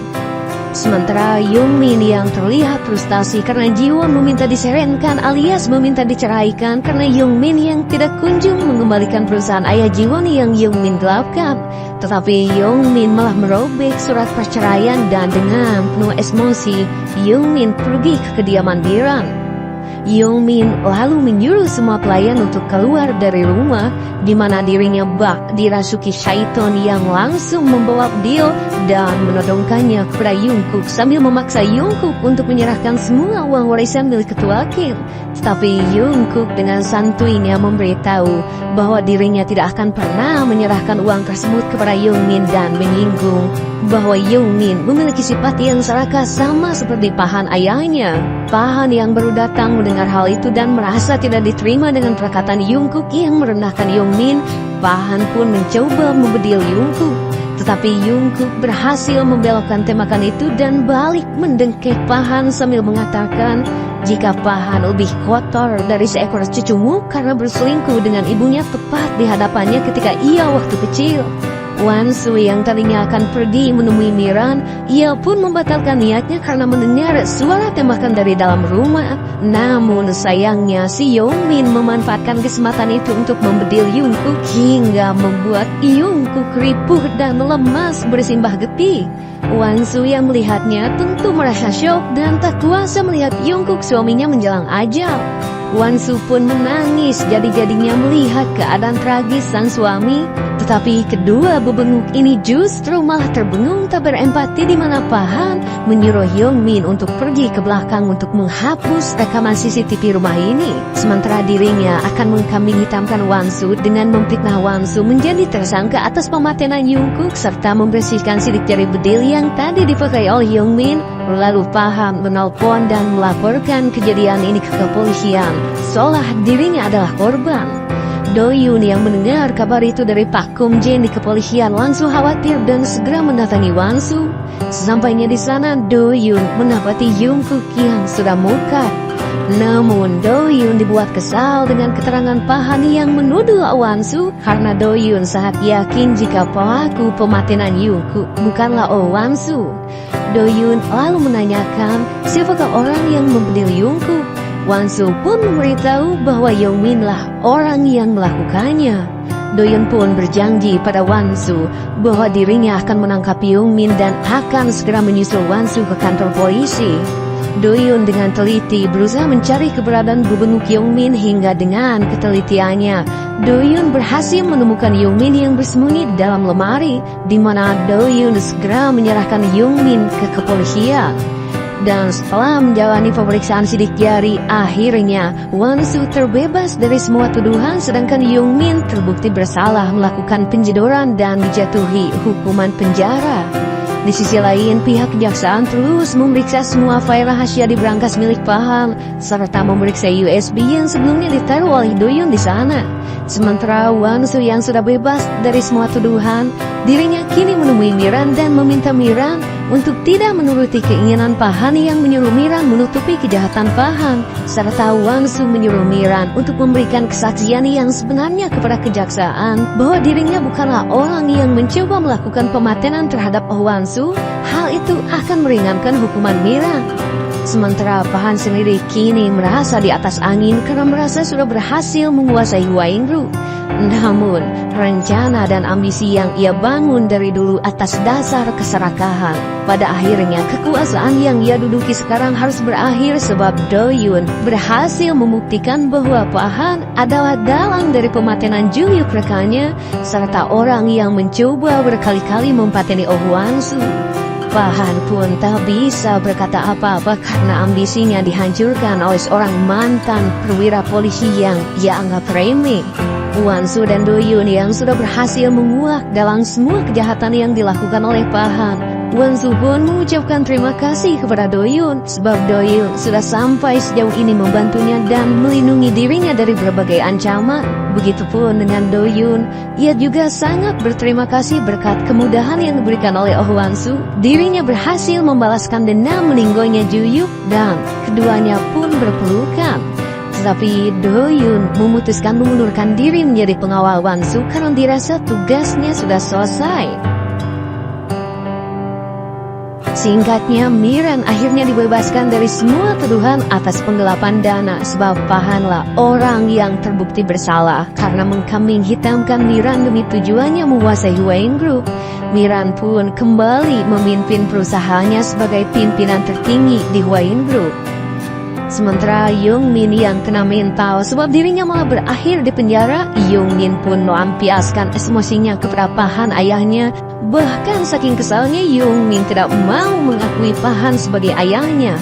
Sementara Youngmin yang terlihat frustasi karena Jiwon meminta diserenkan alias meminta diceraikan karena Youngmin yang tidak kunjung mengembalikan perusahaan ayah Jiwon yang Youngmin gelapkan. Tetapi Youngmin malah merobek surat perceraian dan dengan penuh emosi, Youngmin pergi ke kediaman Miran. Youngmin lalu menyuruh semua pelayan untuk keluar dari rumah, di mana dirinya bak dirasuki syaiton yang langsung membawa Dio dan menodongkannya kepada Jungkook sambil memaksa Jungkook untuk menyerahkan semua uang warisan milik ketua Kim. Tetapi Jungkook dengan santuinya memberitahu bahwa dirinya tidak akan pernah menyerahkan uang tersebut kepada Youngmin dan menyinggung bahwa Youngmin memiliki sifat yang serakah sama seperti Pahan ayahnya. Pahan yang baru datang mendengar hal itu dan merasa tidak diterima dengan perkataan Jungkook yang merendahkan Youngmin, Pahan pun mencoba membedil Jungkook. Tetapi Jungkook berhasil membelokkan tembakan itu dan balik mendengkek Pahan sambil mengatakan jika Pahan lebih kotor dari seekor cucumu karena berselingkuh dengan ibunya tepat di hadapannya ketika ia waktu kecil. Wansu yang tadinya akan pergi menemui Miran, ia pun membatalkan niatnya karena mendengar suara tembakan dari dalam rumah. Namun sayangnya si Youngmin memanfaatkan kesempatan itu untuk membedil Jungkook hingga membuat Jungkook ripuh dan lemas bersimbah getih. Wansu yang melihatnya tentu merasa syok dan tak kuasa melihat Jungkook suaminya menjelang ajal. Wansu pun menangis jadi-jadinya melihat keadaan tragis sang suami. Tetapi kedua bebenguk ini justru malah terbengung tak berempati di mana Pahan menyuruh Youngmin untuk pergi ke belakang untuk menghapus rekaman CCTV rumah ini. Sementara dirinya akan mengkambing hitamkan Wansu dengan memfitnah Wansu menjadi tersangka atas pematenan Jungkook serta membersihkan sidik jari bedil yang tadi dipakai oleh Youngmin. Lalu Pahan menelpon dan melaporkan kejadian ini ke kepolisian, seolah dirinya adalah korban. Do-yoon yang mendengar kabar itu dari Pak Kum Jin di kepolisian langsung khawatir dan segera mendatangi Wansu. Sesampainya di sana, Do-yoon mendapati Jungkook yang sudah murka. Namun Do-yoon dibuat kesal dengan keterangan Pahan yang menuduh Wansu karena Do-yoon sangat yakin jika pelaku pematenan Jungkook bukanlah Wansu. Do-yoon lalu menanyakan siapakah orang yang membedil Jungkook. Wansu pun memberitahu bahwa Youngmin lah orang yang melakukannya. Do-yoon pun berjanji pada Wansu bahwa dirinya akan menangkap Youngmin dan akan segera menyusul Wansu ke kantor polisi. Do-yoon dengan teliti berusaha mencari keberadaan bebenguk Youngmin hingga dengan ketelitiannya, Do-yoon berhasil menemukan Youngmin yang bersembunyi di dalam lemari, di mana Do-yoon segera menyerahkan Youngmin ke kepolisian. Dan setelah menjalani pemeriksaan sidik jari, akhirnya Wansu terbebas dari semua tuduhan sedangkan Youngmin terbukti bersalah melakukan penjedoran dan dijatuhi hukuman penjara. Di sisi lain, pihak kejaksaan terus memeriksa semua file rahasia di berangkas milik Pahan serta memeriksa USB yang sebelumnya ditaruh oleh Do-yoon di sana. Sementara Wansu yang sudah bebas dari semua tuduhan, dirinya kini menemui Miran dan meminta Miran untuk tidak menuruti keinginan Pahan yang menyuruh Miran menutupi kejahatan Pahan, serta Wansu menyuruh Miran untuk memberikan kesaksian yang sebenarnya kepada kejaksaan bahwa dirinya bukanlah orang yang mencoba melakukan pematenan terhadap Wansu. Hal itu akan meringankan hukuman Miran. Sementara Pahan sendiri kini merasa di atas angin karena merasa sudah berhasil menguasai Hwain Group. Namun, rencana dan ambisi yang ia bangun dari dulu atas dasar keserakahan, pada akhirnya kekuasaan yang ia duduki sekarang harus berakhir sebab Do-yoon berhasil membuktikan bahwa Pahan adalah dalang dari pematenan Juhyuk rekannya, serta orang yang mencoba berkali-kali mempateni Oh Wansu. Pahan pun tak bisa berkata apa-apa karena ambisinya dihancurkan oleh seorang mantan perwira polisi yang ia anggap remeh. Wansu dan Do-yoon yang sudah berhasil menguak dalam semua kejahatan yang dilakukan oleh Pahan Wan Su pun mengucapkan terima kasih kepada Doyun sebab Doyun sudah sampai sejauh ini membantunya dan melindungi dirinya dari berbagai ancaman. Begitupun dengan Doyun, ia juga sangat berterima kasih berkat kemudahan yang diberikan oleh Oh Wan Su. Dirinya berhasil membalaskan dendam meninggalnya Juyuk dan keduanya pun berpelukan. Tetapi Doyun memutuskan mengundurkan diri menjadi pengawal Wan Su karena dirasa tugasnya sudah selesai. Singkatnya, Miran akhirnya dibebaskan dari semua tuduhan atas penggelapan dana sebab Pahanlah orang yang terbukti bersalah karena mengkambing hitamkan Miran demi tujuannya menguasai Huayin Group. Miran pun kembali memimpin perusahaannya sebagai pimpinan tertinggi di Huayin Group. Sementara Yongmin yang kena mental sebab dirinya malah berakhir di penjara, Yongmin pun melampiaskan emosinya kepada Pahan ayahnya. Bahkan saking kesalnya, Yongmin tidak mau mengakui Pahan sebagai ayahnya.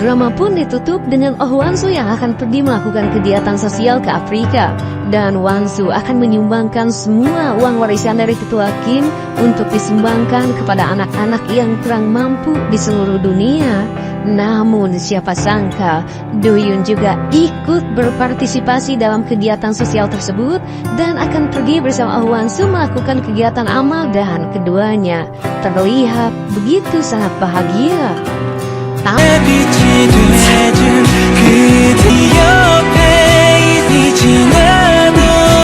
Drama pun ditutup dengan Oh Wan Su yang akan pergi melakukan kegiatan sosial ke Afrika. Dan Wan Su akan menyumbangkan semua uang warisan dari ketua Kim untuk disumbangkan kepada anak-anak yang kurang mampu di seluruh dunia. Namun siapa sangka Doyun juga ikut berpartisipasi dalam kegiatan sosial tersebut dan akan pergi bersama Oh Wan Su melakukan kegiatan amal dan keduanya terlihat begitu sangat bahagia. 빛이 돼준 그대 옆에 있지